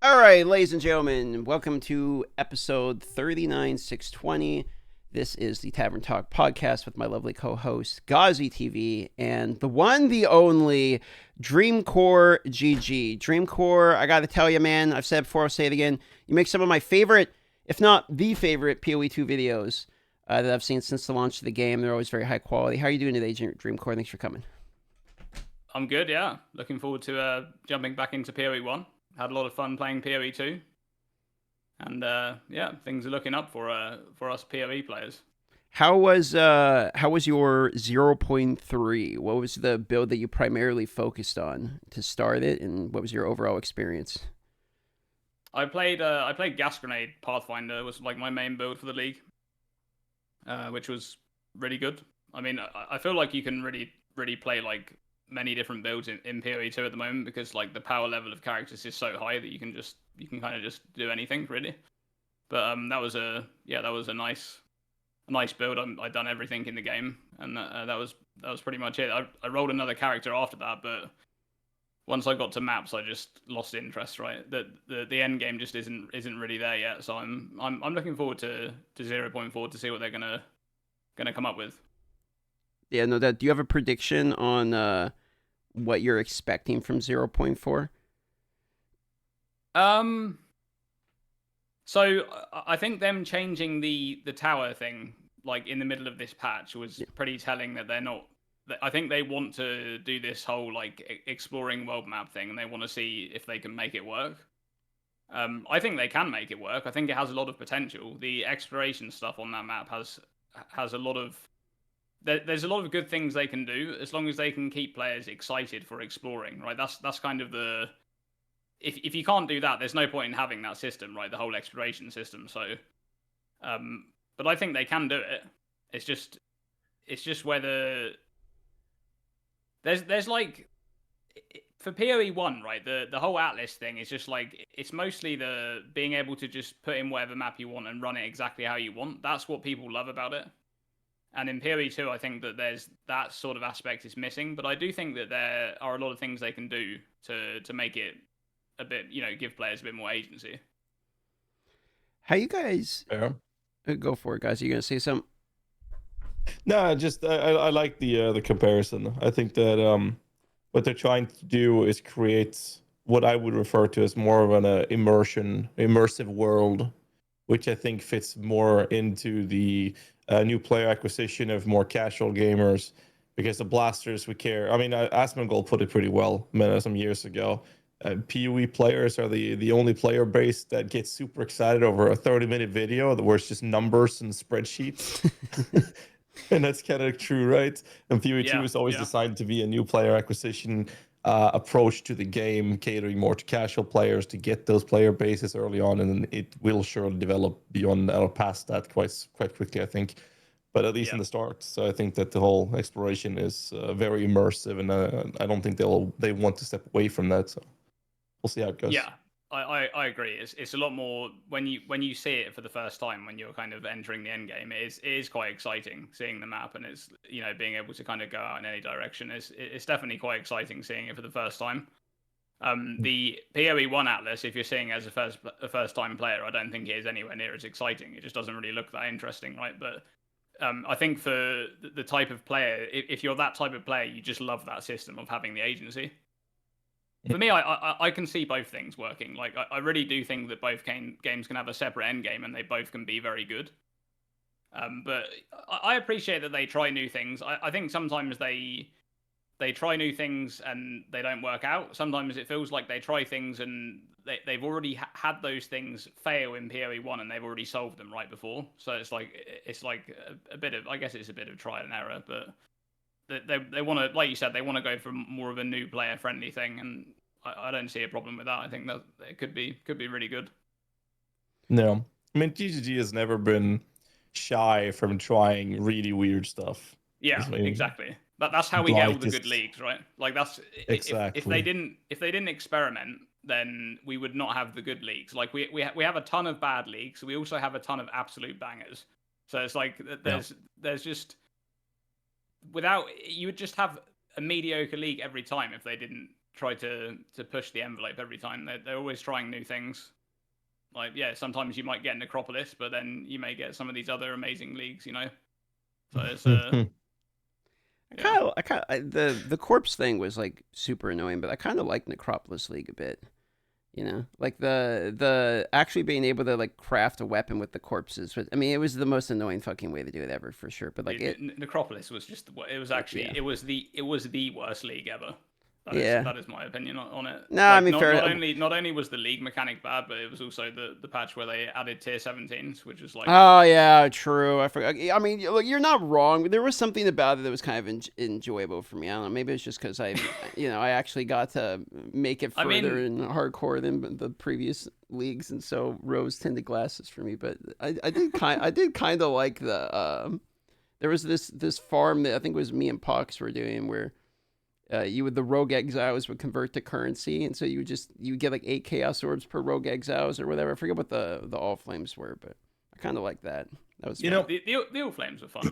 All right, ladies and gentlemen, welcome to episode 39620. This is the Tavern Talk podcast with my lovely co-host GHAZZY TV and the one, the only Dreamcore GG. Dreamcore, I gotta tell you, man, I've said it before, I'll say it again. You make some of my favorite, if not the favorite, PoE2 videos that I've seen since the launch of the game. They're always very high quality. How are you doing today, Dreamcore? Thanks for coming. I'm good, yeah. Looking forward to jumping back into PoE1. Had a lot of fun playing PoE2. And yeah, things are looking up for us PoE players. How was your 0.3? What was the build that you primarily focused on to start it, and what was your overall experience? I played Gas Grenade Pathfinder was like my main build for the league, which was really good. I mean, I feel like you can really play like many different builds in PoE2 at the moment because like the power level of characters is so high that you can kind of just do anything really. But that was a nice build. I'd done everything in the game, and that was pretty much it. I rolled another character after that, but once I got to maps, I just lost interest. Right, the end game just isn't really there yet. So I'm looking forward to 0.4 to see what they're gonna come up with. Yeah, no, that. Do you have a prediction on what you're expecting from 0.4? Um, so I think them changing the tower thing like in the middle of this patch was Yeah. pretty telling that they're not. I think they want to do this whole like exploring world map thing, and they want to see if they can make it work. I think they can make it work. I think it has a lot of potential. The exploration stuff on that map has a lot of there's a lot of good things they can do as long as they can keep players excited for exploring. Right, that's kind of the if you can't do that, there's no point in having that system, right? The whole exploration system. So, um, but I think they can do it. It's just whether there's like for PoE1, right? The whole Atlas thing is just like it's mostly the being able to just put in whatever map you want and run it exactly how you want. That's what people love about it. And in PoE2, I think that there's that sort of aspect is missing. But I do think that there are a lot of things they can do to make it a bit, give players a bit more agency. How you guys Yeah. go for it, guys? Are you gonna say something? No, just I like the comparison. I think that what they're trying to do is create what I would refer to as more of an immersive world, which I think fits more into the new player acquisition of more casual gamers. Because the blasters we care. I mean, Asmongold put it pretty well some years ago. PoE players are the only player base that gets super excited over a 30-minute video where it's just numbers and spreadsheets. And that's kind of true, right? And PoE2 Yeah, is always yeah, designed to be a new player acquisition approach to the game, catering more to casual players to get those player bases early on, and then it will surely develop beyond or past that quite quickly, I think. But at least yeah, in the start, so I think that the whole exploration is very immersive, and I don't think they want to step away from that. So we'll see how it goes. yeah. I agree. It's a lot more when you see it for the first time when you're kind of entering the end game. It is quite exciting seeing the map, and it's being able to kind of go out in any direction. It's definitely quite exciting seeing it for the first time. The PoE1 Atlas, if you're seeing it as a first time player, I don't think it is anywhere near as exciting. It just doesn't really look that interesting, right? But I think for the type of player, if you're that type of player, you just love that system of having the agency. For me, I can see both things working. Like I really do think that both games can have a separate end game, and they both can be very good. But I appreciate that they try new things. I think sometimes they try new things and they don't work out. Sometimes it feels like they try things and they've already had those things fail in PoE1 and they've already solved them right before. So it's like a bit of, I guess it's a bit of trial and error, but they want to, like you said, they want to go for more of a new player friendly thing, and I don't see a problem with that. I think that it could be really good. No, I mean GGG has never been shy from trying really weird stuff. Yeah, I mean, exactly. That's how we get all the good brightest leagues, right? Like that's if they exactly. didn't experiment, then we would not have the good leagues. Like we have a ton of bad leagues. We also have a ton of absolute bangers. So it's like Yeah. there's just without you would just have a mediocre league every time if they didn't try to push the envelope every time. They're always trying new things. Like, yeah, sometimes you might get Necropolis, but then you may get some of these other amazing leagues, you know. So it's the corpse thing was like super annoying, but I kind of like Necropolis League a bit. You know, like the actually being able to like craft a weapon with the corpses. I mean, it was the most annoying fucking way to do it ever, for sure. But like Necropolis was just it was actually yeah. it was the worst league ever. Yeah. That is my opinion on it. No, like, I mean, fair. Not only was the league mechanic bad, but it was also the patch where they added tier 17s, which was like. Oh yeah, true. I forgot. I mean, look, you're not wrong. There was something about it that was kind of enjoyable for me. I don't know. Maybe it's just because I actually got to make it further in hardcore than the previous leagues, and so rose tinted glasses for me. But I did kind of like the. There was this farm that I think it was me and Pox were doing where. The rogue exiles would convert to currency, and so you get like 8 chaos orbs per rogue exiles or whatever. I forget what the all flames were, but I kind of like that. That was fun. The all flames were fun.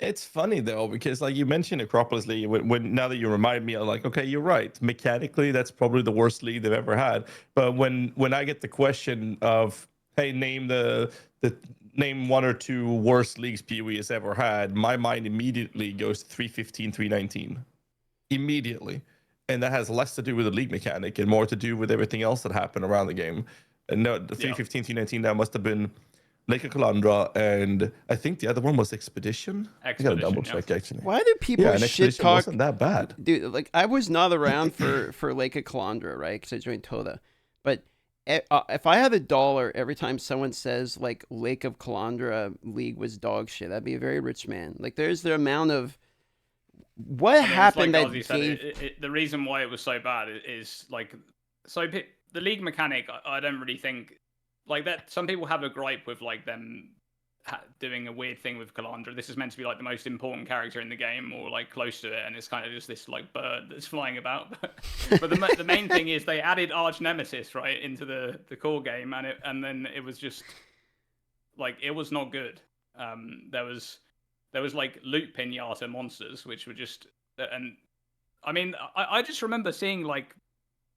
It's funny though, because like you mentioned Acropolis League, when now that you remind me, I'm like, okay, you're right. Mechanically, that's probably the worst league they've ever had. But when I get the question of, hey, name name one or two worst leagues PoE has ever had, my mind immediately goes to 315, 319. Immediately, and that has less to do with the league mechanic and more to do with everything else that happened around the game. And no, the 315, 319 that must have been Lake of Calandra, and I think the other one was Expedition. I gotta double check actually. Why do people shit talk? Wasn't that bad, dude? Like I was not around for Lake of Calandra, right? Because I joined Toda, but if I had $1 every time someone says like Lake of Calandra League was dog shit, I'd be a very rich man. Like there's the amount of what happened like that gave... the reason why it was so bad is like the league mechanic. I don't really think like that. Some people have a gripe with like them doing a weird thing with Calandra. This is meant to be like the most important character in the game, or like close to it, and it's kind of just this like bird that's flying about. But the main thing is they added Arch Nemesis right into the core game, and then it was just like it was not good. There was like loot pinata monsters, which were just, and I mean, I just remember seeing like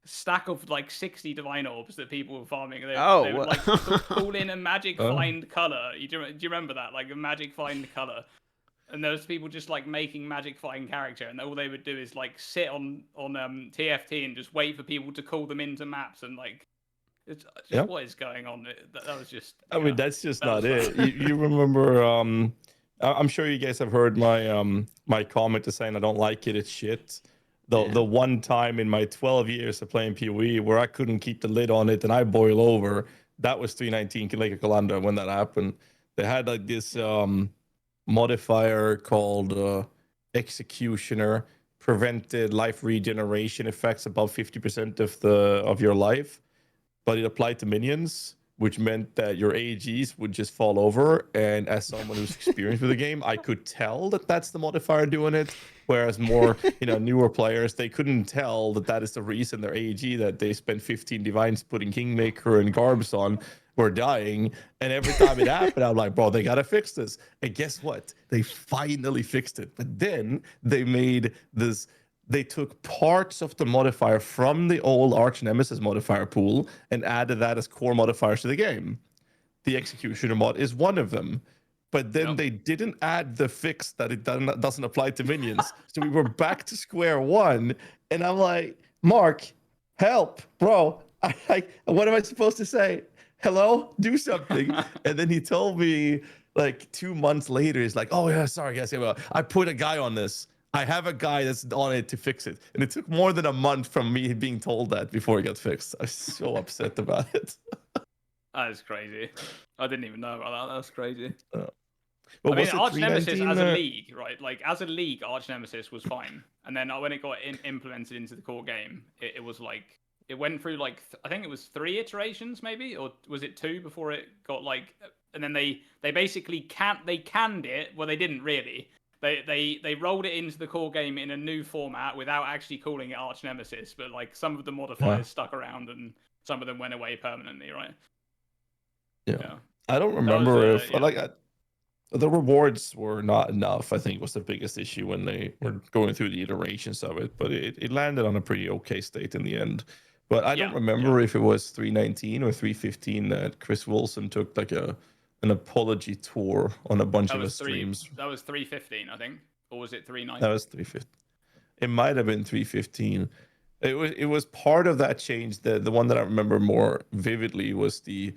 a stack of like 60 divine orbs that people were farming. They would like call in a magic find color. Do you remember that? Like a magic find color. And there was people just like making magic find character, and all they would do is like sit on TFT and just wait for people to call them into maps, and like it's just what is going on. That was just. I mean, that's just not it. You remember? I'm sure you guys have heard my my comment to saying I don't like it. It's shit. The one time in my 12 years of playing PoE where I couldn't keep the lid on it and I boil over, that was 319 Lake of Calandra when that happened. They had like this modifier called Executioner, prevented life regeneration effects above 50% of your life, but it applied to minions, which meant that your AGs would just fall over. And as someone who's experienced with the game, I could tell that that's the modifier doing it. Whereas more, newer players, they couldn't tell that is the reason their AG that they spent 15 divines putting Kingmaker and Garbs on were dying. And every time it happened, I'm like, bro, they gotta fix this. And guess what? They finally fixed it. But then they made this. They took parts of the modifier from the old Arch Nemesis modifier pool and added that as core modifiers to the game. The Executioner mod is one of them. But then they didn't add the fix that it doesn't apply to minions. So we were back to square one. And I'm like, Mark, help, bro. What am I supposed to say? Hello? Do something. And then he told me like 2 months later, he's like, oh, yeah, sorry, guys. I put a guy on this. I have a guy that's on it to fix it. And it took more than a month from me being told that before it got fixed. I was so upset about it. That is crazy. I didn't even know about that. That's crazy. Well, I mean, Arch Nemesis as a league, right? Like, as a league, Arch Nemesis was fine. And then when it got implemented into the core game, it was like, it went through like, I think it was 3 iterations maybe, or was it 2 before it got like, and then they basically canned it. Well, they didn't really. They rolled it into the core game in a new format without actually calling it Arch Nemesis, but like some of the modifiers stuck around and some of them went away permanently, right? Yeah. I don't remember the rewards were not enough. I think was the biggest issue when they were going through the iterations of it. But it landed on a pretty okay state in the end. But I don't Yeah, remember if it was 319 or 315 that Chris Wilson took like an apology tour on a bunch of his streams. That was 315, I think, or was it 39? That was 315. It might have been 315. It was part of that change. The one that I remember more vividly was they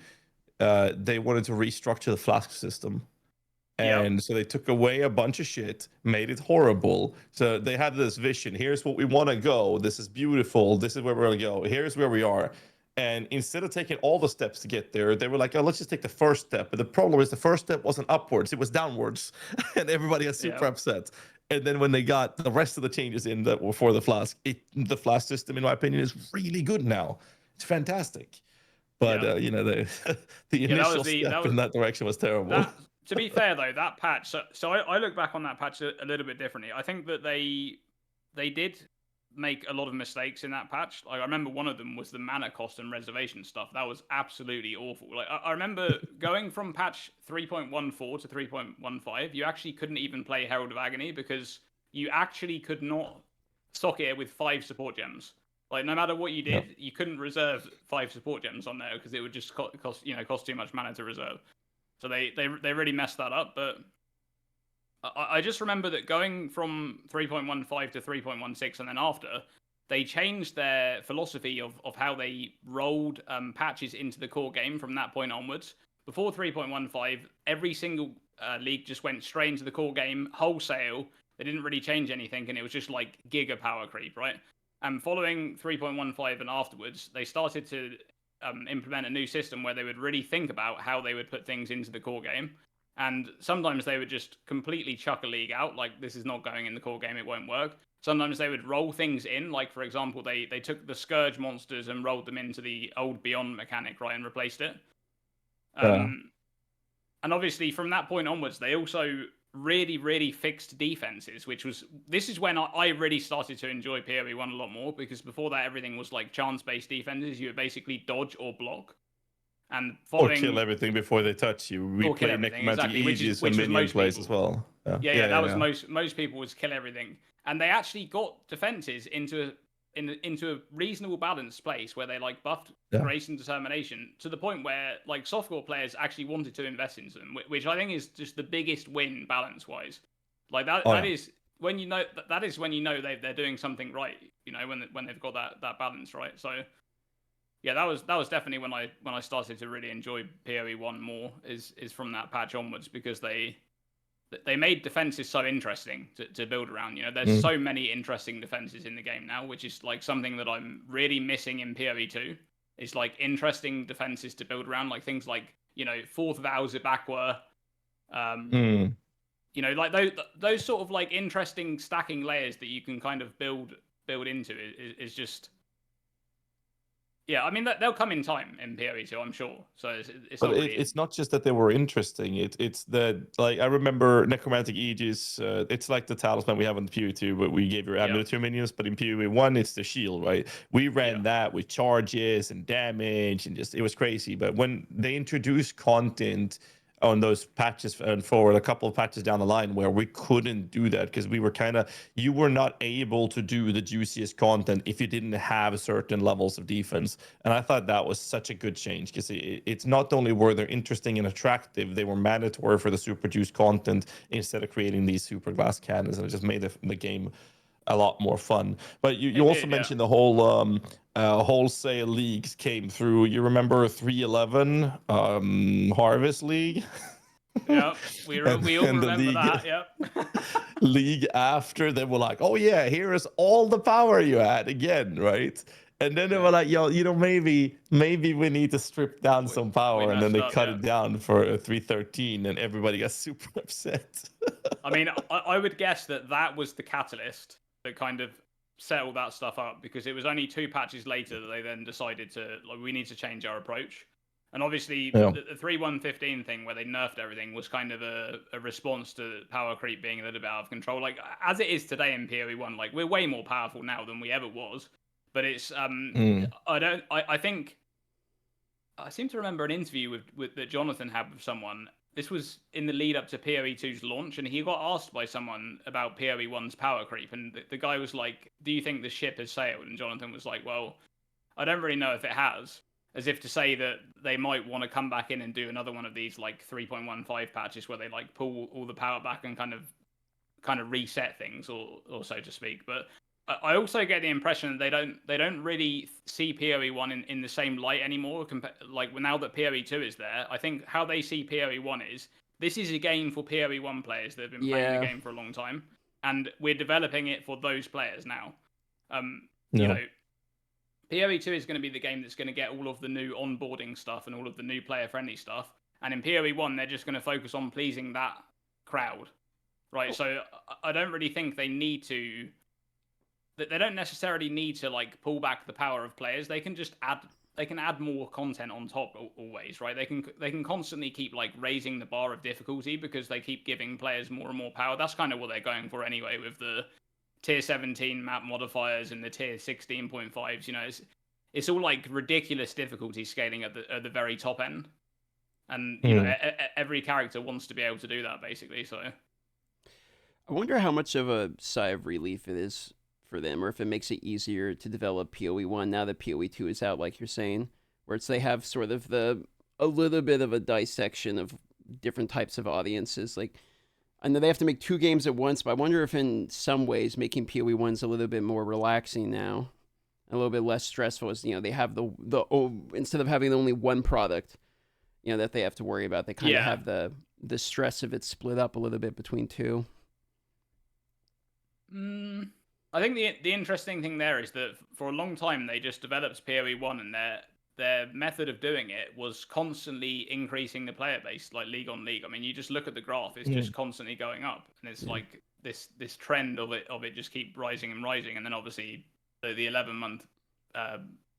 wanted to restructure the flask system. Yeah, And so they took away a bunch of shit, made it horrible. So they had this vision. Here's what we want to go. This is beautiful. This is where we're going to go. Here's where we are. And instead of taking all the steps to get there, they were like, oh, let's just take the first step. But the problem is the first step wasn't upwards, it was downwards. And everybody got super upset. And then when they got the rest of the changes in that were for the flask, the flask system, in my opinion, is really good now. It's fantastic. But, the initial step in that direction was terrible. To be fair, though, that patch, so I look back on that patch a little bit differently. I think that they did make a lot of mistakes in that patch. Like, I remember one of them was the mana cost and reservation stuff. That was absolutely awful. Like, I remember going from patch 3.14 to 3.15, you actually couldn't even play Herald of Agony because you actually could not socket it with 5 support gems. Like, no matter what you did, you couldn't reserve 5 support gems on there because it would just cost too much mana to reserve. So they really messed that up. But I just remember that going from 3.15 to 3.16 and then after, they changed their philosophy of how they rolled patches into the core game from that point onwards. Before 3.15, every single league just went straight into the core game wholesale. They didn't really change anything, and it was just like giga power creep, right? And following 3.15 and afterwards, they started to implement a new system where they would really think about how they would put things into the core game. And sometimes they would just completely chuck a league out, like, this is not going in the core game, it won't work. Sometimes they would roll things in, like, for example, they took the Scourge monsters and rolled them into the old Beyond mechanic, right, and replaced it. And obviously, from that point onwards, they also really, really fixed defenses, this is when I really started to enjoy PoE1 a lot more, because before that, everything was like chance-based defenses. You would basically dodge or block. And or kill everything before they touch you. We play Necromantic Aegis and minion plays as well. That was most people was kill everything. And they actually got defenses into a reasonable balanced place where they like buffed grace and determination to the point where like softcore players actually wanted to invest into them, which I think is just the biggest win balance wise. Like that is when you know they're doing something right, when they've got that balance right. So yeah, that was definitely when I started to really enjoy PoE1 more is from that patch onwards, because they made defenses so interesting to build around. There's so many interesting defenses in the game now, which is like something that I'm really missing in PoE2. It's like interesting defenses to build around, like things like, Fourth Vows of Bakwa. Like those sort of like interesting stacking layers that you can kind of build into is just... Yeah, I mean, they'll come in time in PoE2, I'm sure. So it's not just that they were interesting. It's that, like, I remember Necromantic Aegis. It's like the talisman we have in PoE2, but we gave your amulet to your minions. But in PoE1, it's the shield, right? We ran that with charges and damage, and it was crazy. But when they introduced content on those patches and forward, a couple of patches down the line, where we couldn't do that because we were you were not able to do the juiciest content if you didn't have certain levels of defense. And I thought that was such a good change, because it's not only were they interesting and attractive, they were mandatory for the super juice content instead of creating these super glass cannons, and it just made the game a lot more fun. But you also mentioned the whole wholesale leagues came through. You remember 311 Harvest League? Yeah, we all remember that. Yep. League after, they were like, oh yeah, here is all the power you had again, right? And then they were like, yo, maybe we need to strip down some power, and then they cut it down for 313, and everybody got super upset. I mean, I would guess that was the catalyst that kind of set all that stuff up, because it was only 2 patches later that they then decided to, like, we need to change our approach. And obviously the 3.1.15 thing where they nerfed everything was kind of a response to power creep being a little bit out of control. Like, as it is today in PoE1, like, we're way more powerful now than we ever was. But it's I think I seem to remember an interview with that Jonathan had with someone, this was in the lead up to PoE2's launch, and he got asked by someone about PoE1's power creep, and the guy was like, "Do you think the ship has sailed?" And Jonathan was like, "Well, I don't really know if it has." As if to say that they might want to come back in and do another one of these like 3.15 patches where they like pull all the power back and kind of reset things, or so to speak. But I also get the impression that they don't really see PoE1 in the same light anymore. Like now that PoE2 is there, I think how they see PoE1 is this is a game for PoE1 players that have been playing the game for a long time, and we're developing it for those players now. You know, PoE2 is going to be the game that's going to get all of the new onboarding stuff and all of the new player-friendly stuff, and in PoE1 they're just going to focus on pleasing that crowd, right? So I don't really think they need to. They don't necessarily need to like pull back the power of players. They can just add more content on top always, right? They can constantly keep like raising the bar of difficulty because they keep giving players more and more power. That's kind of what they're going for anyway with the tier 17 map modifiers and the tier 16.5s. You know, it's all like ridiculous difficulty scaling at the very top end, and you know every character wants to be able to do that basically. So I wonder how much of a sigh of relief it is for them, or if it makes it easier to develop PoE1 now that PoE2 is out, like you're saying, where they have sort of a little bit of a dissection of different types of audiences. Like, I know they have to make 2 games at once, but I wonder if in some ways making PoE1's a little bit more relaxing now, a little bit less stressful, as you know they have the instead of having only one product, you know, that they have to worry about, they kind of have the stress of it split up a little bit between 2. I think the interesting thing there is that for a long time they just developed PoE1, and their method of doing it was constantly increasing the player base, like league on league. I mean, you just look at the graph; it's just constantly going up, and it's like this trend of it just keep rising and rising. And then obviously the 11-month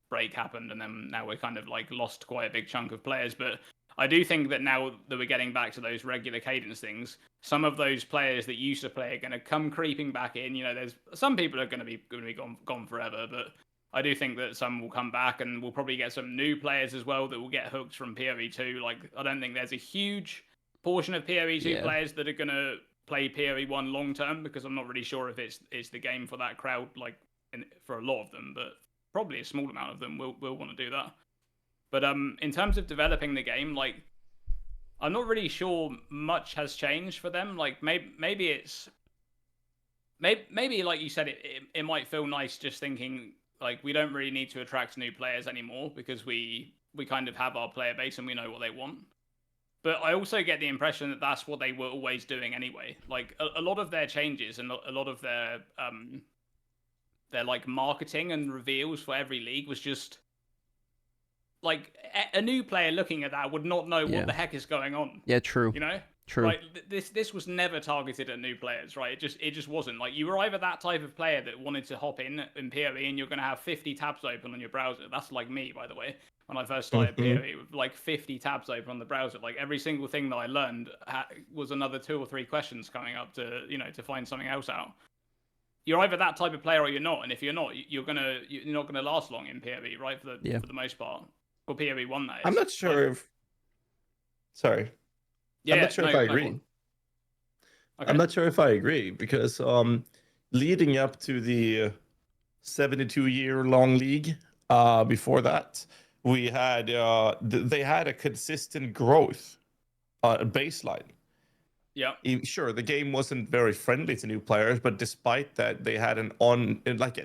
break happened, and then now we're kind of like lost quite a big chunk of players. But I do think that now that we're getting back to those regular cadence things, some of those players that used to play are going to come creeping back in. You know, there's some people are going to be gone forever, but I do think that some will come back, and we'll probably get some new players as well that will get hooked from PoE2. Like, I don't think there's a huge portion of PoE2 players that are going to play PoE1 long term, because I'm not really sure if it's the game for that crowd, like for a lot of them, but probably a small amount of them will want to do that. But in terms of developing the game, like, I'm not really sure much has changed for them. Like, maybe it's maybe like you said, it might feel nice just thinking like we don't really need to attract new players anymore because we kind of have our player base and we know what they want. But I also get the impression that that's what they were always doing anyway. Like a lot of their changes and a lot of their like marketing and reveals for every league was just like a new player looking at that would not know what the heck is going on. Yeah, true. You know, true. Like this was never targeted at new players, right? It just wasn't. Like, you were either that type of player that wanted to hop in PoE and you're going to have 50 tabs open on your browser. That's like me, by the way. When I first started PoE, with like 50 tabs open on the browser, like every single thing that I learned was another 2 or 3 questions coming up to find something else out. You're either that type of player or you're not, and if you're not, you're not gonna last long in PoE, right? For the most part. For PoE1, that is. I'm not sure if. Sorry. I'm not sure if I agree. Okay. I'm not sure if I agree because leading up to the 72-year-long league, before that, we had they had a consistent growth baseline. Yeah. Sure, the game wasn't very friendly to new players, but despite that, they had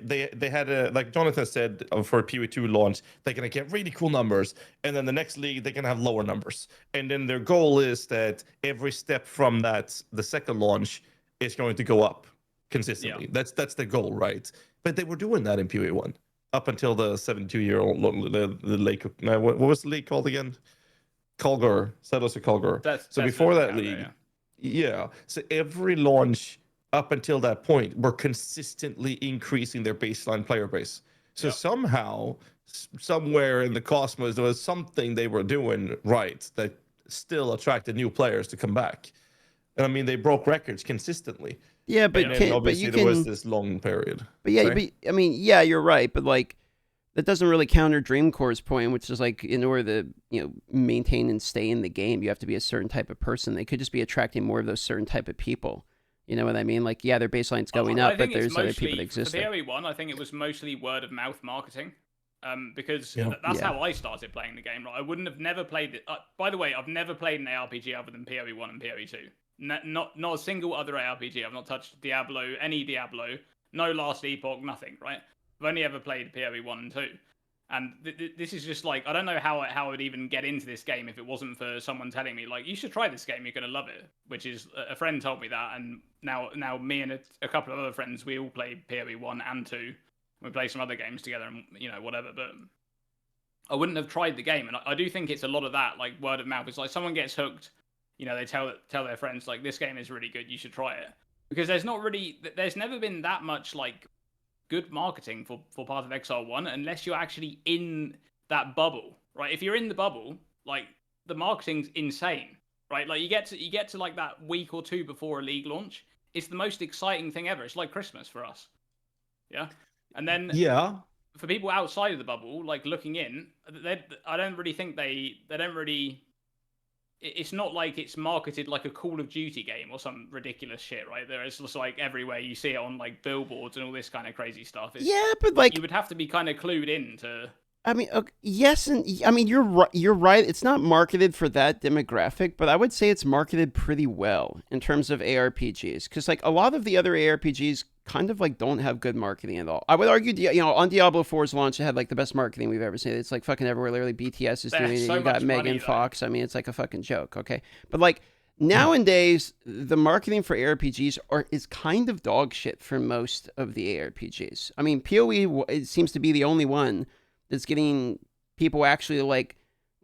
they had a, like Jonathan said, for PoE2 launch, they're gonna get really cool numbers, and then the next league they're gonna have lower numbers, and then their goal is that every step from that, the second launch, is going to go up consistently. Yeah. That's the goal, right? But they were doing that in PoE1 up until the 72-year-old the lake. What was the league called again? Kolgar, Settles Kolgar. So before that league. Yeah. So every launch up until that point were consistently increasing their baseline player base. So somehow, somewhere in the cosmos, there was something they were doing right that still attracted new players to come back. And I mean, they broke records consistently. Yeah, but obviously there was this long period. But yeah, I mean, yeah, you're right. But like, that doesn't really counter Dreamcore's point, which is like in order to maintain and stay in the game, you have to be a certain type of person. They could just be attracting more of those certain type of people. You know what I mean? Like, yeah, their baseline's going up, but there's other people that exist. For PoE1, I think it was mostly word of mouth marketing. Because that's how I started playing the game. Right? I wouldn't have never played it. By the way, I've never played an ARPG other than PoE1 and PoE2. Not a single other ARPG. I've not touched Diablo, any Diablo, no Last Epoch, nothing. Right? I've only ever played PoE1 and 2. And this is just like, I don't know how I would even get into this game if it wasn't for someone telling me, like, you should try this game, you're going to love it. Which is, a friend told me that, and now me and a couple of other friends, we all play PoE1 and 2. We play some other games together and, whatever, but I wouldn't have tried the game. And I do think it's a lot of that, like, word of mouth. It's like someone gets hooked, they tell their friends, like, this game is really good, you should try it. Because there's never been that much, like, good marketing for Path of Exile 1 unless you're actually in that bubble, right? If you're in the bubble, like, the marketing's insane, right? Like, you get to like that week or two before a league launch, it's the most exciting thing ever. It's like Christmas for us. Yeah. And then for people outside of the bubble, like looking in, I don't really think they don't really. It's not like it's marketed like a Call of Duty game or some ridiculous shit, right? There is just like everywhere you see it on like billboards and all this kind of crazy stuff. But like you would have to be kind of clued in to. I mean, yes, and I mean you're right. You're right. It's not marketed for that demographic, but I would say it's marketed pretty well in terms of ARPGs, because like a lot of the other ARPGs kind of like don't have good marketing at all. I would argue, on Diablo 4's launch, it had like the best marketing we've ever seen. It's like fucking everywhere. Literally, BTS is doing it. You got Megan Fox. I mean, it's like a fucking joke. Okay, but like nowadays, the marketing for ARPGs is kind of dog shit for most of the ARPGs. I mean, PoE it seems to be the only one that's getting people actually like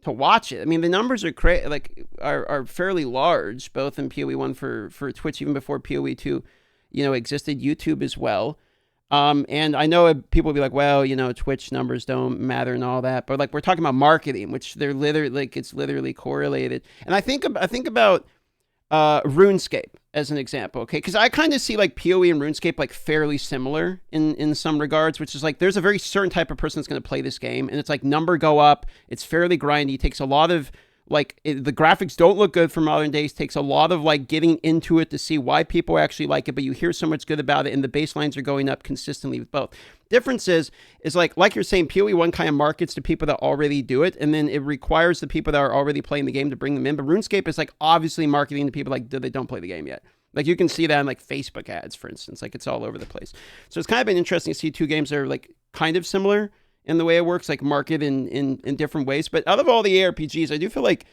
to watch it. I mean, the numbers are fairly large, both in PoE1 for Twitch, even before PoE2, existed, YouTube as well. And I know people will be like, well, Twitch numbers don't matter and all that, but like we're talking about marketing, which they're literally like it's literally correlated. And I think about RuneScape as an example, okay? Because I kind of see like PoE and RuneScape like fairly similar in some regards, which is like there's a very certain type of person that's going to play this game, and it's like number go up. It's fairly grindy. It takes a lot of the graphics don't look good for modern days. Takes a lot of like getting into it to see why people actually like it, but you hear so much good about it, and the baselines are going up consistently with both. Difference is like you're saying, PoE1 kind of markets to people that already do it, and then it requires the people that are already playing the game to bring them in. But RuneScape is like obviously marketing to people like they don't play the game yet. Like you can see that in like Facebook ads, for instance. Like it's all over the place. So it's kind of been interesting to see two games that are like kind of similar in the way it works, like market in different ways. But out of all the ARPGs, I do feel like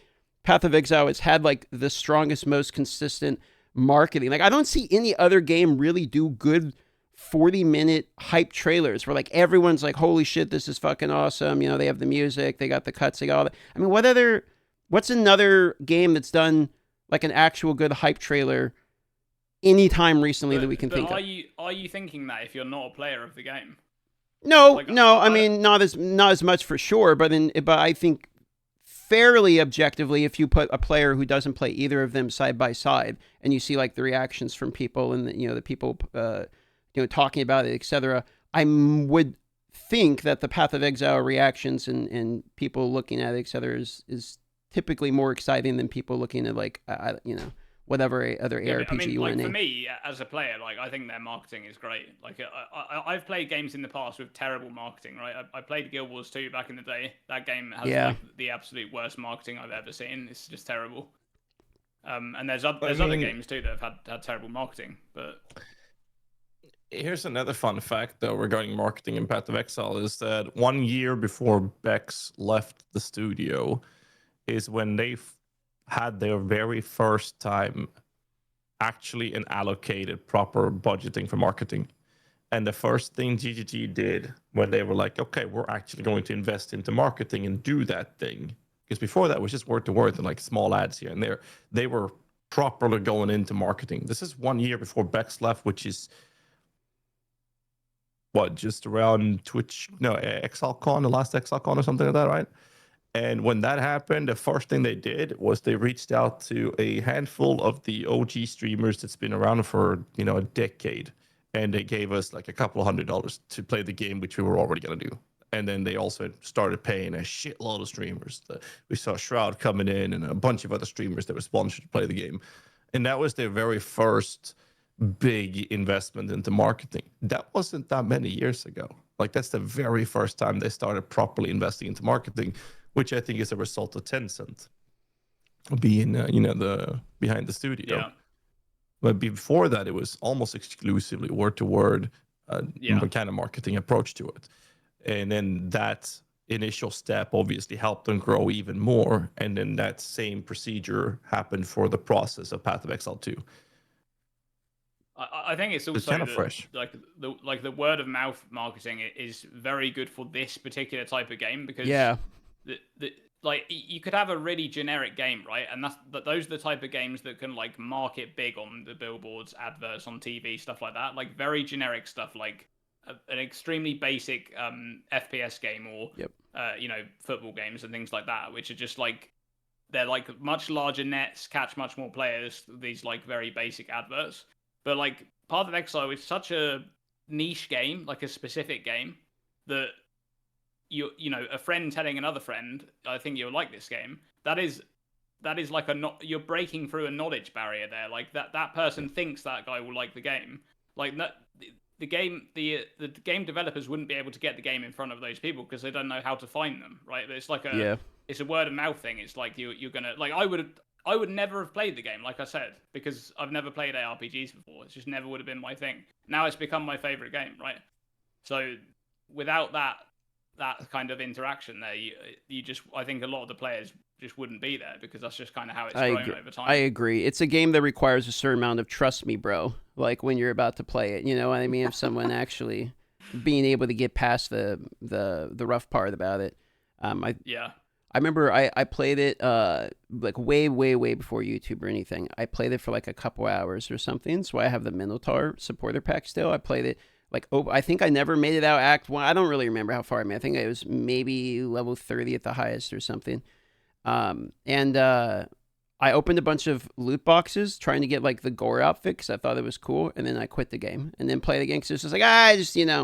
Path of Exile has had like the strongest, most consistent marketing. Like I don't see any other game really do good 40-minute hype trailers where like everyone's like, holy shit, this is fucking awesome. They have the music, they got the cuts, they got all that. I mean, what's another game that's done like an actual good hype trailer anytime recently that we can think of? Are you thinking that if you're not a player of the game? No. I mean, not as much for sure, but I think fairly objectively, if you put a player who doesn't play either of them side by side, and you see like the reactions from people and the people talking about it, etc., I would think that the Path of Exile reactions and people looking at it, etc., is typically more exciting than people looking at like whatever other ARPG you want to name. For me, as a player, like I think their marketing is great. Like I've played games in the past with terrible marketing, right? I played Guild Wars 2 back in the day. That game has like the absolute worst marketing I've ever seen. It's just terrible. And there's other games too that have had terrible marketing. But here's another fun fact though regarding marketing in Path of Exile is that 1 year before Bex left the studio is when they had their very first time actually allocated proper budgeting for marketing. And the first thing GGG did when they were like, okay, we're actually going to invest into marketing and do that thing. Because before that was just word to word and like small ads here and there. They were properly going into marketing. This is 1 year before Bex left, which is just around ExileCon, the last ExileCon or something like that, right? And when that happened, the first thing they did was they reached out to a handful of the OG streamers that's been around for, a decade. And they gave us like a couple of $100 to play the game, which we were already going to do. And then they also started paying a shitload of streamers. We saw Shroud coming in and a bunch of other streamers that were sponsored to play the game. And that was their very first big investment into marketing. That wasn't that many years ago. Like, that's the very first time they started properly investing into marketing, which I think is a result of Tencent being, the behind the studio. Yeah. But before that, it was almost exclusively word-to-word kind of marketing approach to it. And then that initial step obviously helped them grow even more. And then that same procedure happened for the process of Path of Exile 2. I think it's also kind of fresh. Like the word of mouth marketing is very good for this particular type of game, because like you could have a really generic game, right? And those are the type of games that can like market big on the billboards, adverts on TV, stuff like that. Like very generic stuff, like an extremely basic FPS game or football games and things like that, which are just like they're like much larger nets, catch much more players. These like very basic adverts. But like Path of Exile is such a niche game, like a specific game, that a friend telling another friend, I think you'll like this game. That is like you're breaking through a knowledge barrier there. Like that person thinks that guy will like the game. Like the game developers wouldn't be able to get the game in front of those people because they don't know how to find them, right? But it's like it's a word of mouth thing. It's like you're gonna like I would never have played the game, like I said, because I've never played ARPGs before. It just never would have been my thing. Now it's become my favorite game, right? So without that kind of interaction there, I think a lot of the players just wouldn't be there, because that's just kind of how it's grown over time. I agree. It's a game that requires a certain amount of trust me, bro. Like when you're about to play it, you know what I mean? If someone actually being able to get past the rough part about it. I remember I played it like way before YouTube or anything. I played it for like a couple hours or something. So I have the Minotaur supporter pack still. I played it like I think I never made it out Act 1. I don't really remember how far I made. I think it was maybe level 30 at the highest or something. And I opened a bunch of loot boxes trying to get like the gore outfit because I thought it was cool, and then I quit the game and then played again because it's just like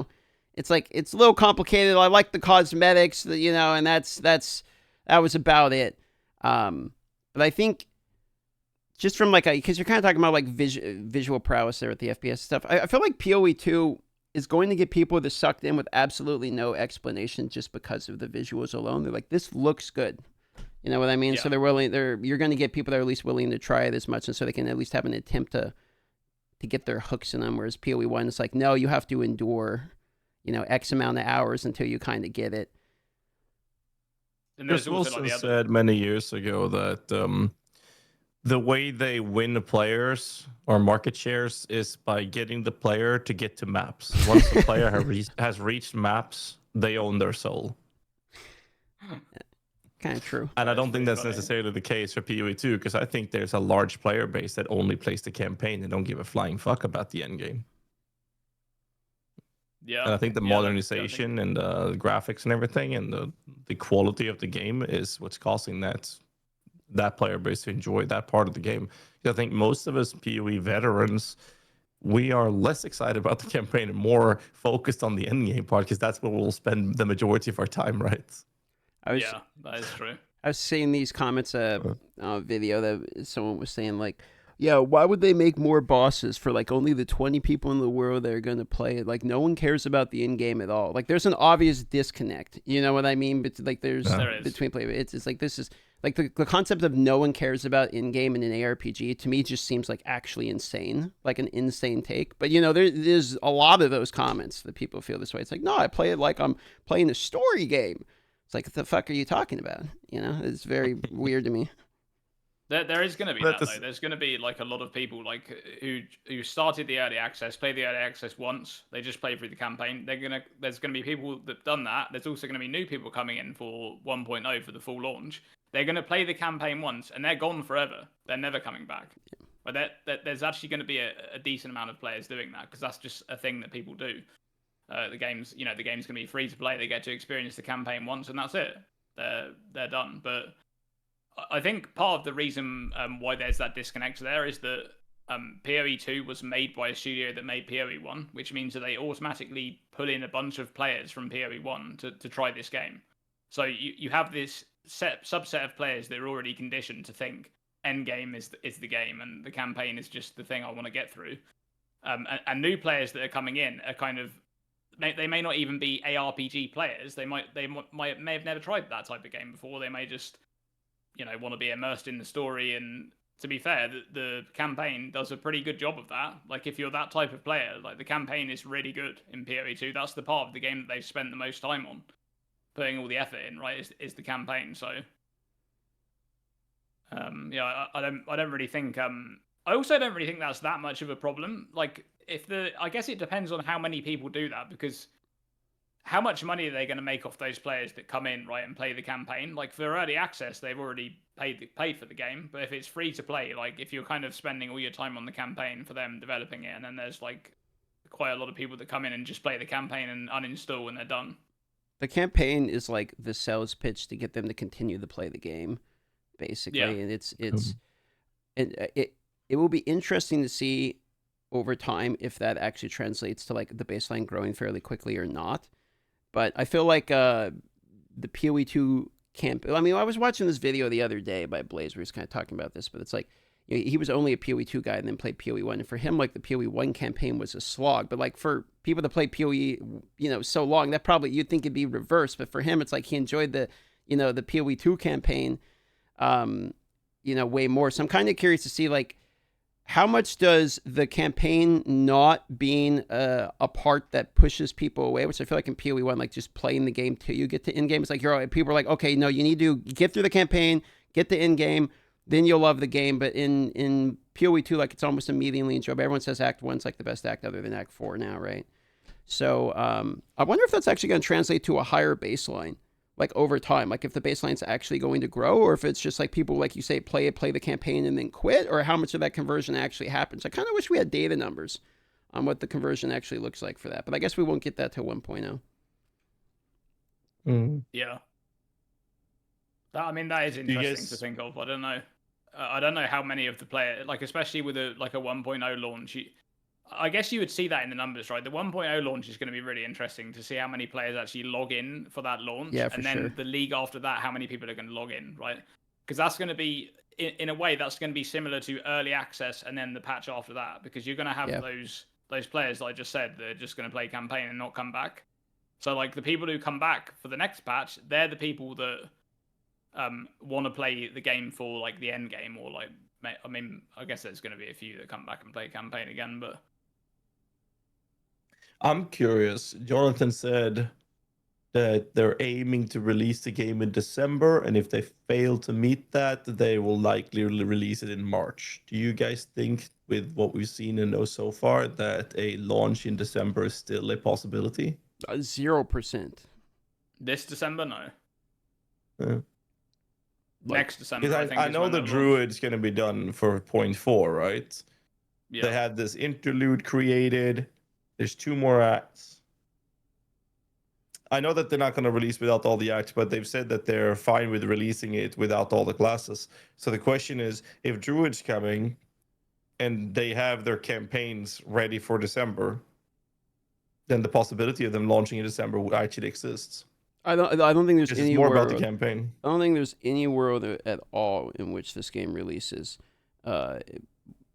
it's like it's a little complicated. I like the cosmetics, and that was about it. But I think just from like because you're kind of talking about like visual prowess there with the FPS stuff. I feel like PoE2 is going to get people that sucked in with absolutely no explanation just because of the visuals alone. They're like, this looks good. You know what I mean? Yeah. So you're going to get people that are at least willing to try it as much, and so they can at least have an attempt to get their hooks in them. Whereas PoE1 is like, no, you have to endure, X amount of hours until you kind of get it. Chris Wilson said many years ago that the way they win players or market shares is by getting the player to get to maps. Once the player has reached maps, they own their soul. Kind of true. And I don't think that's necessarily the case for PoE2, because I think there's a large player base that only plays the campaign and don't give a flying fuck about the end game. Yeah. And I think the modernization and the graphics and everything and the quality of the game is what's causing that player base to enjoy that part of the game. I think most of us PoE veterans, we are less excited about the campaign and more focused on the end game part, because that's where we'll spend the majority of our time, right? Yeah, that is true. I was seeing these comments, video that someone was saying like, yeah, why would they make more bosses for like only the 20 people in the world that are going to play it? Like no one cares about the end game at all. Like there's an obvious disconnect. You know what I mean? But like there is between play. It's like this is like the concept of no one cares about in game in an ARPG to me just seems like actually insane, like an insane take. But there's a lot of those comments that people feel this way. It's like, no, I play it like I'm playing a story game. It's like, what the fuck are you talking about? It's very weird to me. There is going to be that, though. There's going to be like a lot of people like who started the early access, played the early access once. They just play through the campaign. There's going to be people that've done that. There's also going to be new people coming in for 1.0 for the full launch. They're going to play the campaign once and they're gone forever. They're never coming back. But there's actually going to be a decent amount of players doing that, because that's just a thing that people do. The game's going to be free to play. They get to experience the campaign once and that's it. They're done. But I think part of the reason why there's that disconnect there is that PoE2 was made by a studio that made PoE1, which means that they automatically pull in a bunch of players from PoE1 to try this game. So you have this subset of players that are already conditioned to think endgame is the game and the campaign is just the thing I want to get through. And new players that are coming in are kind of, they may not even be ARPG players. They may have never tried that type of game before. They may just, want to be immersed in the story. And to be fair, the campaign does a pretty good job of that. Like, if you're that type of player, like, the campaign is really good in PoE2. That's the part of the game that they've spent the most time on, putting all the effort in, right? Is the campaign. So, I don't really think. I also don't really think that's that much of a problem. Like, I guess it depends on how many people do that, because how much money are they going to make off those players that come in, right, and play the campaign? Like, for early access, they've already paid for the game. But if it's free to play, like, if you're kind of spending all your time on the campaign for them developing it, and then there's like quite a lot of people that come in and just play the campaign and uninstall when they're done. The campaign is like the sales pitch to get them to continue to play the game, basically. Yeah. And it will be interesting to see over time if that actually translates to like the baseline growing fairly quickly or not. But I feel like the PoE2 camp. I mean, I was watching this video the other day by Blaze where he's kind of talking about this, but it's like, he was only a PoE2 guy and then played PoE1. And for him, like, the PoE1 campaign was a slog. But like, for people that play PoE, so long, that probably, you'd think it'd be reversed. But for him, it's like he enjoyed the PoE2 campaign, way more. So I'm kind of curious to see, like, how much does the campaign not being a part that pushes people away, which I feel like in PoE1, like, just playing the game till you get to in-game, it's like people are like, okay, no, you need to get through the campaign, get the in-game, then you'll love the game. But in PoE2, like, it's almost immediately enjoyable. Everyone says Act 1's like the best act other than Act 4 now, right? So I wonder if that's actually going to translate to a higher baseline, like, over time. Like, if the baseline's actually going to grow, or if it's just like people, like you say, play the campaign and then quit, or how much of that conversion actually happens. I kind of wish we had data numbers on what the conversion actually looks like for that. But I guess we won't get that till 1.0. Yeah. That is interesting to think of. I don't know. I don't know how many of the players, like, especially with a 1.0 launch, I guess you would see that in the numbers, right? The 1.0 launch is going to be really interesting to see how many players actually log in for that launch. Yeah, for and then sure. The league after that, how many people are going to log in, right? Because that's going to be, in a way, that's going to be similar to early access and then the patch after that, because you're going to have those players that I just said that are just going to play campaign and not come back. So, like, the people who come back for the next patch, they're the people that want to play the game for, like, the end game, or, like, I mean, I guess there's going to be a few that come back and play campaign again, but I'm curious. Jonathan said that they're aiming to release the game in December, and if they fail to meet that, they will likely release it in March. Do you guys think, with what we've seen and know so far, that a launch in December is still a possibility? 0%. This December, no. Yeah. Next December, I think. I know the Druid's going to be done for 0.4, right? Yeah. They had this interlude created. There's 2 more acts. I know that they're not going to release without all the acts, but they've said that they're fine with releasing it without all the classes. So the question is, if Druid's coming and they have their campaigns ready for December, then the possibility of them launching in December actually exists. I don't think there's any more world, about the campaign. I don't think there's any world at all in which this game releases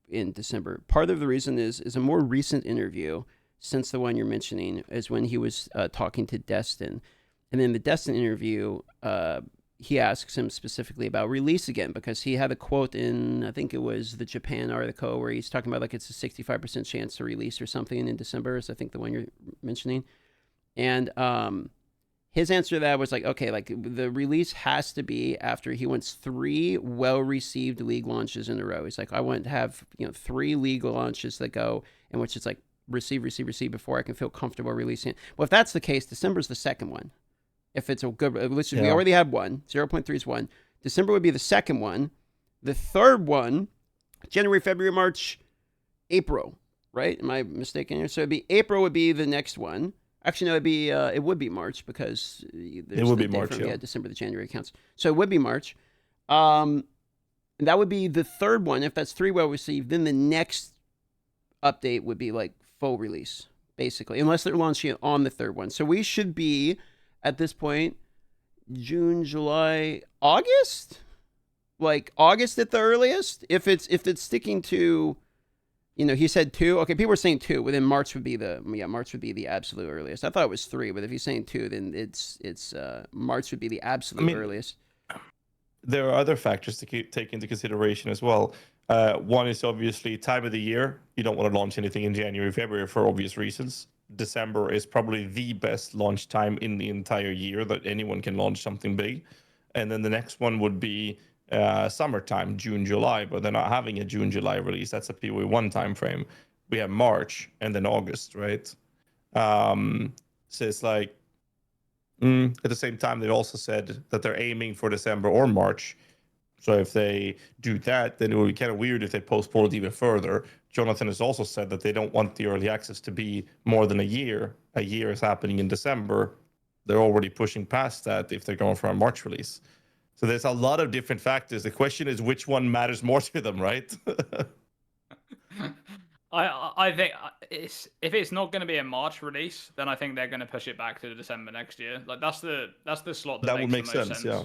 in December. Part of the reason is a more recent interview since the one you're mentioning is when he was talking to Destin. And in the Destin interview, he asks him specifically about release again, because he had a quote in, I think it was the Japan article, where he's talking about, like, it's a 65% chance to release or something in December, is I think the one you're mentioning. And his answer to that was like, okay, like, the release has to be after he wants 3 well-received league launches in a row. He's like, I want to have 3 league launches that go in which it's like receive before I can feel comfortable releasing it. Well, if that's the case, December's the second one. If it's a good, we already had one. 0.3 is one. December would be the second one. The third one, January, February, March, April, right? Am I mistaken here? So it'd be April would be the next one. Actually, no, it would be March, because it would be March. December to January counts. So it would be March. And that would be the third one. If that's 3 well received, then the next update would be like full release, basically, unless they're launching it on the third one. So we should be at this point June, July, August, like August at the earliest. If it's sticking to, he said 2. Okay, people are saying 2. Well, then March would be the absolute earliest. I thought it was 3, but if he's saying 2, then it's March would be the absolute earliest. There are other factors to take into consideration as well. One is obviously time of the year. You don't want to launch anything in January, February for obvious reasons. December is probably the best launch time in the entire year that anyone can launch something big. And then the next one would be summertime, June, July, but they're not having a June, July release. That's a PoE1 time frame. We have March and then August, right? So it's like, at the same time, they also said that they're aiming for December or March. So if they do that, then it would be kind of weird if they postpone it even further. Jonathan has also said that they don't want the early access to be more than a year. A year is happening in December. They're already pushing past that if they're going for a March release. So there's a lot of different factors. The question is which one matters more to them, right? I think if it's not going to be a March release, then I think they're going to push it back to December next year. Like that's the slot that would make makes the most sense, yeah,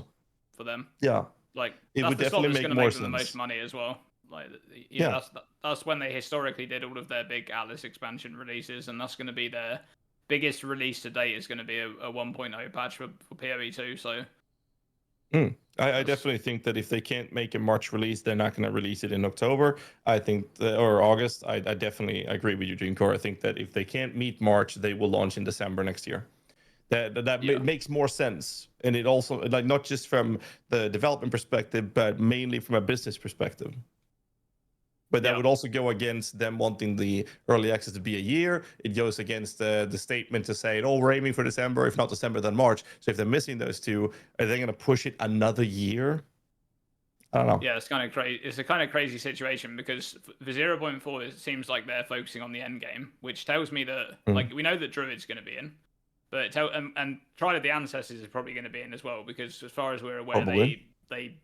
for them. Yeah, like it that's would the slot definitely that's make going to more make them sense. the most money as well. Like yeah, that's when they historically did all of their big Atlas expansion releases, and that's going to be their biggest release to date. Is going to be a 1.0 patch for PoE2. So. I definitely think that if they can't make a March release, they're not going to release it in October. I think, or August. I definitely agree with you, Dreamcore. I think that if they can't meet March, they will launch in December next year. That makes more sense, and it also like not just from the development perspective, but mainly from a business perspective. But that would also go against them wanting the early access to be a year. It goes against the statement to say, oh, we're aiming for December. If not December, then March. So if they're missing those two, are they going to push it another year? I don't know. Yeah, it's kind of crazy. It's a kind of crazy situation because for 0.4, it seems like they're focusing on the end game, which tells me that like we know that Druid's going to be in, but and Trial of the Ancestors is probably going to be in as well because as far as we're aware, they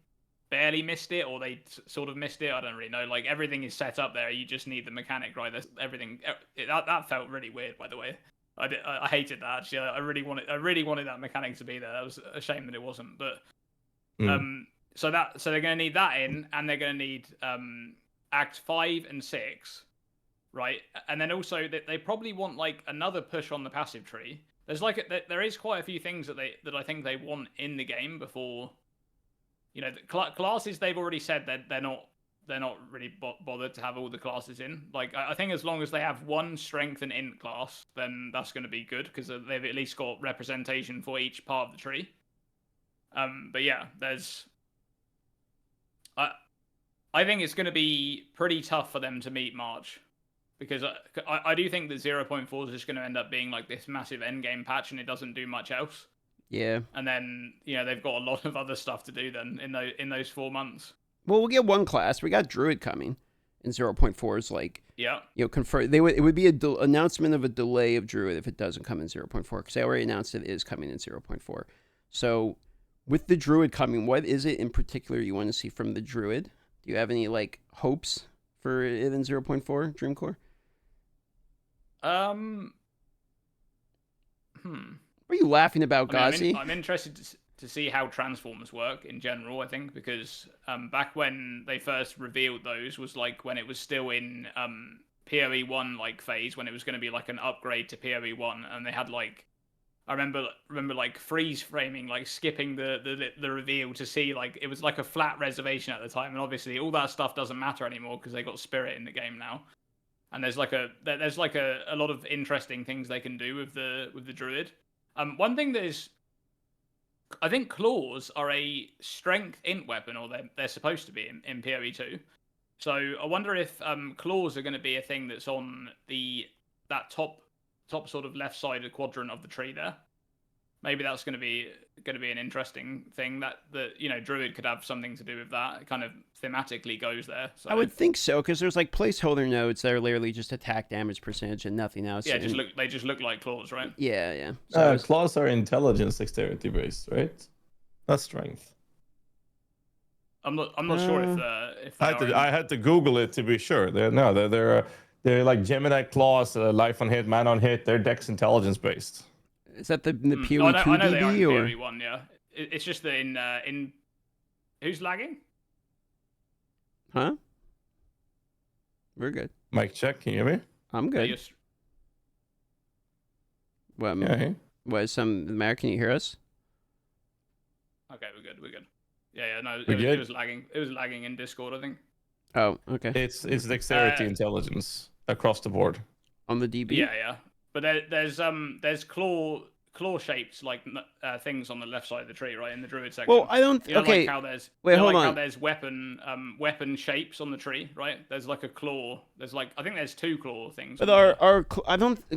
barely missed it, or they sort of missed it. I don't really know. Like everything is set up there. You just need the mechanic, right? That's everything. That felt really weird, by the way. I hated that actually. I really wanted that mechanic to be there. It was a shame that it wasn't. But so they're going to need that in, and they're going to need Act 5 and 6, right? And then also they probably want like another push on the passive tree. There's like there is quite a few things that I think they want in the game before. The classes, they've already said that they're not really bothered to have all the classes in. Like I think as long as they have one strength and int class, then that's going to be good because they've at least got representation for each part of the tree. But yeah, I think it's going to be pretty tough for them to meet March because I do think that 0.4 is just going to end up being like this massive endgame patch and it doesn't do much else. Yeah. And then, they've got a lot of other stuff to do then in those 4 months. Well, we'll get one class. We got Druid coming. And 0.4 is like, confirm. It would be an announcement of a delay of Druid if it doesn't come in 0.4 because they already announced it is coming in 0.4. So with the Druid coming, what is it in particular you want to see from the Druid? Do you have any like hopes for it in 0.4, Dreamcore? What are you laughing about, GHAZZY? I'm interested to see how transforms work in general, I think, because back when they first revealed those was like when it was still in PoE1 like phase, when it was going to be like an upgrade to PoE1, and they had like I remember like freeze framing, like skipping the reveal to see like it was like a flat reservation at the time, and obviously all that stuff doesn't matter anymore because they got Spirit in the game now, and there's like a lot of interesting things they can do with the Druid. One thing that is, I think claws are a strength int weapon, or they're supposed to be in PoE2. So I wonder if claws are going to be a thing that's on that top sort of left side quadrant of the tree there. Maybe that's going to be an interesting thing that Druid could have something to do with that. It kind of thematically goes there. So. I would think so because there's like placeholder nodes that are literally just attack damage percentage and nothing else. Yeah, they just look like claws, right? Yeah. So claws are intelligence dexterity based, right? Not strength. I'm not sure if they are. I had to Google it to be sure. They're like Gemini claws, life on hit, man on hit. They're Dex intelligence based. Is that the PoE2 I know they are in DB or PoE1, yeah. It's just that in who's lagging? huh? We're good. Mic check. Can you hear me? I'm good. What? Yeah. What? Can you hear us? Okay, we're good. Yeah. No, We're good? it was lagging. It was lagging in Discord, I think. Oh, okay. It's dexterity intelligence across the board. On the DB. Yeah. But there's claw shaped like things on the left side of the tree, right in the druid section. Well, I don't. You know, Okay. like how there's how there's weapon shapes on the tree, right? There's like a claw. There's like I think there's 2 claw things. But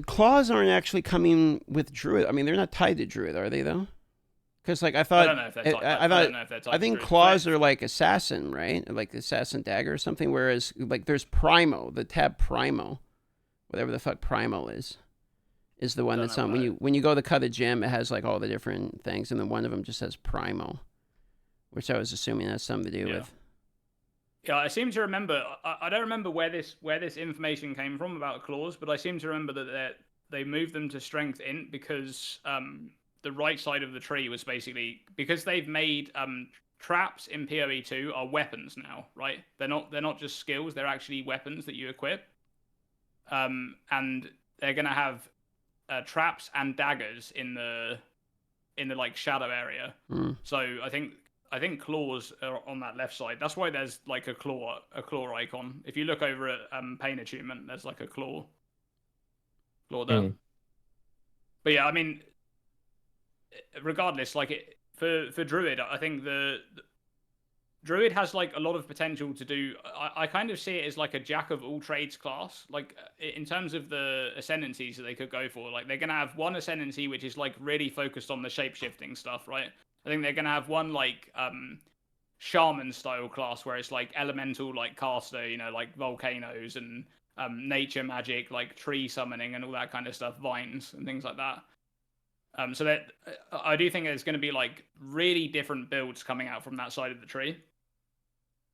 claws aren't actually coming with druid. I mean, they're not tied to druid, are they though? Because like I thought, I don't know if they're tied. I don't know if they're tied. I think claws are like assassin, right? Like assassin dagger or something. Whereas like there's primo, the tab primo, whatever the fuck primo is the one that's on when you go to cut a gem. It has like all the different things, and then one of them just says primo, which I was assuming has something to do with. Yeah, I seem to remember. I don't remember where this information came from about claws, but I seem to remember that they moved them to strength int because the right side of the tree was basically because they've made traps in PoE2 are weapons now, right? They're not just skills; they're actually weapons that you equip, and they're gonna have traps and daggers in the like shadow area. So I think claws are on that left side. That's why there's like a claw icon. If you look over at pain attunement, there's like a claw there. But yeah, I mean, regardless, like for druid, I think the druid has like a lot of potential to do. I kind of see it as like a jack of all trades class. Like in terms of the ascendancies that they could go for, like they're gonna have one ascendancy which is like really focused on the shape shifting stuff, right? I think they're gonna have one like shaman style class where it's like elemental like caster, you know, like volcanoes and nature magic, like tree summoning and all that kind of stuff, vines and things like that. So that I do think there's going to be like really different builds coming out from that side of the tree,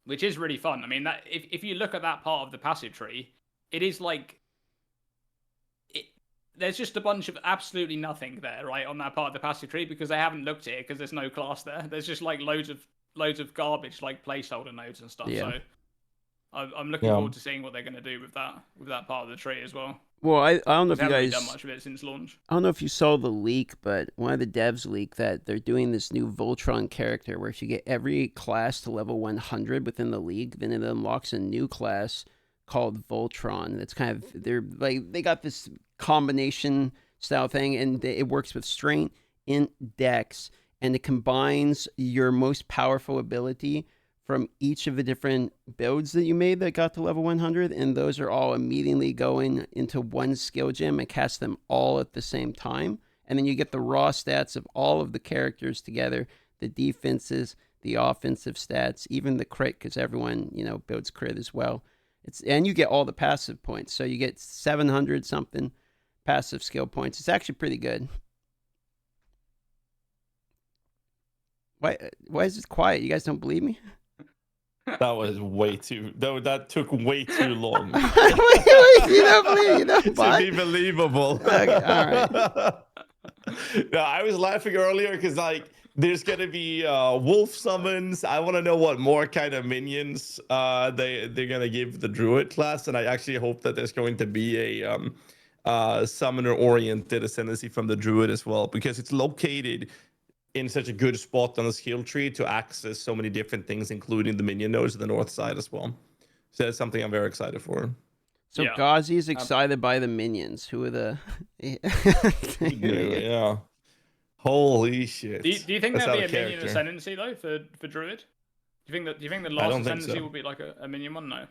which is really fun. I mean, that if you look at that part of the passive tree, it is like there's just a bunch of absolutely nothing there, right, on that part of the passive tree because they haven't looked at it because there's no class there. There's just like loads of garbage like placeholder nodes and stuff. Yeah. So I'm looking forward to seeing what they're going to do with that part of the tree as well. Well, I don't know if you guys haven't really done much of it since launch. I don't know if you saw the leak, but one of the devs leaked that they're doing this new Voltron character where if you get every class to level 100 within the league, then it unlocks a new class called Voltron. It's kind of they got this combination style thing, and it works with strength, int, dex, and it combines your most powerful ability from each of the different builds that you made that got to level 100, and those are all immediately going into one skill gem and cast them all at the same time. And then you get the raw stats of all of the characters together, the defenses, the offensive stats, even the crit, because everyone, you know, builds crit as well. And you get all the passive points. So you get 700 something passive skill points. It's actually pretty good. Why is it quiet? You guys don't believe me? That was way too. That took way too long. You don't to be believable. Okay, all right. No, I was laughing earlier because like there's gonna be wolf summons. I want to know what more kind of minions they're gonna give the druid class, and I actually hope that there's going to be a summoner oriented ascendancy from the druid as well because it's located in such a good spot on the skill tree to access so many different things, including the minion nodes on the north side as well. So that's something I'm very excited for. So GHAZZY is excited by the minions. Who are the... yeah. Holy shit. Do you think there'll be a minion ascendancy though for druid? Do you think the last ascendancy will be like a minion one? No.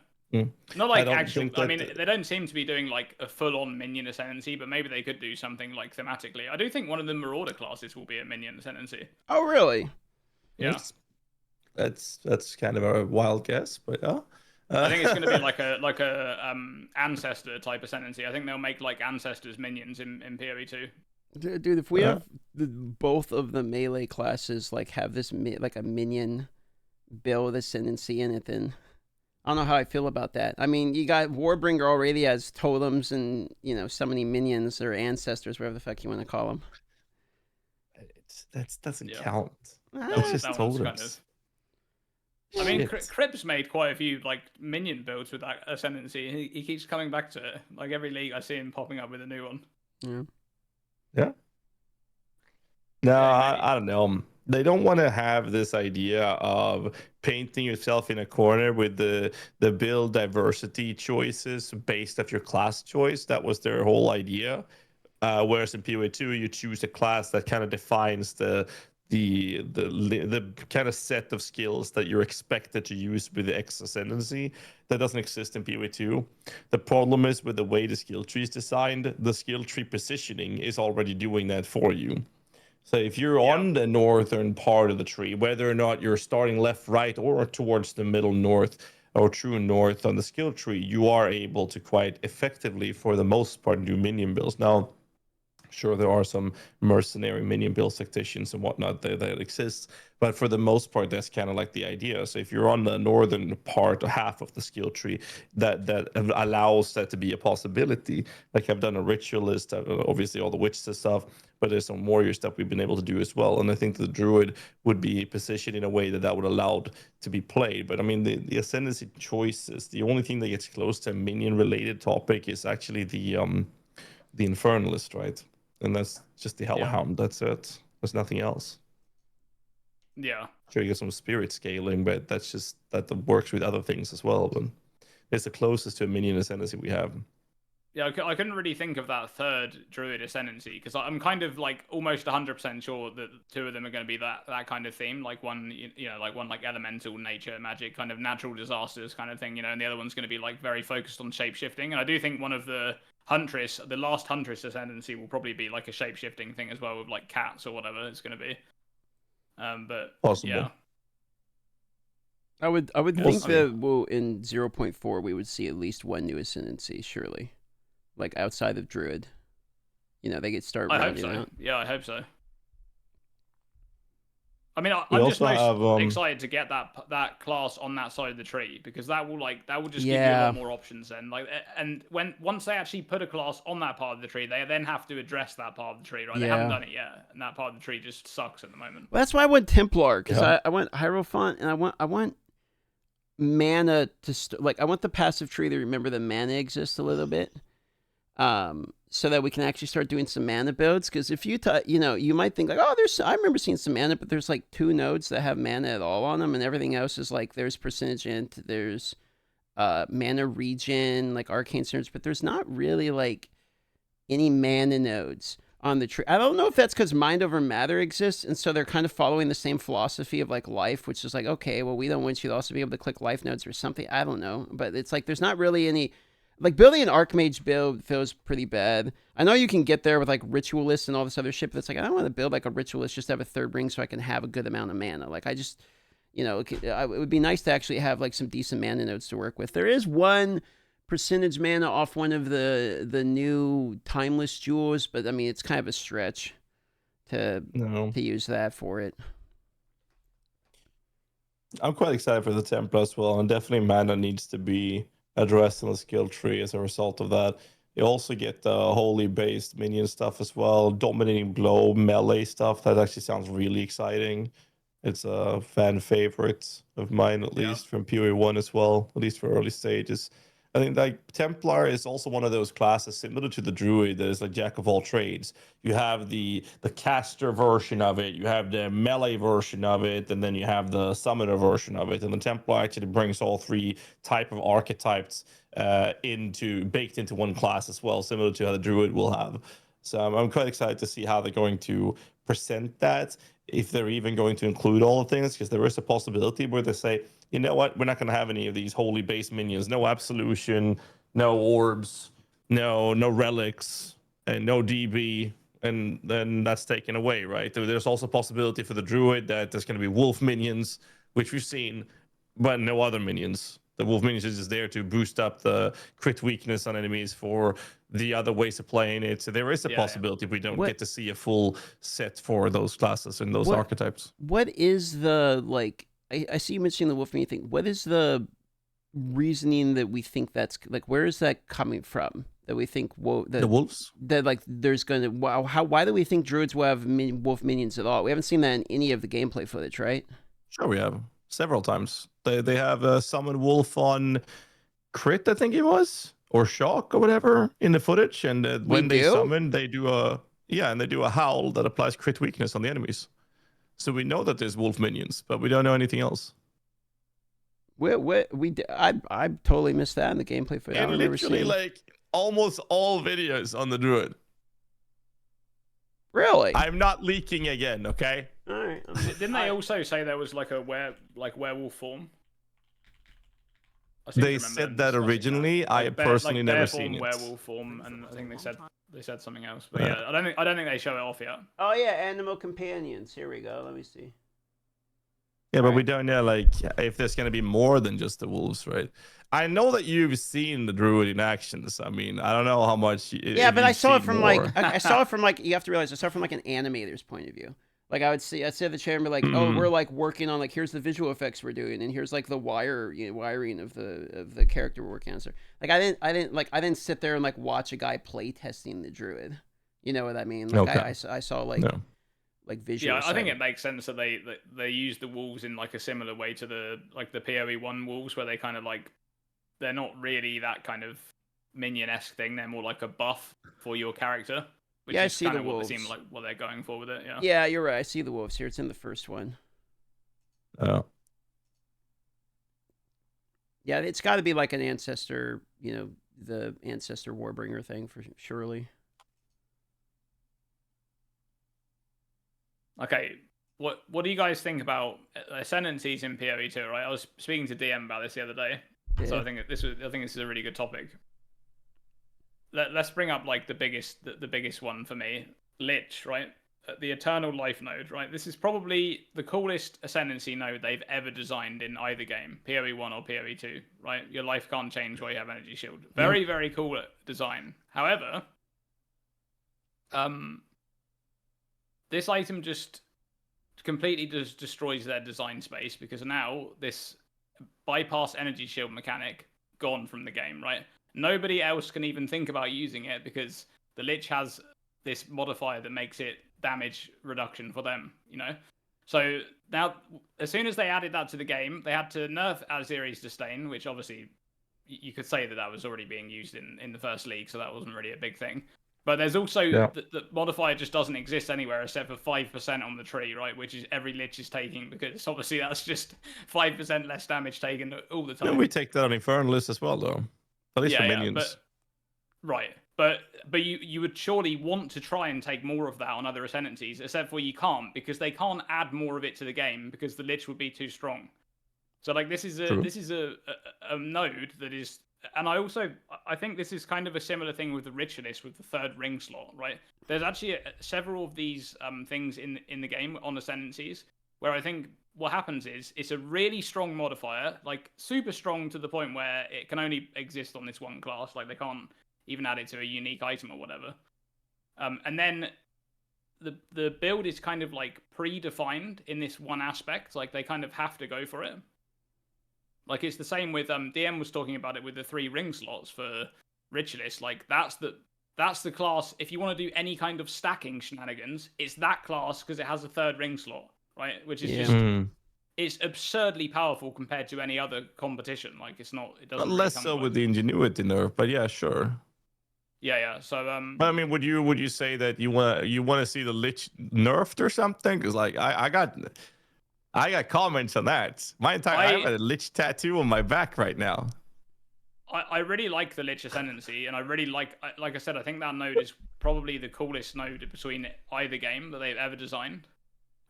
Not like actual. I mean, they don't seem to be doing like a full-on minion ascendancy, but maybe they could do something like thematically. I do think one of the marauder classes will be a minion ascendancy. Oh, really? Yeah. That's kind of a wild guess, but yeah. I think it's going to be like a ancestor type ascendancy. I think they'll make like ancestors minions in PoE2. Dude, if we have both of the melee classes like have this like a minion build Ascendancy in it, then I don't know how I feel about that. I mean, you got Warbringer already as totems and, summoning minions or ancestors, whatever the fuck you want to call them. That doesn't Yeah. count. That It's one's just kind totems. of. I mean, Shit. Crib's made quite a few like minion builds with that Ascendancy. He keeps coming back to it. Like every league, I see him popping up with a new one. Yeah. No, Yeah, I don't know. They don't want to have this idea of painting yourself in a corner with the build diversity choices based off your class choice. That was their whole idea. Whereas in PoE2, you choose a class that kind of defines the kind of set of skills that you're expected to use with the X Ascendancy. That doesn't exist in PoE2. The problem is with the way the skill tree is designed, the skill tree positioning is already doing that for you. So if you're on the northern part of the tree, whether or not you're starting left, right, or towards the middle north or true north on the skill tree, you are able to quite effectively, for the most part, do minion builds. Now, sure, there are some mercenary minion build tacticians and whatnot that exist, but for the most part, that's kind of like the idea. So if you're on the northern part or half of the skill tree, that allows that to be a possibility. Like I've done a ritualist, obviously all the witches and stuff, but there's some warrior stuff we've been able to do as well. And I think the druid would be positioned in a way that would allow to be played. But I mean, the ascendancy choices, the only thing that gets close to a minion related topic is actually the infernalist, right? And that's just the Hellhound. That's it. There's nothing else. Yeah. Sure, you get some spirit scaling, but that's just that works with other things as well. But it's the closest to a minion ascendancy we have. Yeah, I couldn't really think of that third druid ascendancy because I'm kind of like almost 100% sure that two of them are going to be that kind of theme, like one like elemental nature magic kind of natural disasters kind of thing, and the other one's going to be like very focused on shape shifting. And I do think one of the last Huntress ascendancy will probably be like a shape shifting thing as well with like cats or whatever it's going to be. But possible. Yeah. I would think that in 0.4 we would see at least one new ascendancy, surely. Like outside of Druid. They get started rounding out. Yeah, I hope so. I mean, I'm just most excited to get that class on that side of the tree because that will just give you a lot more options then. And once they actually put a class on that part of the tree, they then have to address that part of the tree, right? They haven't done it yet, and that part of the tree just sucks at the moment. Well, that's why I went Templar because I went Hierophant and I want mana to I want the passive tree to remember that mana exists a little bit. So that we can actually start doing some mana builds. Because if you might think like, oh, I remember seeing some mana, but there's like 2 nodes that have mana at all on them, and everything else is like there's percentage int, there's mana regen, like arcane surge, but there's not really like any mana nodes on the tree. I don't know if that's because mind over matter exists, and so they're kind of following the same philosophy of like life, which is like, okay, well, we don't want you to also be able to click life nodes or something. I don't know, but it's like there's not really any. Like, building an Archmage build feels pretty bad. I know you can get there with, like, Ritualists and all this other shit, but it's like, I don't want to build, like, a Ritualist just to have a 3rd ring so I can have a good amount of mana. Like, I just, it would be nice to actually have, like, some decent mana nodes to work with. There is one percentage mana off one of the new Timeless Jewels, but, I mean, it's kind of a stretch to use that for it. I'm quite excited for the Templar as well, and definitely mana needs to be addressed in the skill tree as a result of that. You also get the holy based minion stuff as well, dominating blow, melee stuff. That actually sounds really exciting. It's a fan favorite of mine, at least from PoE1 as well, at least for early stages. I think like Templar is also one of those classes similar to the Druid that is like jack of all trades. You have the caster version of it, you have the melee version of it, and then you have the summoner version of it. And the Templar actually brings all 3 type of archetypes baked into one class as well, similar to how the Druid will have. So I'm quite excited to see how they're going to present that, if they're even going to include all the things, because there is a possibility where they say, you know what, we're not going to have any of these holy base minions, no absolution, no orbs, no relics, and no DB, and then that's taken away, right? There's also a possibility for the druid that there's going to be wolf minions, which we've seen, but no other minions. The wolf minions is just there to boost up the crit weakness on enemies for the other ways of playing it. So there is a possibility we don't get to see a full set for those classes and those archetypes. What is the, like, I see you mentioning the wolf minion thing. What is the reasoning that we think that's like? Where is that coming from? That we think The wolves? that like there's gonna why do we think druids will have wolf minions at all? We haven't seen that in any of the gameplay footage, right? Sure, we have several times. They have a summon wolf on crit, I think it was, or shock or whatever in the footage, and when they summon, they do a howl that applies crit weakness on the enemies. So we know that there's wolf minions, but we don't know anything else. I totally missed that in the gameplay footage. And literally like almost all videos on the druid. Really? I'm not leaking again, okay? All right. Didn't they also say there was like a werewolf form? They said that originally. I personally never seen it. Werewolf form, and I think they said something else. But yeah, I don't think they show it off yet. Oh yeah, animal companions. Here we go. Let me see. Yeah, but we don't know like if there's gonna be more than just the wolves, right? I know that you've seen the druid in action. So I mean, I don't know how much. Yeah, but I saw it from I saw it from like you have to realize I saw it from like an animator's point of view. Like I'd see the chair and be like, oh, we're like working on like here's the visual effects we're doing, and here's like the wiring of the character we're working on. So like I didn't sit there and like watch a guy play testing the druid. You know what I mean? Like I saw like. No. Like visual. Yeah, I think it makes sense that they use the wolves in like a similar way to the PoE1 wolves, where they kind of like they're not really that kind of minion-esque thing. They're more like a buff for your character. Which I is see kind the of wolves. What they seem like what they're going for with it. Yeah. Yeah, you're right. I see the wolves here. It's in the first one. Oh. Yeah, it's got to be like an ancestor. The ancestor warbringer thing for surely. Okay, what do you guys think about ascendancies in PoE2? Right, I was speaking to DM about this the other day, so I think this is a really good topic. Let's bring up like the biggest one for me, Lich, right? The Eternal Life node, right? This is probably the coolest ascendancy node they've ever designed in either game, PoE1 or PoE2, right? Your life can't change while you have energy shield. Very, very cool design. However, this item just completely destroys their design space because now this bypass energy shield mechanic gone from the game, right? Nobody else can even think about using it because the Lich has this modifier that makes it damage reduction for them, So now, as soon as they added that to the game, they had to nerf Aziri's Disdain, which obviously you could say that was already being used in the first league, so that wasn't really a big thing. But there's also the modifier just doesn't exist anywhere except for 5% on the tree, right? Which is every Lich is taking because obviously that's just 5% less damage taken all the time. And we take that on Infernalist as well, though. At least for minions. But you would surely want to try and take more of that on other ascendancies, except for you can't because they can't add more of it to the game because the Lich would be too strong. So like this is a node that is. And I think this is kind of a similar thing with the Ritualist with the third ring slot, right? There's actually several of these things in the game on ascendancies where I think what happens is it's a really strong modifier, like super strong to the point where it can only exist on this one class, like they can't even add it to a unique item or whatever. And then the build is kind of like predefined in this one aspect, like they kind of have to go for it. Like it's the same with DM was talking about it with the 3 ring slots for Ritualist. Like that's the class. If you want to do any kind of stacking shenanigans, it's that class because it has a 3rd ring slot, right? Which is it's absurdly powerful compared to any other competition. Like it doesn't. Less so with the ingenuity nerf, but yeah, sure. Yeah. So But I mean, would you say that you want to see the Lich nerfed or something? Because like I got comments on that. I have a Lich tattoo on my back right now. I really like the Lich Ascendancy, and I really like I said, I think that node is probably the coolest node between either game that they've ever designed.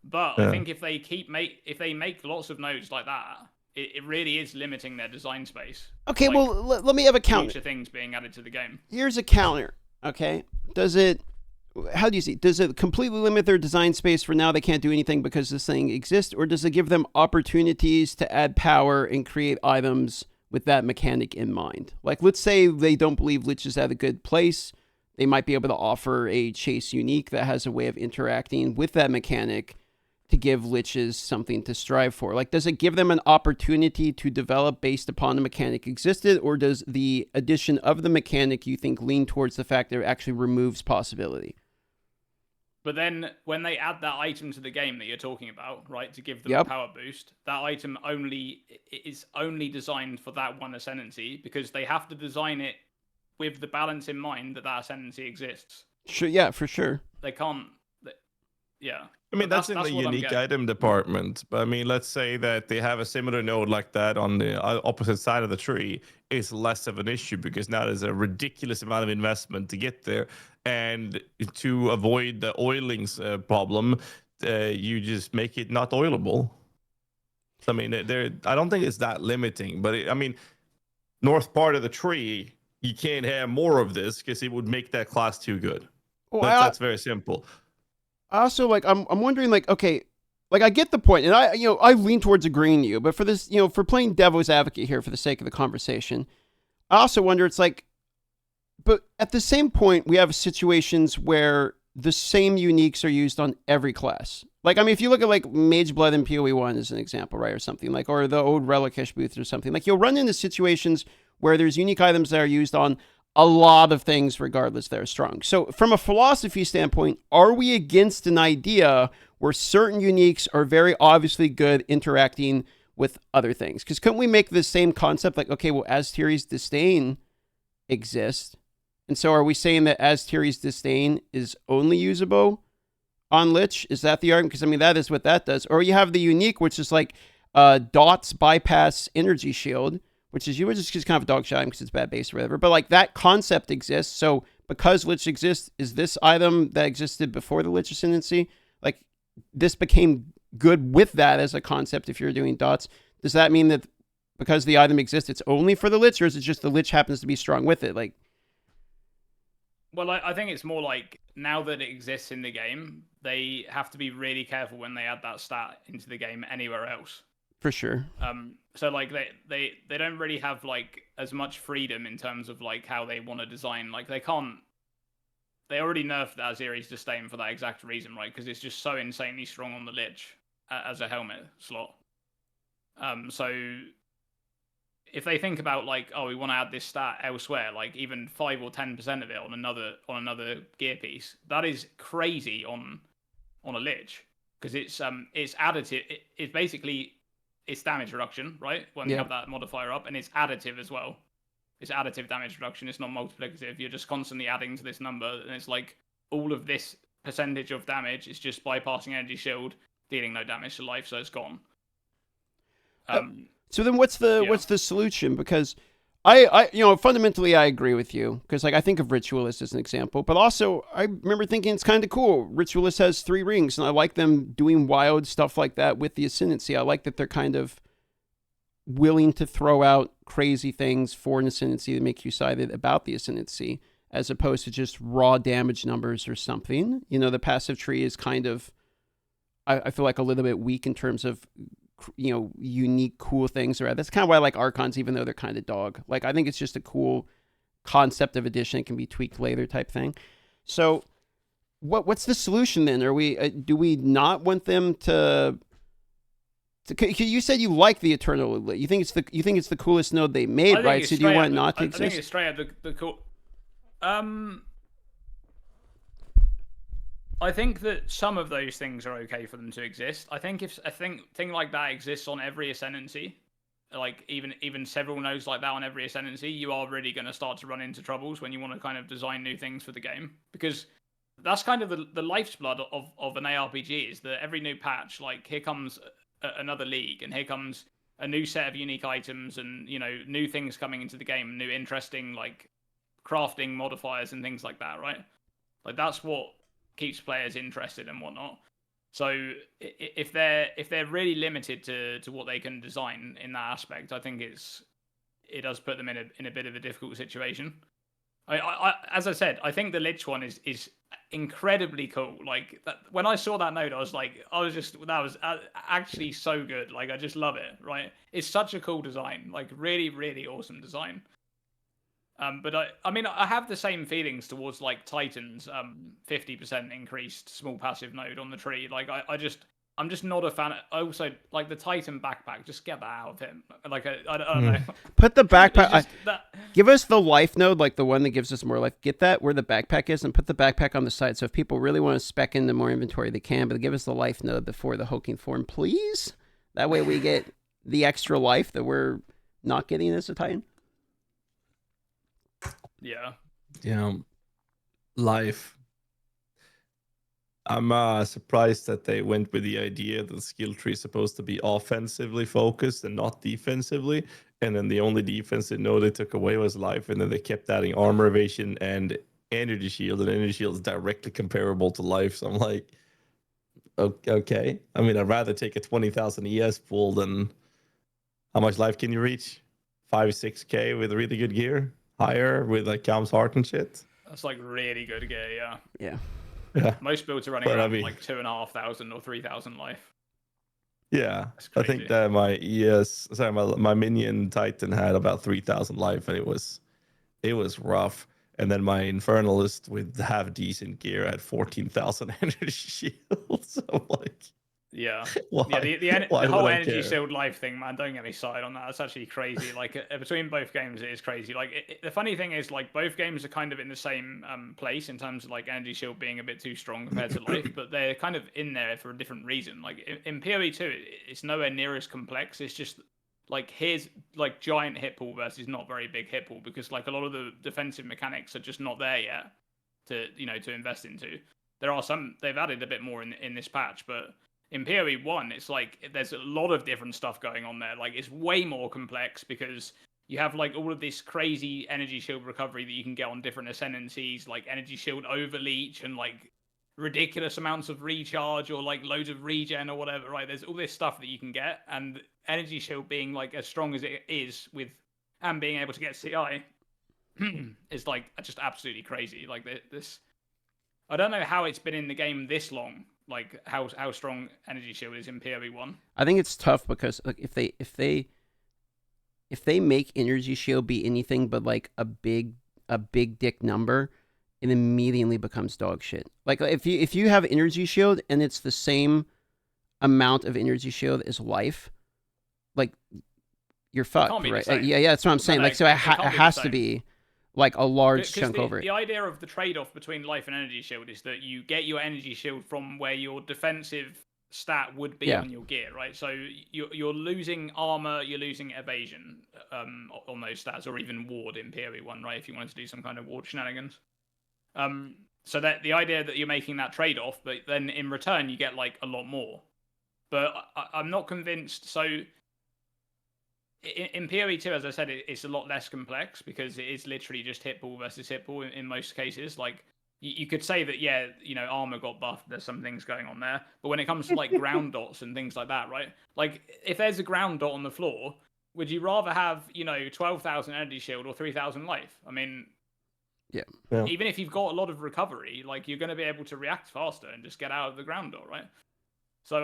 But I think if they make lots of nodes like that, it really is limiting their design space. Okay, like, well, let me have a counter. Future things being added to the game. Here's a counter. Okay, how do you see? Does it completely limit their design space for now? They can't do anything because this thing exists, or does it give them opportunities to add power and create items with that mechanic in mind? Like, let's say they don't believe Lich is at a good place. They might be able to offer a chase unique that has a way of interacting with that mechanic to give liches something to strive for? Like, does it give them an opportunity to develop based upon the mechanic existed, or does the addition of the mechanic, you think, lean towards the fact that it actually removes possibility? But then when they add that item to the game that you're talking about, right, to give them Yep. a power boost, that item is only designed for that one ascendancy, because they have to design it with the balance in mind that ascendancy exists. Sure, yeah, for sure. They can't. Yeah. I mean, that's in the what I'm unique getting. item department. But I mean, let's say that they have a similar node like that on the opposite side of the tree. It's less of an issue because now there's a ridiculous amount of investment to get there. And to avoid the oilings problem, you just make it not oilable. I mean, I don't think it's that limiting. But I mean, north part of the tree, you can't have more of this because it would make that class too good. Well, that's very simple. Also, like, I'm wondering, like, okay, like, I get the point, and I lean towards agreeing with you, but for this, for playing devil's advocate here for the sake of the conversation, I also wonder, it's like, but at the same point, we have situations where the same uniques are used on every class. Like, I mean, if you look at, like, Mage Blood in PoE1 as an example, right, or something, like, or the old Relicash booth or something, like, you'll run into situations where there's unique items that are used on a lot of things regardless they're strong. So from a philosophy standpoint, are we against an idea where certain uniques are very obviously good interacting with other things? Because couldn't we make the same concept like, okay, well, Aztiri's Disdain exists, and so are we saying that Aztiri's Disdain is only usable on Lich? Is that the argument? Because I mean, that is what that does. Or you have the unique, which is like Dots bypass energy shield, which is just kind of a dog shot because it's bad base or whatever. But like that concept exists. So because Lich exists, is this item that existed before the Lich Ascendancy? Like this became good with that as a concept if you're doing dots. Does that mean that because the item exists, it's only for the Lich, or is it just the Lich happens to be strong with it? Like, well, I think it's more like now that it exists in the game, they have to be really careful when they add that stat into the game anywhere else. For sure. So like they don't really have like as much freedom in terms of like how they want to design. Like they already nerfed Aztiri's Disdain for that exact reason, right? Because it's just so insanely strong on the Lich as a helmet slot. So if they think about like, oh, we want to add this stat elsewhere, like even 5 or 10% of it on another gear piece, that is crazy on a Lich, because it's additive. It's basically it's damage reduction, right? When you have that modifier up, and it's additive as well. It's additive damage reduction. It's not multiplicative. You're just constantly adding to this number, and it's like all of this percentage of damage is just bypassing energy shield, dealing no damage to life, so it's gone. So then what's the solution? Because I fundamentally I agree with you, because like I think of Ritualist as an example, but also I remember thinking it's kind of cool. Ritualist has 3 rings, and I like them doing wild stuff like that with the Ascendancy. I like that they're kind of willing to throw out crazy things for an Ascendancy to make you excited about the Ascendancy, as opposed to just raw damage numbers or something. The passive tree is kind of, I feel like, a little bit weak in terms of unique cool things. Or that's kind of why I like Archons, even though they're kind of dog. Like I think it's just a cool concept of addition. It can be tweaked later type thing. So what's the solution then? Are we do we not want them to you said you like the Eternal. You think it's the coolest node they made, right? So do you want it not to exist? I think it's straight up the cool. I think that some of those things are okay for them to exist. I think if a thing like that exists on every Ascendancy, like even several nodes like that on every Ascendancy, you are really going to start to run into troubles when you want to kind of design new things for the game. Because that's kind of the lifeblood of an ARPG, is that every new patch, like here comes another league, and here comes a new set of unique items, and new things coming into the game, new interesting like crafting modifiers and things like that, right? Like that's what keeps players interested and whatnot. So if they're really limited to what they can design in that aspect, I think it does put them in a bit of a difficult situation. I as I said, I think the Lich one is incredibly cool. Like when I saw that node, that was actually so good. Like I just love it. Right, it's such a cool design. Like really, really awesome design. But I mean, I have the same feelings towards like Titan's 50% increased small passive node on the tree. Like I just I'm just not a fan. I also like the Titan backpack. Just get that out of him. Like I don't know. Put the backpack. Just Give us the life node, like the one that gives us more life. Get that where the backpack is, and put the backpack on the side. So if people really want to spec into more inventory, they can. But give us the life node before the hulking form, please. That way we get the extra life that we're not getting as a Titan. Yeah. Yeah. Life. I'm surprised that they went with the idea that the skill tree is supposed to be offensively focused and not defensively. And then the only defensive node they took away was life. And then they kept adding armor evasion and energy shield. And energy shield is directly comparable to life. So I'm like, okay. I mean, I'd rather take a 20,000 ES pool than how much life can you reach? 5-6K with really good gear? Higher with like Calm's Heart and shit? That's like really good gear, yeah. Yeah. Yeah. Most builds are running around like 2,500 or 3,000 life. Yeah, I think that my minion Titan had about 3,000 life, and it was rough. And then my Infernalist with half decent gear had 14,000 energy shields. So I'm like, yeah, why? The whole energy shield life thing, man. Don't get me started on that. That's actually crazy. Like between both games, it is crazy. Like the funny thing is, like both games are kind of in the same place in terms of like energy shield being a bit too strong compared to life, but they're kind of in there for a different reason. Like in PoE 2, it's nowhere near as complex. It's just like here's like giant hit pool versus not very big hit pool, because like a lot of the defensive mechanics are just not there yet to invest into. There are some they've added a bit more in this patch, but in PoE1, it's like there's a lot of different stuff going on there. Like it's way more complex because you have like all of this crazy energy shield recovery that you can get on different ascendancies, like energy shield overleach and like ridiculous amounts of recharge or like loads of regen or whatever, right? There's all this stuff that you can get, and energy shield being like as strong as it is with and being able to get CI is like just absolutely crazy. Like this, I don't know how it's been in the game this long. Like how strong energy shield is in PoE1. I think it's tough because like if they make energy shield be anything but like a big dick number, it immediately becomes dog shit. Like if you have energy shield and it's the same amount of energy shield as life, like you're fucked, right? Yeah, that's what I'm saying. Like so it has to be like a large chunk over it. The idea of the trade-off between life and energy shield is that you get your energy shield from where your defensive stat would be on your gear, right? So you're losing armor, you're losing evasion on those stats, or even ward in PoE1, right? If you wanted to do some kind of ward shenanigans. So that the idea that you're making that trade-off, but then in return you get like a lot more. But I'm not convinced. So in PoE2, as I said, it's a lot less complex because it is literally just hit pool versus hit pool in most cases. Like you could say that, yeah, armor got buffed. There's some things going on there. But when it comes to like ground dots and things like that, right? Like if there's a ground dot on the floor, would you rather have 12,000 energy shield or 3,000 life? I mean, yeah. Even if you've got a lot of recovery, like you're going to be able to react faster and just get out of the ground dot, right? So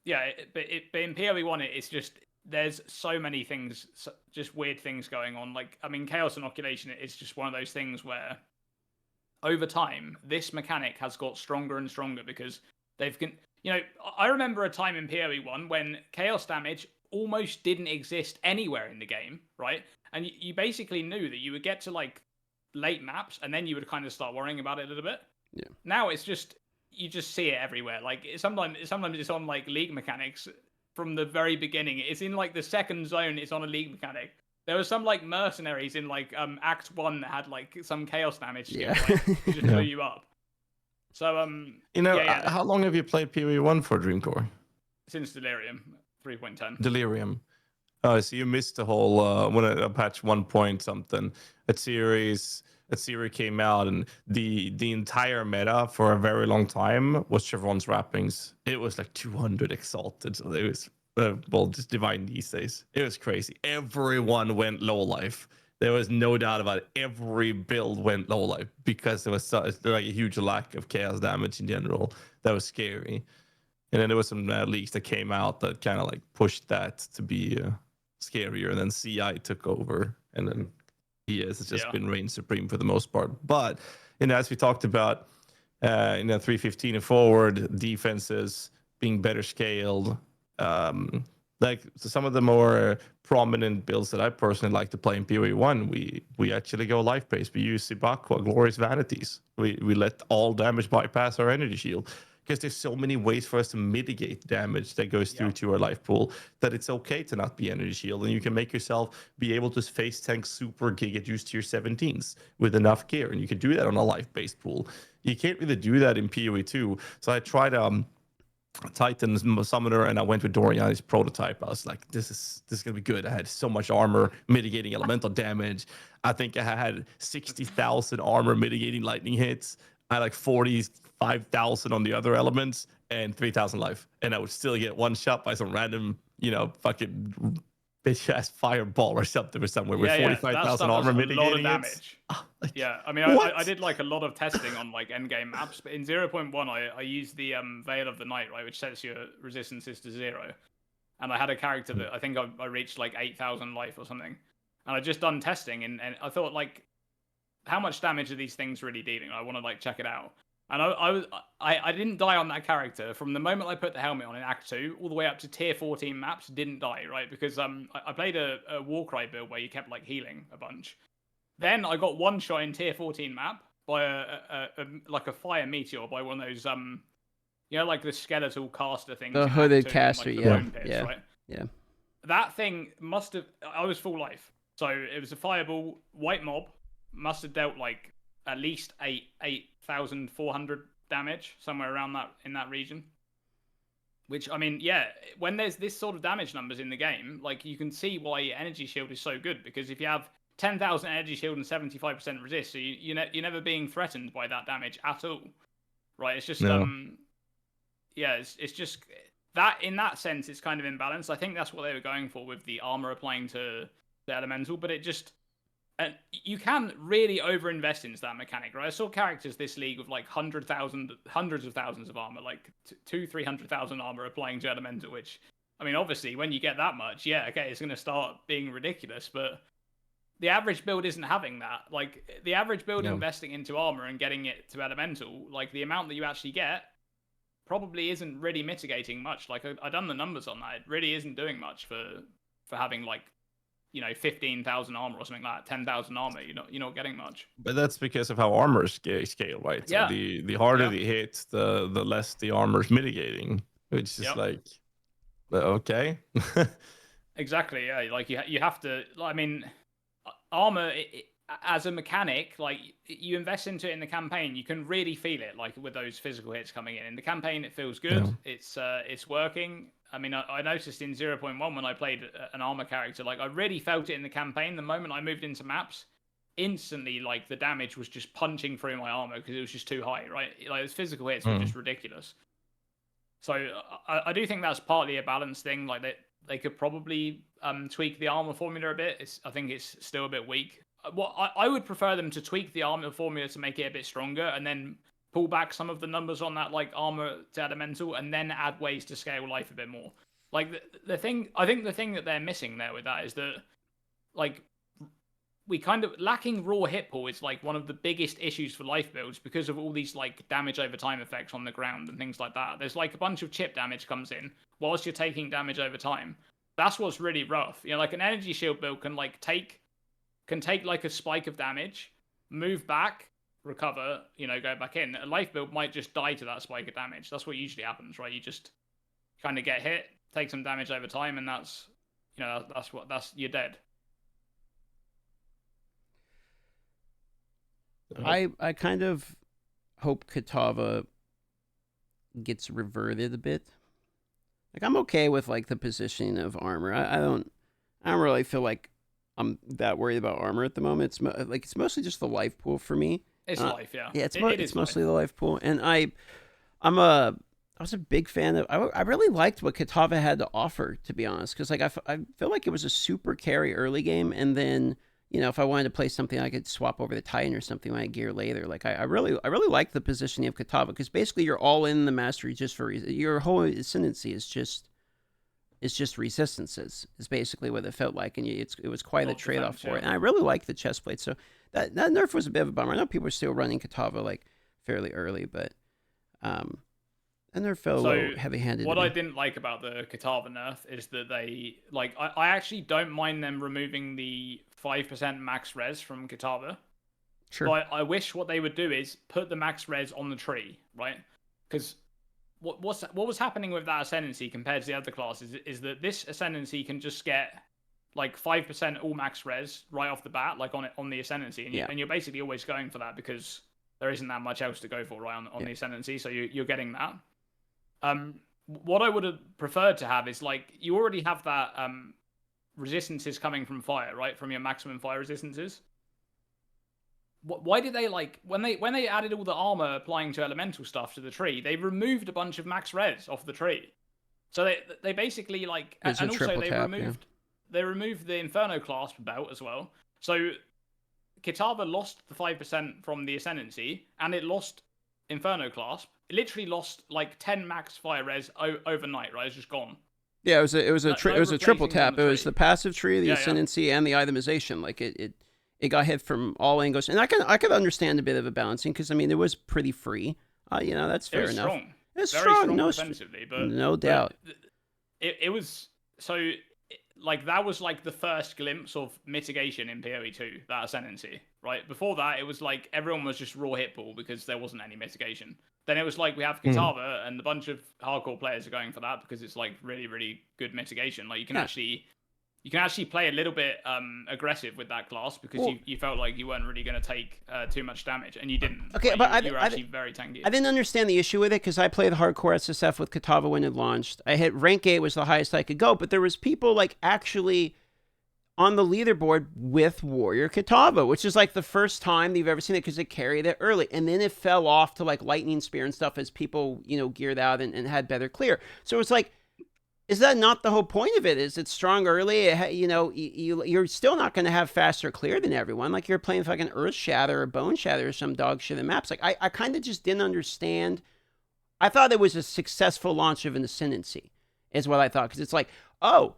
but in PoE1, it's just. There's so many things, just weird things going on. Like, I mean, Chaos Inoculation is just one of those things where, over time, this mechanic has got stronger and stronger because they've... I remember a time in PoE1 when Chaos damage almost didn't exist anywhere in the game, right? And you basically knew that you would get to, like, late maps, and then you would kind of start worrying about it a little bit. Yeah. Now it's just... You just see it everywhere. Like, sometimes it's on, like, league mechanics... From the very beginning, it's in like the second zone. It's on a league mechanic. There was some like mercenaries in like Act 1 that had like some chaos damage. Yeah, to just blow you up. So how long have you played PoE1 for Dreamcore? Since Delirium 3.10. Delirium. Oh, so you missed the whole when a patch 1 point something. That series came out, and the entire meta for a very long time was Chevron's wrappings. It was like 200 exalted. So it was just divine these days. It was crazy. Everyone went low life. There was no doubt about it. Every build went low life because there was like a huge lack of chaos damage in general. That was scary. And then there was some leaks that came out that kind of like pushed that to be scarier. And then CI took over, and then it's just been reign supreme for the most part. But as we talked about, 315 and forward defenses being better scaled. Like some of the more prominent builds that I personally like to play in PoE1, we actually go life base. We use Sibaqua, Glorious Vanities. We let all damage bypass our energy shield, because there's so many ways for us to mitigate damage that goes through to our life pool, that it's okay to not be energy shield, and you can make yourself be able to face tank super giga juice tier 17s with enough gear, and you can do that on a life based pool. You can't really do that in PoE2. So I tried Titan Summoner, and I went with Doriani's prototype. I was like, this is gonna be good. I had so much armor mitigating elemental damage. I think I had 60,000 armor mitigating lightning hits. I had like 45,000 on the other elements and 3,000 life, and I would still get one shot by some random, fucking bitch ass fireball or something or somewhere with 45,000 armor mitigating damage. Yeah, I mean, I did like a lot of testing on like endgame maps, but in 0.1 I used the Veil of the Night, right, which sets your resistances to 0, and I had a character that I think I reached like 8,000 life or something, and I just done testing, and I thought, like, how much damage are these things really dealing? I want to like check it out. And I didn't die on that character from the moment I put the helmet on in Act 2 all the way up to tier 14 maps. Didn't die, right? Because I played a Warcry build where you kept like healing a bunch. Then I got one shot in tier 14 map by a fire meteor by one of those like the skeletal caster things. The hooded caster, bone pits, yeah, right? yeah. That thing must have. I was full life, so it was a fireball white mob. Must have dealt like at least 8,400 damage, somewhere around that, in that region. Which, I mean, yeah, when there's this sort of damage numbers in the game, like, you can see why energy shield is so good, because if you have 10,000 energy shield and 75% resist, so you're never being threatened by that damage at all, right? It's just it's just that, in that sense, it's kind of imbalanced. I think that's what they were going for with the armor applying to the elemental, but it just. And you can really overinvest into that mechanic, right? I saw characters this league with like hundreds of thousands of armor, like 300,000 armor applying to elemental. Which, I mean, obviously, when you get that much, yeah, okay, it's going to start being ridiculous. But the average build isn't having that. Like, the average build investing into armor and getting it to elemental, like the amount that you actually get, probably isn't really mitigating much. Like, I done the numbers on that. It really isn't doing much for having like, 15,000 armor or something like that, 10,000 armor. You're not getting much. But that's because of how armor scale, right? Yeah. So the harder the hit, the less the armor's mitigating, which is like, okay. Exactly. Yeah. Like you have to. I mean, armor as a mechanic, like, you invest into it in the campaign, you can really feel it. Like, with those physical hits coming in the campaign, it feels good. Yeah. It's working. I mean, I noticed in 0.1 when I played an armor character, like, I really felt it in the campaign. The moment I moved into maps, instantly, like, the damage was just punching through my armor because it was just too high, right? Like, those physical hits were just ridiculous. So I do think that's partly a balance thing. Like, they could probably tweak the armor formula a bit. I think it's still a bit weak. I would prefer them to tweak the armor formula to make it a bit stronger, and then pull back some of the numbers on that, like, armor to elemental, and then add ways to scale life a bit more. Like, the thing that they're missing there with that is that, like, we kind of lacking raw hit pool is like one of the biggest issues for life builds, because of all these like damage over time effects on the ground and things like that. There's like a bunch of chip damage comes in whilst you're taking damage over time. That's what's really rough. Like, an energy shield build can take like a spike of damage, move back, recover, go back in. A life build might just die to that spike of damage. That's what usually happens, right? You just kind of get hit, take some damage over time, and that's you're dead. I kind of hope Kitava gets reverted a bit. Like, I'm okay with like the positioning of armor. I don't really feel like I'm that worried about armor at the moment. It's mostly just the life pool for me. It's life, yeah. Yeah, it's mostly the life pool, and I was a big fan of. I really liked what Kitava had to offer, to be honest, because like I feel like it was a super carry early game, and then if I wanted to play something, I could swap over the Titan or something when I gear later. Like, I really like the positioning of Kitava, because basically you're all in the mastery just for your whole ascendancy is just resistances is basically what it felt like, and it was quite a trade off for it. And I really like the chest plate, so that nerf was a bit of a bummer. I know people are still running Kitava like fairly early, but And they're a little heavy-handed. What I didn't like about the Kitava nerf is that they like I actually don't mind them removing the 5% max res from Kitava. Sure. But I wish what they would do is put the max res on the tree, right? Because what was happening with that Ascendancy compared to the other classes is that this Ascendancy can just get like 5% all max res right off the bat, like on the Ascendancy, and you're basically always going for that because there isn't that much else to go for right on the Ascendancy, so you're getting that. What I would have preferred to have is like you already have that resistances coming from fire, right, from your maximum fire resistances. Why did they like when they added all the armor applying to elemental stuff to the tree? They removed a bunch of max res off the tree, so they basically like it's and also they removed the Inferno clasp belt as well. So Kitava lost the 5% from the Ascendancy, and it lost Inferno clasp. It literally lost like 10 max fire res overnight. Right, it's just gone. Yeah, it was a triple tap. It was the passive tree, the Ascendancy, and the itemization. Like it got hit from all angles, and I could understand a bit of a balancing because I mean it was pretty free. That's fair enough. Strong. It's very strong, no, defensively, but no doubt. It was so like that was like the first glimpse of mitigation in PoE2, that Ascendancy, right? Before that, it was like everyone was just raw hit pool because there wasn't any mitigation. Then it was like we have Kitava and a bunch of hardcore players are going for that because it's like really, really good mitigation. Like you can actually play a little bit aggressive with that class because you felt like you weren't really going to take too much damage, and you didn't. Okay, like, but you were actually very tanky. I didn't understand the issue with it because I played hardcore SSF with Kitava when it launched. I hit rank 8 was the highest I could go, but there was people like actually on the leaderboard with Warrior Kitava, which is like the first time they've ever seen it because it carried it early, and then it fell off to like Lightning Spear and stuff as people geared out and had better clear. So it's like, is that not the whole point of it? Is it strong early? You're still not going to have faster clear than everyone. Like you're playing fucking Earth Shatter or Bone Shatter or some dog shit in maps. Like I kind of just didn't understand. I thought it was a successful launch of an Ascendancy, is what I thought. Because it's like, oh,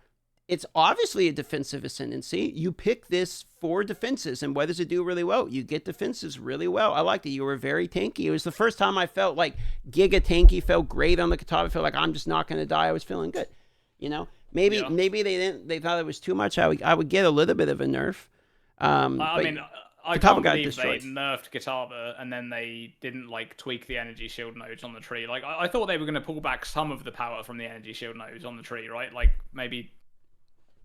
it's obviously a defensive Ascendancy. You pick this for defenses, and what does it do really well? You get defenses really well. I liked it. You were very tanky. It was the first time I felt like Giga tanky, felt great on the Kitava. I felt like I'm just not going to die. I was feeling good. Maybe they thought it was too much. I would get a little bit of a nerf. I mean, I can't believe they nerfed Kitava and then they didn't like tweak the energy shield nodes on the tree. Like I thought they were going to pull back some of the power from the energy shield nodes on the tree, right? Like maybe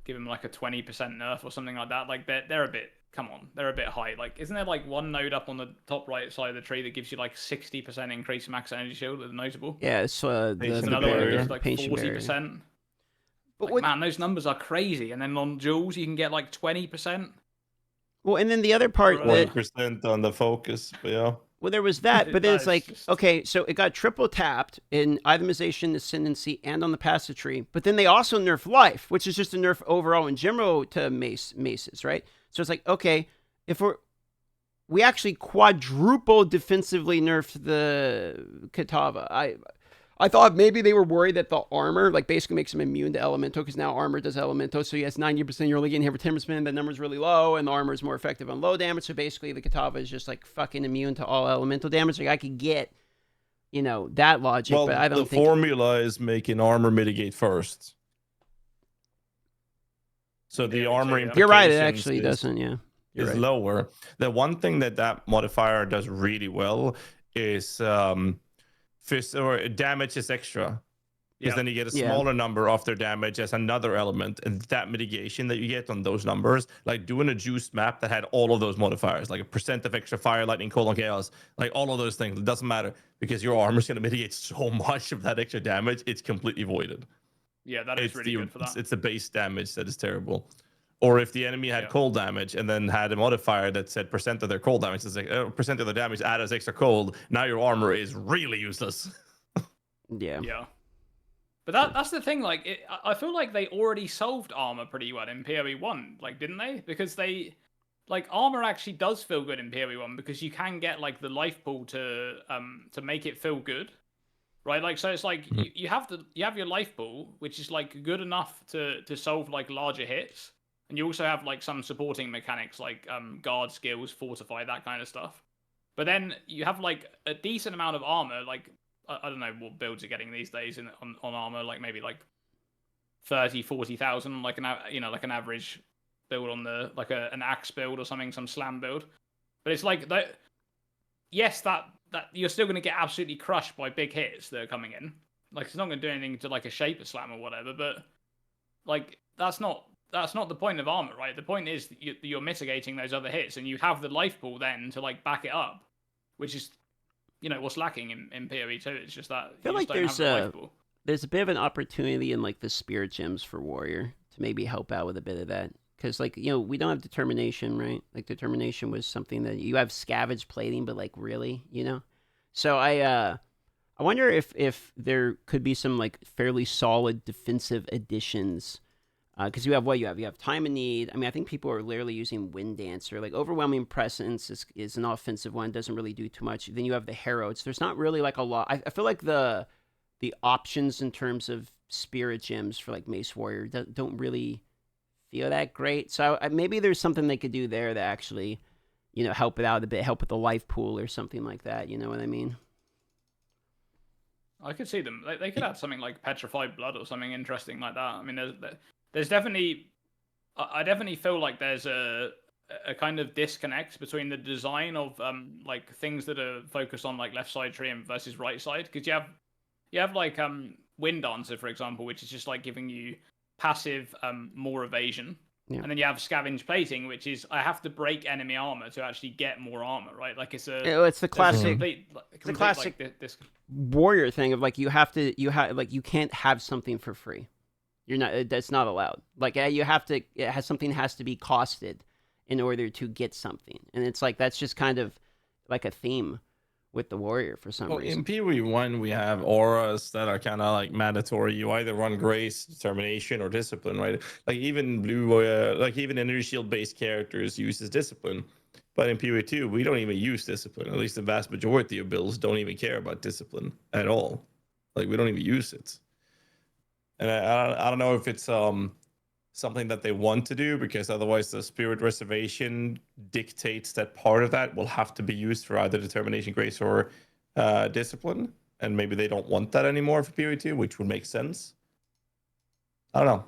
give them like a 20% nerf or something like that. Like they're a bit. Come on, they're a bit high. Like, isn't there like one node up on the top right side of the tree that gives you like 60% increase max energy shield with notable? Yeah, it's another one that gives like 40%. But man, those numbers are crazy. And then on Jules, you can get like 20%. Well, and then the other part, 1% on the focus, but yeah. Well, there was that, but then it's like, okay, so it got triple tapped in itemization, Ascendancy, and on the passive tree. But then they also nerfed life, which is just a nerf overall in general to maces, right? So it's like, okay, if we actually quadruple defensively nerfed the Kitava. I thought maybe they were worried that the armor like basically makes him immune to elemental because now armor does elemental, so he has 90%, you're only getting hit for 10%, that number's really low, and the armor is more effective on low damage, so basically the Kitava is just like fucking immune to all elemental damage. Like I could get, that logic, but I don't think... the formula is making armor mitigate first. So the armor implications... You're right, it actually doesn't, is right. Lower. The one thing that modifier does really well is... or damage is extra, because then you get a smaller number of their damage as another element, and that mitigation that you get on those numbers, like doing a juiced map that had all of those modifiers, like a % of extra fire, lightning, cold, and chaos, like all of those things, it doesn't matter because your armor is going to mitigate so much of that extra damage, it's completely voided. Yeah, that is really good for that. It's the base damage that is terrible. Or if the enemy had cold damage and then had a modifier that said % of their cold damage, is like % of the damage added as extra cold. Now your armor is really useless. Yeah. But that's the thing. Like, I feel like they already solved armor pretty well in PoE1. Like, didn't they? Because armor actually does feel good in PoE1 because you can get like the life pool to make it feel good, right? Like, so it's like you have your life pool, which is like good enough to solve like larger hits. And you also have like some supporting mechanics like guard skills, fortify, that kind of stuff. But then you have like a decent amount of armor, like I don't know what builds are getting these days on armor, like maybe like 30,000-40,000, like like an average build on the like an axe build or something, some slam build. But it's like that. Yes, that you're still going to get absolutely crushed by big hits that are coming in. Like it's not going to do anything to like a shaper slam or whatever. But like that's not the point of armor, right? The point is that you're mitigating those other hits, and you have the life pool then to like back it up, which is what's lacking in PoE 2. It's just that I feel like there's a bit of an opportunity in like the spirit gems for warrior to maybe help out with a bit of that. Because, like, we don't have determination, right? Like, determination was something that you have scavenge plating, but, like, really, So I wonder if there could be some, like, fairly solid defensive additions. Because you have time and need. I mean, I think people are literally using Wind Dancer. Like, Overwhelming Presence is an offensive one, doesn't really do too much. Then you have the Heralds. There's not really, like, a lot. I feel like the options in terms of spirit gems for, like, Mace Warrior don't really feel that great. So maybe there's something they could do there that actually, help it out a bit, help with the life pool or something like that. You know what I mean? I could see them. They could add something like Petrified Blood or something interesting like that. I mean, there's definitely, I definitely feel like there's a kind of disconnect between the design of like things that are focused on like left side tree versus right side, because you have like Wind Dancer, for example, which is just like giving you passive more evasion, and then you have scavenge plating, which is I have to break enemy armor to actually get more armor, right? Like it's the classic the classic like, this warrior thing of like you can't have something for free. You're not, that's not allowed. Like something has to be costed in order to get something, and it's like that's just kind of like a theme with the warrior for some reason. In PoE1, we have auras that are kind of like mandatory. You either run Grace, Determination, or Discipline, right? Like even even Energy Shield based characters uses Discipline. But in PoE2, we don't even use Discipline. At least the vast majority of builds don't even care about Discipline at all. Like we don't even use it. And I don't know if it's something that they want to do, because otherwise the Spirit Reservation dictates that part of that will have to be used for either Determination, Grace, or Discipline, and maybe they don't want that anymore for PoE2, which would make sense. I don't know.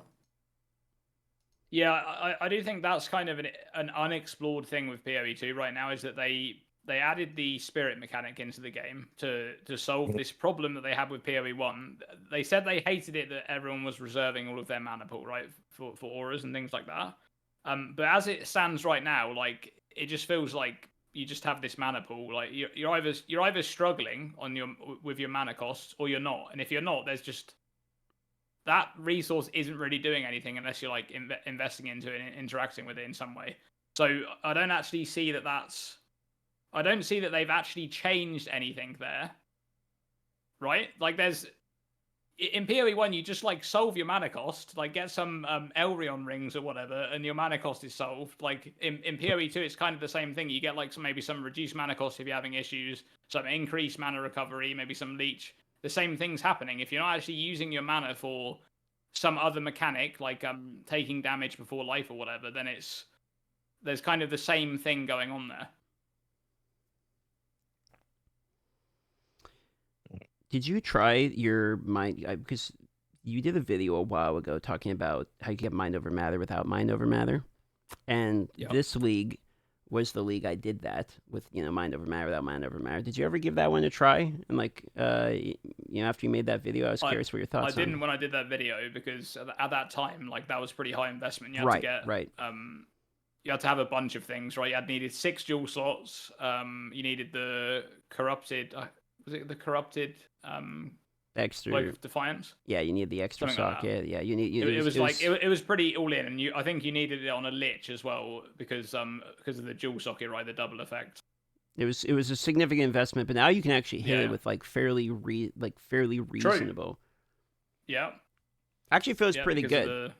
Yeah, I do think that's kind of an unexplored thing with PoE2 right now, is that they added the spirit mechanic into the game to solve this problem that they had with PoE1. They said they hated it that everyone was reserving all of their mana pool, right, for auras and things like that. But as it stands right now, like it just feels like you just have this mana pool. Like you're either struggling with your mana costs, or you're not. And if you're not, there's just that resource isn't really doing anything unless you're like investing into it and interacting with it in some way. So I don't actually see that I don't see that they've actually changed anything there, right? Like in PoE1, you just like solve your mana cost, like get some Elrion rings or whatever, and your mana cost is solved. Like in PoE2, it's kind of the same thing. You get like maybe some reduced mana cost if you're having issues, some increased mana recovery, maybe some leech. The same thing's happening. If you're not actually using your mana for some other mechanic, like taking damage before life or whatever, then there's kind of the same thing going on there. Did you try your mind? Because you did a video a while ago talking about how you get mind over matter without mind over matter, and this league was the league I did that with. Mind over matter without mind over matter. Did you ever give that one a try? And like, after you made that video, I was curious what your thoughts. I didn't when I did that video, because at that time, like that was pretty high investment. You had to get you had to have a bunch of things, right? You needed 6 dual slots. You needed the corrupted. Was it the corrupted extra Cloak of Defiance? Yeah, you need the extra something socket. Like yeah, you need. It was pretty all in, and I think you needed it on a lich as well, because of the dual socket, right? The double effect. It was a significant investment, but now you can actually hit it with like fairly reasonable. True. Yeah. Actually feels pretty good.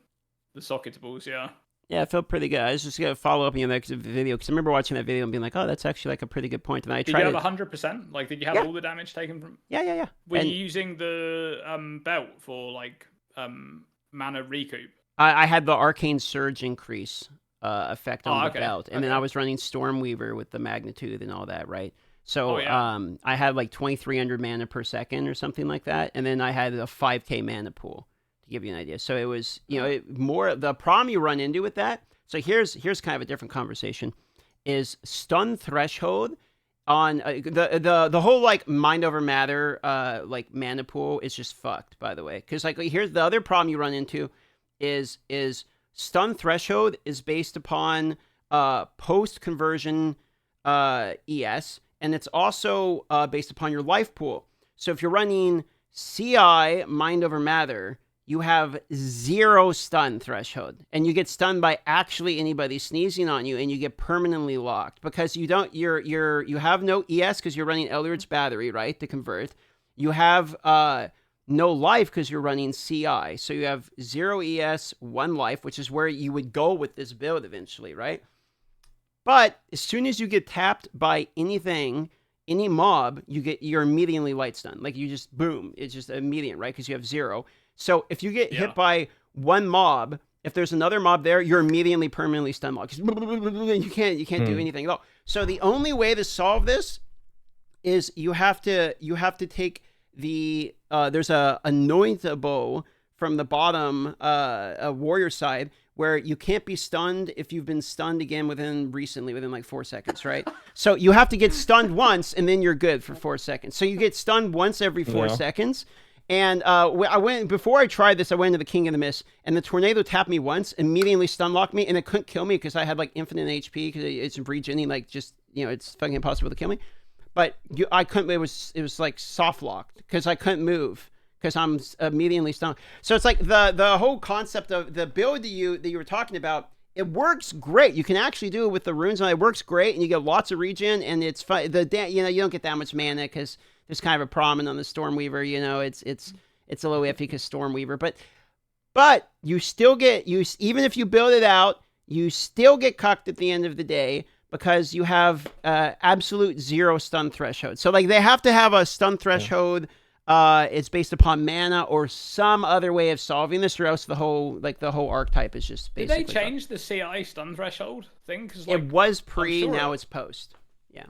The socketables, yeah. Yeah, it felt pretty good. I was just gonna follow up on your next video, because I remember watching that video and being like, "Oh, that's actually like a pretty good point." And I tried. Did you have 100%? Like, did you have all the damage taken from? Yeah. Were you using the belt for like mana recoup? I had the arcane surge increase effect on the belt, and then I was running Stormweaver with the magnitude and all that, right? So yeah. I had like 2,300 mana per second or something like that, and then I had a 5k mana pool to give you an idea. So it was, more the problem you run into with that. So here's kind of a different conversation. Is stun threshold on the whole like mind over matter like mana pool is just fucked, by the way, because like here's the other problem you run into is stun threshold is based upon post conversion ES, and it's also based upon your life pool. So if you're running CI mind over matter, you have 0 stun threshold, and you get stunned by actually anybody sneezing on you, and you get permanently locked because you have no ES because you're running Eldritch Battery, right, to convert. You have no life because you're running CI, so you have 0 ES, 1 life, which is where you would go with this build eventually, right? But as soon as you get tapped by anything, any mob, you're immediately light stunned. Like you just boom, it's just immediate, right? Because you have 0. So if you get hit by one mob, if there's another mob there, you're immediately permanently stun locked. You can't do anything at all. So the only way to solve this is you have to take the there's a anointable from the bottom a warrior side where you can't be stunned if you've been stunned again within like 4 seconds, right? So you have to get stunned once and then you're good for 4 seconds. So you get stunned once every 4 seconds. And before I tried this, I went into the King of the Mist, and the tornado tapped me once, immediately stun locked me, and it couldn't kill me because I had like infinite HP because it's regening, like just it's fucking impossible to kill me. But I couldn't. It was like soft locked because I couldn't move because I'm immediately stunned. So it's like the whole concept of the build that you were talking about. It works great. You can actually do it with the runes, and it works great, and you get lots of regen, and it's fun. You don't get that much mana because there's kind of a problem on the Stormweaver. It's a little iffy because Stormweaver, but you still get even if you build it out, you still get cucked at the end of the day because you have absolute 0 stun threshold. So like they have to have a stun threshold. It's based upon mana or some other way of solving this, or else the whole archetype is just basically. Did they change the CI stun threshold thing? Cause, it was pre, now it's post. Yeah.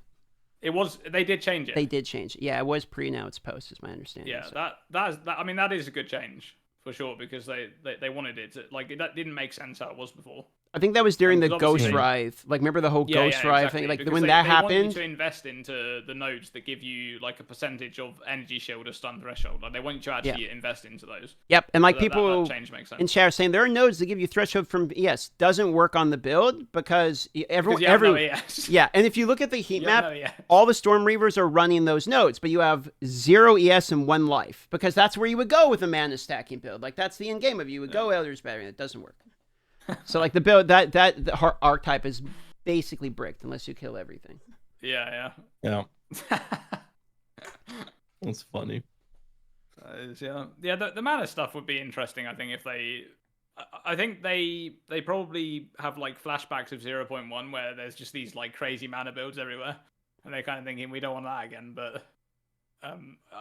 It was. They did change it. They did change it. Yeah, it was pre, now it's post, is my understanding. Yeah, so. that. I mean, that is a good change for sure because they wanted it to, like that didn't make sense how it was before. I think that was during the Ghost Writhe. Like, remember the whole Ghost Writhe thing? Like, when that happened... They want you to invest into the nodes that give you, like, a percentage of energy shield or stun threshold. Like, they want you to actually invest into those. Yep, and like so people that change makes sense. in chat are saying there are nodes that give you threshold from ES. Doesn't work on the build because everyone... no ES. Yeah, and if you look at the heat map, all the Storm Reavers are running those nodes, but you have 0 ES and 1 life because that's where you would go with a mana stacking build. Like, that's the end game of you would go Eldritch Battery, and it doesn't work. So like the build the archetype is basically bricked unless you kill everything. Yeah. That's funny. The mana stuff would be interesting. I think if I think they probably have like flashbacks of 0.1 where there's just these like crazy mana builds everywhere, and they're kind of thinking we don't want that again. But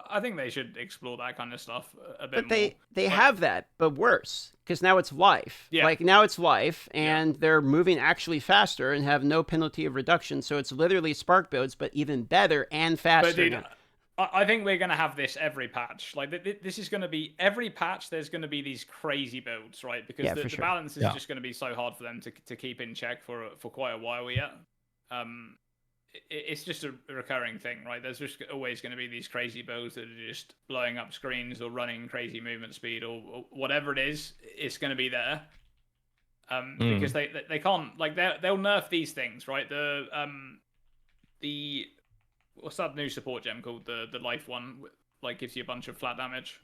I think they should explore that kind of stuff a bit more. But they have that, but worse, because now it's life. Yeah. Like, now it's life, and they're moving actually faster and have no penalty of reduction, so it's literally Spark builds, but even better and faster. But dude, I think we're going to have this every patch. Like, this is going to be... Every patch, there's going to be these crazy builds, right? Because the balance is just going to be so hard for them to keep in check for quite a while yet. It's just a recurring thing, right? There's just always going to be these crazy builds that are just blowing up screens or running crazy movement speed or whatever it is. It's going to be there because they can't, like, they'll nerf these things, right? The what's that new support gem called? The life one, like, gives you a bunch of flat damage.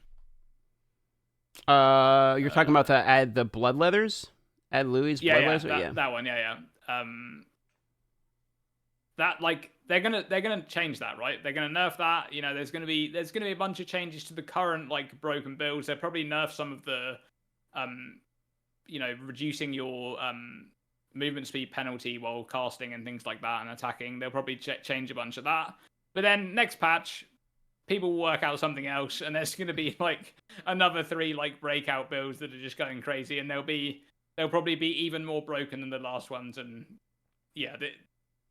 You're talking about the blood leathers? Add Louis blood leathers? That one, that, like, they're gonna change that, right? They're gonna nerf that. There's gonna be a bunch of changes to the current, like, broken builds. They'll probably nerf some of the reducing your movement speed penalty while casting and things like that and attacking. They'll probably change a bunch of that. But then next patch, people will work out something else, and there's gonna be like another 3 like breakout builds that are just going crazy, and they'll probably be even more broken than the last ones. And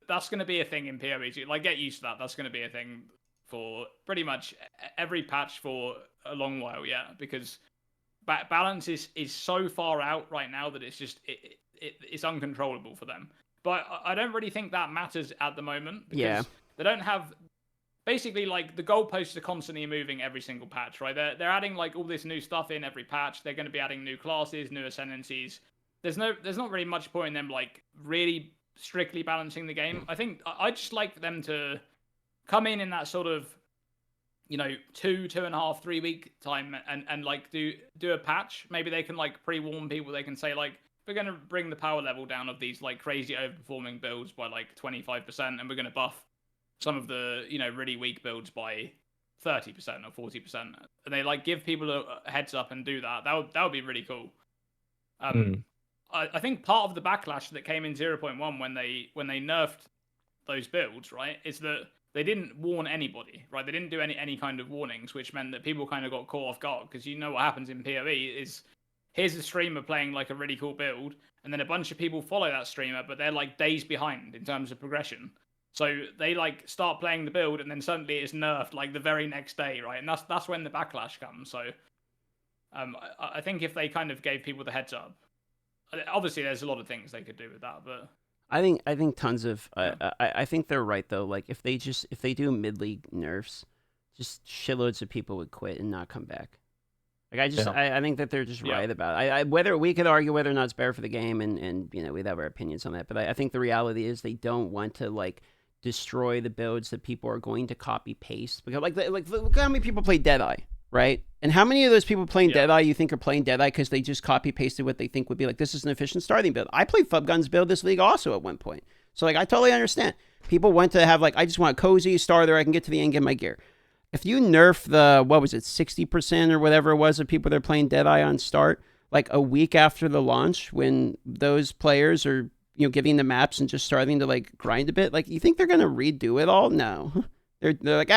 that's going to be a thing in PoE. Like, get used to that. That's going to be a thing for pretty much every patch for a long while, yeah. Because balance is so far out right now that it's just it's uncontrollable for them. But I don't really think that matters at the moment because they don't have. Basically, like, the goalposts are constantly moving every single patch, right? They're adding like all this new stuff in every patch. They're going to be adding new classes, new ascendancies. There's not really much point in them like really strictly balancing the game. I think I just like them to come in that sort of, you know, 2.5, 3 week time and like do a patch. Maybe they can like pre-warn people. They can say like, we're going to bring the power level down of these like crazy overperforming builds by like 25%, and we're going to buff some of the, you know, really weak builds by 30% or 40%, and they like give people a heads up and do that. That would be really cool. I think part of the backlash that came in 0.1 when they nerfed those builds, right, is that they didn't warn anybody, right? They didn't do any kind of warnings, which meant that people kind of got caught off guard, because you know what happens in PoE is here's a streamer playing like a really cool build, and then a bunch of people follow that streamer, but they're like days behind in terms of progression. So they like start playing the build, and then suddenly it's nerfed like the very next day, right? And that's when the backlash comes. So I think if they kind of gave people the heads up, obviously there's a lot of things they could do with that, but I think tons of I think they're right though. Like if they do mid-league nerfs, just shitloads of people would quit and not come back. Like I think that they're just right about it. Whether we could argue whether or not it's better for the game, and you know, we'd have our opinions on that, but I think the reality is they don't want to like destroy the builds that people are going to copy paste, because like look how many people play Deadeye, right? And how many of those people playing Deadeye you think are playing Deadeye because they just copy pasted what they think would be like, this is an efficient starting build. I played Fubgun's build this league also at one point, so like I totally understand. People want to have like, I just want a cozy starter, I can get to the end, get my gear. If you nerf the, what was it, 60% or whatever it was of people that are playing Deadeye on start, like a week after the launch, when those players are, you know, giving the maps and just starting to like grind a bit, like, you think they're gonna redo it all? No, they're like,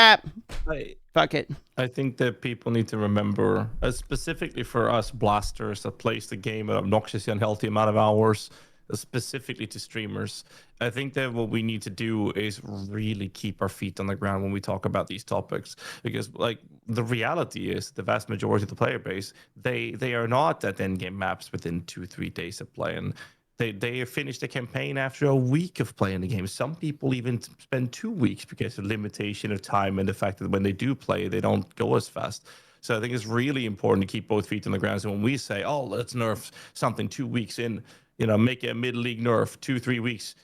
fuck it. I think that people need to remember, specifically for us blasters that plays the game an obnoxiously unhealthy amount of hours, specifically to streamers, I think that what we need to do is really keep our feet on the ground when we talk about these topics, because like the reality is the vast majority of the player base, they are not at end game maps within 2-3 days of play, and they finish the campaign after a week of playing the game. Some people even spend 2 weeks because of limitation of time and the fact that when they do play, they don't go as fast. So I think it's really important to keep both feet on the ground. So when we say, oh, let's nerf something 2 weeks in, you know, make a mid-league nerf 2-3 weeks,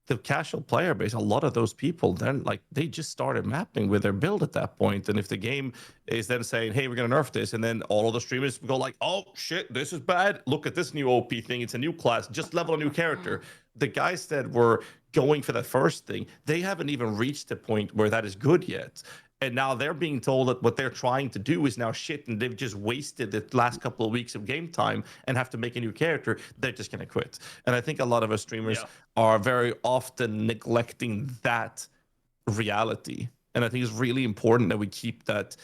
the casual player base, a lot of those people, then like they just started mapping with their build at that point. And if the game is then saying, hey, we're gonna nerf this, and then all of the streamers go like, oh shit, this is bad, look at this new OP thing, it's a new class, just level a new character. The guys that were going for that first thing, they haven't even reached the point where that is good yet. And now they're being told that what they're trying to do is now shit, and they've just wasted the last couple of weeks of game time and have to make a new character. They're just going to quit. And I think a lot of us streamers are very often neglecting that reality. And I think it's really important that we keep that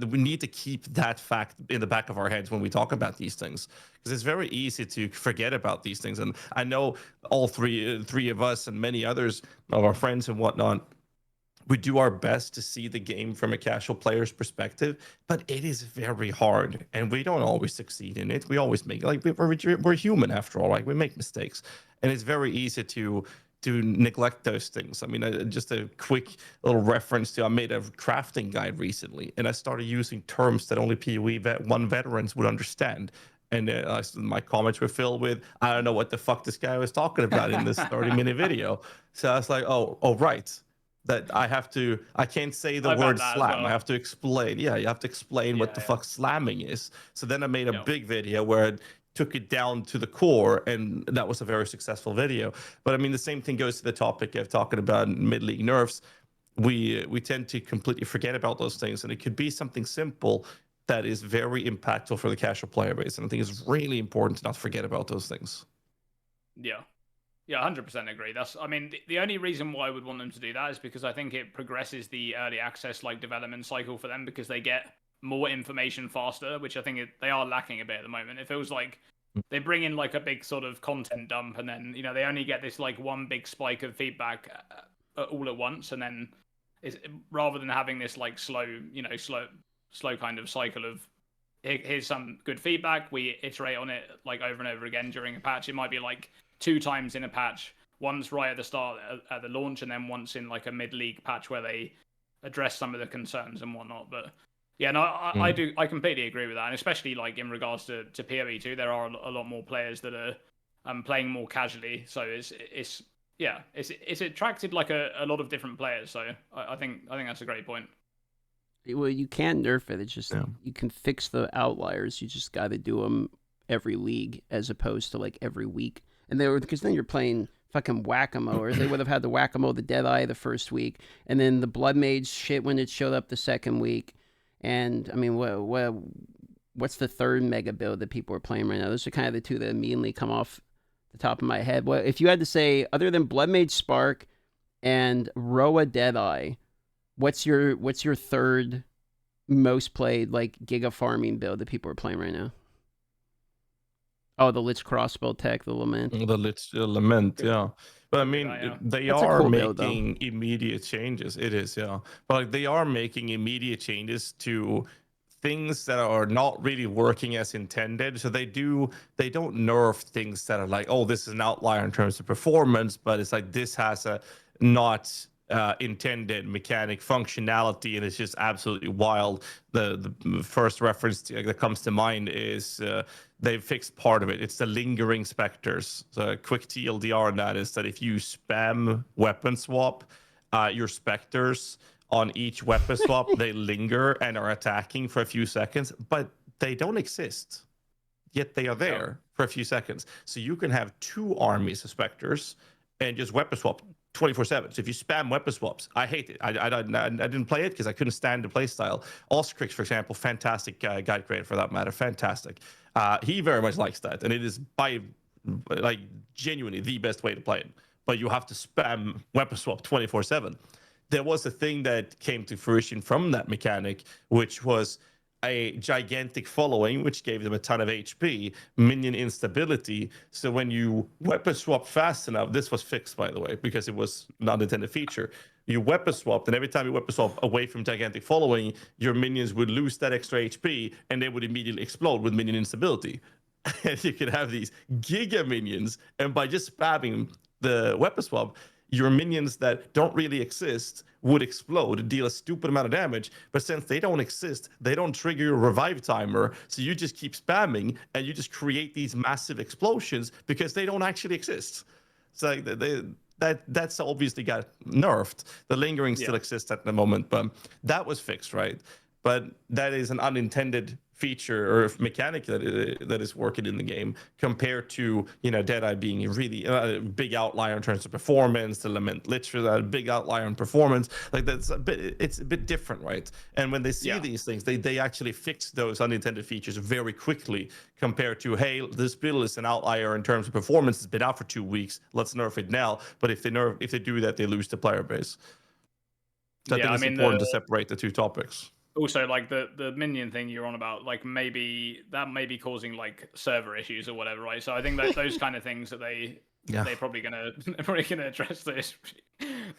we need to keep that fact in the back of our heads when we talk about these things, because it's very easy to forget about these things. And I know all three of us and many others of our friends and whatnot, we do our best to see the game from a casual player's perspective, but it is very hard, and we don't always succeed in it. We always make, like, we're human after all, like we make mistakes, and it's very easy to neglect those things. I mean, just a quick little reference to, I made a crafting guide recently, and I started using terms that only PoE1 veterans would understand. And my comments were filled with, I don't know what the fuck this guy was talking about in this 30-minute video. So I was like, oh, right. That I can't say the word slam. Well. I have to explain. Yeah, you have to explain what the fuck slamming is. So then I made a big video where I took it down to the core, and that was a very successful video. But I mean, the same thing goes to the topic of talking about mid-league nerfs. We tend to completely forget about those things, and it could be something simple that is very impactful for the casual player base. And I think it's really important to not forget about those things. Yeah. Yeah, 100% agree. I mean, the only reason why I would want them to do that is because I think it progresses the early access like development cycle for them, because they get more information faster, which I think they are lacking a bit at the moment. It feels like they bring in like a big sort of content dump, and then they only get this like one big spike of feedback all at once, and then rather than having this like slow kind of cycle of here's some good feedback, we iterate on it like over and over again during a patch. It might be like 2 times in a patch, once right at the start at the launch, and then once in like a mid-league patch where they address some of the concerns and whatnot. But yeah, no, I completely agree with that, and especially like in regards to PoE2, there are a lot more players that are playing more casually, so it's attracted like a lot of different players. So I think that's a great point. Well, you can nerf it. It's just you can fix the outliers. You just got to do them every league as opposed to like every week. And because then you're playing fucking whack-a-mole, or they would have had the whack-a-mole, the Deadeye the first week, and then the Blood Mage shit when it showed up the second week. And I mean, what's the third mega build that people are playing right now? Those are kind of the two that immediately come off the top of my head. Well, if you had to say, other than Blood Mage Spark and Roa Deadeye, what's your third most played like Giga farming build that people are playing right now? Oh, the Lich crossbow tech, the Lament. The Lich Lament, yeah. But I mean, they That's are cool build, making immediate changes. It is, yeah. But like, they are making immediate changes to things that are not really working as intended. So they don't nerf things that are like, oh, this is an outlier in terms of performance, but it's like this has a not intended mechanic functionality, and it's just absolutely wild. The first reference that comes to mind is they've fixed part of it. It's the lingering specters. So a quick TLDR on that is that if you spam weapon swap, your specters on each weapon swap, they linger and are attacking for a few seconds, but they don't exist. Yet they are there for a few seconds. So you can have 2 armies of specters and just weapon swap 24/7. So if you spam weapon swaps, I hate it. I didn't play it because I couldn't stand the playstyle. Allscrix, for example, fantastic guide creator for that matter, fantastic. He very much likes that, and it is by like genuinely the best way to play it. But you have to spam weapon swap 24/7. There was a thing that came to fruition from that mechanic, which was a gigantic following, which gave them a ton of HP, minion instability. So when you weapon swap fast enough, this was fixed, by the way, because it was not an intended feature. You weapon swapped, and every time you weapon swap away from gigantic following, your minions would lose that extra HP, and they would immediately explode with minion instability. And you could have these giga minions, and by just spamming the weapon swap, your minions that don't really exist would explode, deal a stupid amount of damage, but since they don't exist, they don't trigger your revive timer, so you just keep spamming, and you just create these massive explosions because they don't actually exist. So that's obviously got nerfed. The lingering still exists at the moment, but that was fixed, right? But that is an unintended feature or mechanic that is working in the game, compared to Deadeye being a really big outlier in terms of performance. The Lament literally a big outlier in performance. Like it's a bit different, right? And when they see these things, they actually fix those unintended features very quickly, compared to, hey, this build is an outlier in terms of performance. It's been out for 2 weeks. Let's nerf it now. But if they do that, they lose the player base. So I think it's important to separate the two topics. Also, like the minion thing you're on about, like maybe that may be causing like server issues or whatever, right? So I think that those kind of things that they're probably gonna address this.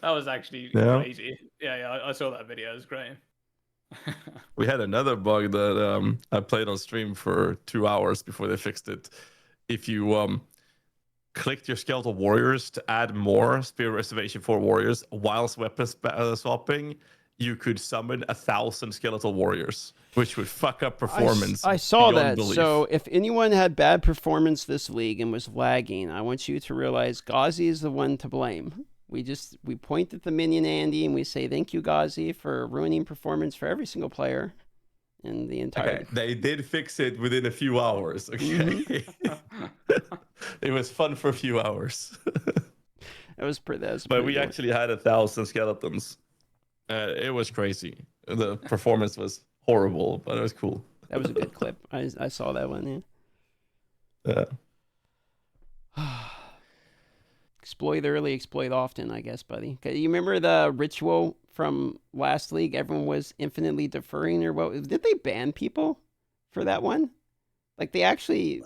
That was actually crazy. Yeah, I saw that video. It was great. We had another bug that I played on stream for 2 hours before they fixed it. If you clicked your skeletal warriors to add more spirit reservation for warriors whilst weapon swapping, you could summon 1,000 skeletal warriors, which would fuck up performance. I saw that. Belief. So if anyone had bad performance this league and was lagging, I want you to realize GHAZZY is the one to blame. We point at the minion Andy and we say, thank you, GHAZZY, for ruining performance for every single player in the entire... Okay, they did fix it within a few hours, okay? Mm-hmm. It was fun for a few hours. That was pretty But we actually had 1,000 skeletons. It was crazy. The performance was horrible, but it was cool. That was a good clip. I saw that one, yeah. Exploit early, exploit often, I guess, buddy. You remember the ritual from last league? Everyone was infinitely deferring, or what? Did they ban people for that one? Like they actually...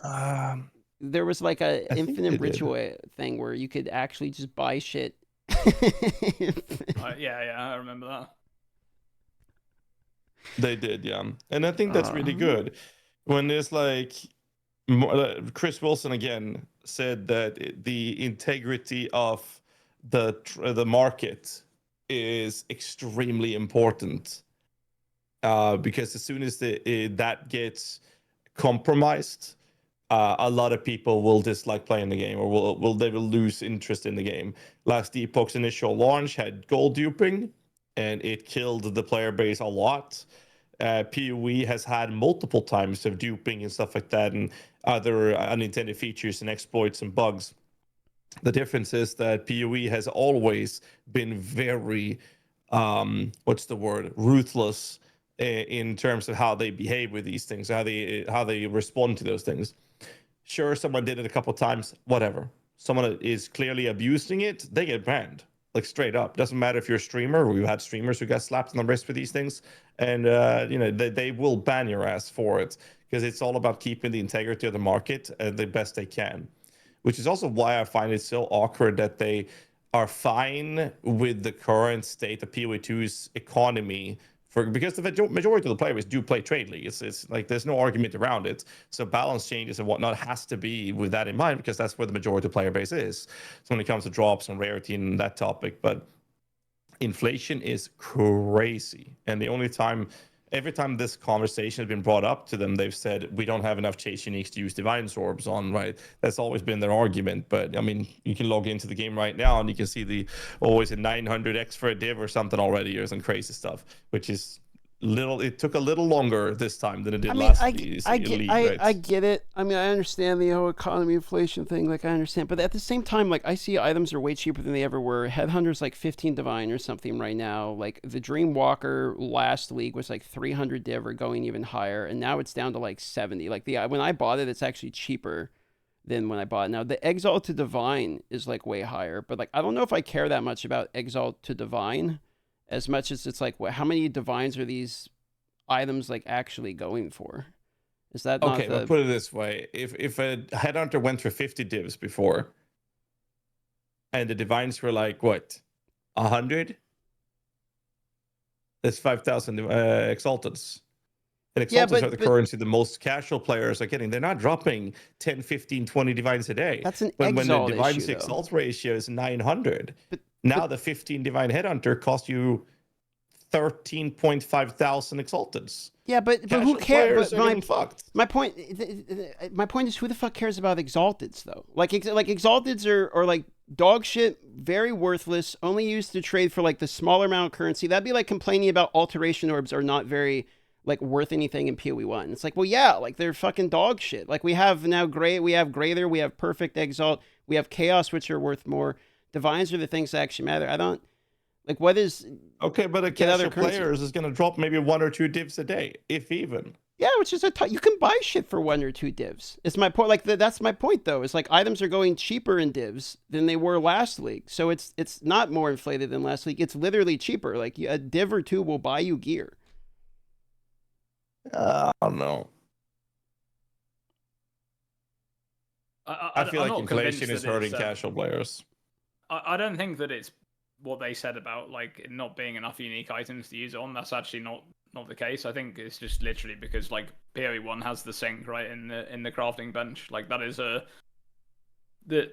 there was like a I think infinite they did. ritual thing where you could actually just buy shit. Yeah, I remember that. They did, yeah. And I think that's really good. When there's like Chris Wilson again said that the integrity of the market is extremely important, because as soon as that gets compromised, a lot of people will dislike playing the game, or they will lose interest in the game. Last Epoch's initial launch had gold duping, and it killed the player base a lot. PoE has had multiple times of duping and stuff like that, and other unintended features and exploits and bugs. The difference is that PoE has always been very, what's the word, ruthless in terms of how they behave with these things, how they respond to those things. Sure, someone did it a couple of times, whatever. Someone is clearly abusing it, they get banned, like straight up. Doesn't matter if you're a streamer. We've had streamers who got slapped on the wrist for these things, and they will ban your ass for it, because it's all about keeping the integrity of the market the best they can. Which is also why I find it so awkward that they are fine with the current state of PoE2's economy, because the majority of the players do play trade league. It's like there's no argument around it. So balance changes and whatnot has to be with that in mind, because that's where the majority of the player base is. So when it comes to drops and rarity and that topic, but inflation is crazy. And every time this conversation has been brought up to them, they've said, we don't have enough chase uniques to use divine orbs on, right? That's always been their argument. But I mean, you can log into the game right now and you can see always a 900x for a div or something already, or some crazy stuff, which is it took a little longer this time than it did last season. I get it. I mean, I understand the whole economy inflation thing. Like, I understand, but at the same time, like, I see items are way cheaper than they ever were. Headhunter's like 15 divine or something right now. Like, the Dreamwalker last league was like 300 div or going even higher, and now it's down to like 70. Like, when I bought it, it's actually cheaper than when I bought it. Now, the Exalt to Divine is like way higher, but like, I don't know if I care that much about Exalt to Divine as much as it's like, how many divines are these items like actually going for? Is that not okay? But put it this way: if a headhunter went for 50 divs before, and the divines were like what, 100, that's 5,000 exalteds. And exalteds are the currency the most casual players are getting. They're not dropping 10, 15, 20 divines a day. That's an when exalt the divine issue, to exalt ratio is 900. Now the 15 divine headhunter costs you 13.5 thousand exalteds. Yeah, but who cares? My point is, who the fuck cares about exalteds though? Like exalteds are like dog shit, very worthless, only used to trade for like the smaller amount of currency. That'd be like complaining about alteration orbs are not very like worth anything in PoE1. It's like, well, yeah, like they're fucking dog shit. Like we have now we have Greater, we have Perfect Exalt, we have Chaos, which are worth more. Divines are the things that actually matter. I don't like what is okay, but a casual players is going to drop maybe 1 or 2 divs a day, if even. Yeah, which is you can buy shit for 1 or 2 divs. It's my point. Like that's my point though. It's like items are going cheaper in divs than they were last league. So it's not more inflated than last league. It's literally cheaper. Like a div or 2 will buy you gear. I don't know. I feel like inflation is hurting casual players. I don't think that it's what they said about like it not being enough unique items to use on. That's actually not the case. I think it's just literally because like PoE1 has the sync right in the crafting bench. Like that is the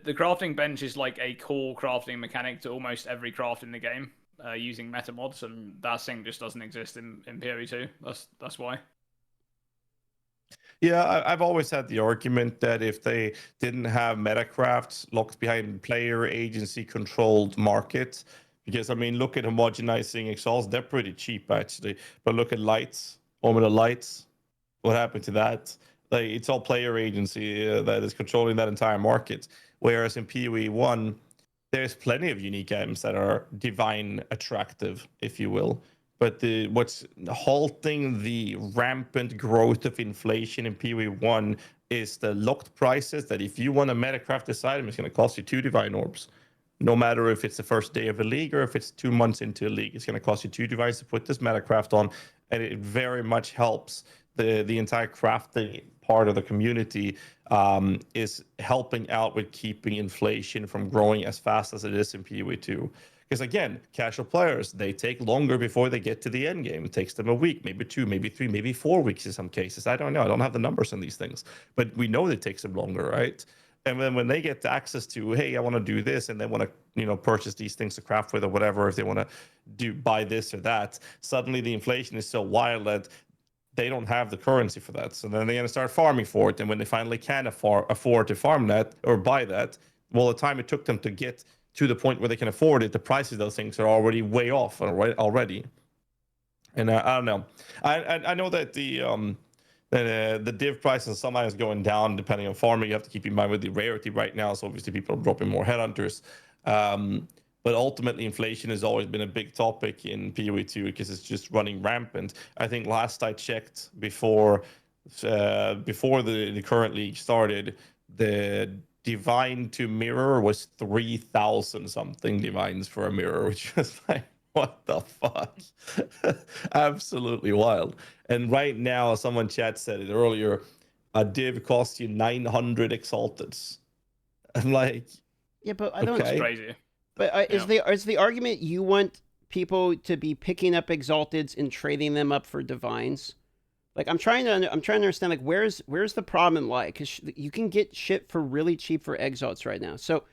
crafting bench is like a core crafting mechanic to almost every craft in the game using meta mods, and that sync just doesn't exist in PoE2. That's why. Yeah, I've always had the argument that if they didn't have metacrafts locked behind player agency controlled markets, because I mean, look at homogenizing exalts, they're pretty cheap actually. But look at lights, Orbital Lights, what happened to that? Like it's all player agency that is controlling that entire market. Whereas in PoE1, there's plenty of unique items that are divine attractive, if you will. But what's halting the rampant growth of inflation in PoE1 is the locked prices that if you want to metacraft this item, it's going to cost you 2 divine orbs. No matter if it's the first day of a league or if it's 2 months into a league, it's going to cost you 2 divines to put this metacraft on. And it very much helps the entire crafting part of the community is helping out with keeping inflation from growing as fast as it is in PoE2. Because again, casual players, they take longer before they get to the end game. It takes them a week, maybe 2, maybe 3, maybe 4 weeks in some cases. I don't know. I don't have the numbers on these things, but we know that it takes them longer, right? And then when they get access to, hey, I want to do this, and they want to, purchase these things to craft with or whatever, if they want to buy this or that, suddenly the inflation is so wild that they don't have the currency for that. So then they're going to start farming for it. And when they finally can afford to farm that or buy that, well, the time it took them to get to the point where they can afford it, the prices of those things are already way off already. And I don't know. I know that the div price is sometimes going down depending on farming. You have to keep in mind with the rarity right now. So obviously people are dropping more headhunters. But ultimately, inflation has always been a big topic in PoE2 because it's just running rampant. I think last I checked before the current league started, the divine to mirror was 3,000 something divines for a mirror, which was like, what the fuck? Absolutely wild. And right now, someone chat said it earlier, a div costs you 900 exalteds. I'm like, yeah, but I don't. That's crazy. But is the argument you want people to be picking up exalteds and trading them up for divines? Like I'm trying to understand like where's the problem lie? Because you can get shit for really cheap for exalts right now. So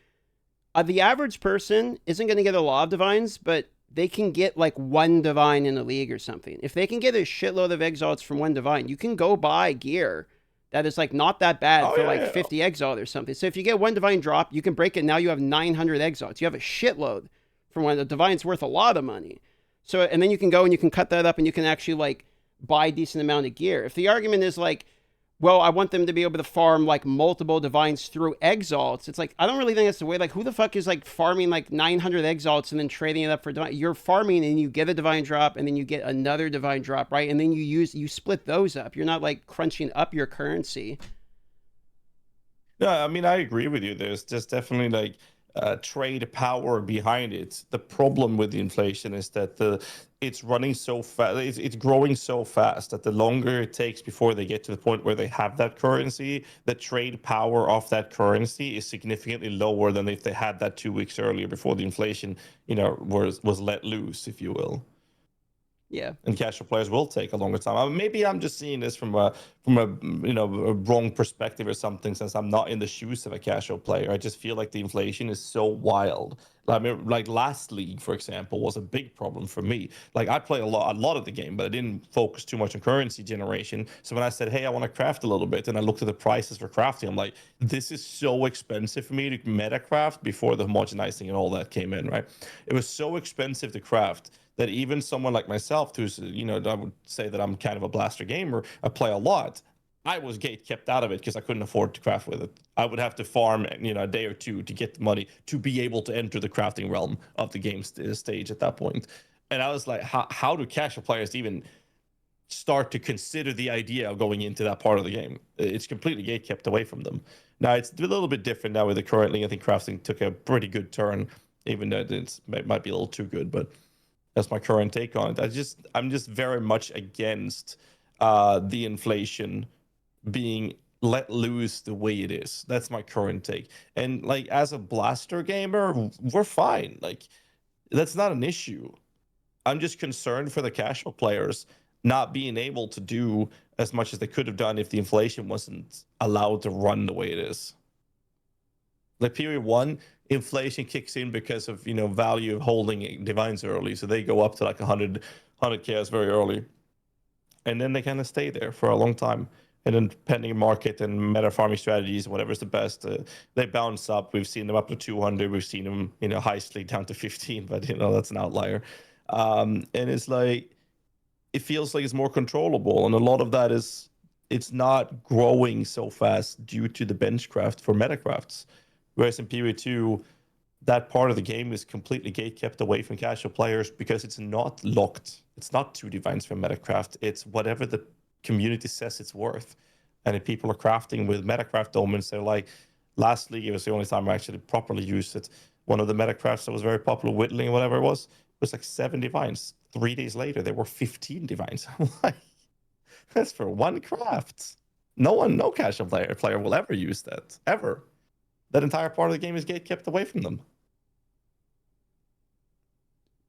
the average person isn't going to get a lot of divines, but they can get like one divine in a league or something. If they can get a shitload of exalts from one divine, you can go buy gear that is like not that bad for 50 exalt or something. So if you get one divine drop, you can break it. Now you have 900 exalts. You have a shitload from one. The divine's worth a lot of money. So and then you can go and you can cut that up and you can actually like buy a decent amount of gear. If the argument is like, well, I want them to be able to farm like multiple divines through exalts, it's like I don't really think that's the way. Like, who the fuck is like farming like 900 exalts and then trading it up for divine? You're farming and you get a divine drop and then you get another divine drop, right? And then you split those up. You're not like crunching up your currency. No, I mean I agree with you. There's definitely like trade power behind it. The problem with the inflation is that it's running so fast, it's growing so fast that the longer it takes before they get to the point where they have that currency, the trade power of that currency is significantly lower than if they had that 2 weeks earlier before the inflation, was let loose, if you will. Yeah. And casual players will take a longer time. I mean, maybe I'm just seeing this from a a wrong perspective or something, since I'm not in the shoes of a casual player. I just feel like the inflation is so wild. I mean, like last league, for example, was a big problem for me. Like I play a lot of the game, but I didn't focus too much on currency generation. So when I said, hey, I want to craft a little bit, and I looked at the prices for crafting, I'm like, this is so expensive for me to meta craft before the homogenizing and all that came in, right? It was so expensive to craft that even someone like myself, who's, I would say that I'm kind of a blaster gamer, I play a lot, I was gate kept out of it because I couldn't afford to craft with it. I would have to farm, a day or two to get the money to be able to enter the crafting realm of the game stage at that point. And I was like, how do casual players even start to consider the idea of going into that part of the game? It's completely gate kept away from them. Now, it's a little bit different now with the currently. I think crafting took a pretty good turn, even though it might be a little too good, but that's my current take on it. I'm just very much against the inflation being let loose the way it is. That's my current take. And like as a blaster gamer, we're fine. Like that's not an issue. I'm just concerned for the casual players not being able to do as much as they could have done if the inflation wasn't allowed to run the way it is. Like PoE1, inflation kicks in because of value of holding divines early, so they go up to like 100 chaos very early, and then they kind of stay there for a long time. And then depending on market and meta farming strategies, whatever's the best, they bounce up. We've seen them up to 200. We've seen them highly down to 15, but that's an outlier. And it's like it feels like it's more controllable, and a lot of that is it's not growing so fast due to the benchcraft for metacrafts. Whereas in PoE2, that part of the game is completely gate kept away from casual players because it's not locked. It's not 2 divines for metacraft. It's whatever the community says it's worth. And if people are crafting with metacraft omens, they're like, last league, it was the only time I actually properly used it. One of the metacrafts that was very popular, whittling, whatever it was like 7 divines. 3 days later, there were 15 divines. I'm like, that's for one craft. No casual player will ever use that, ever. That entire part of the game is kept away from them.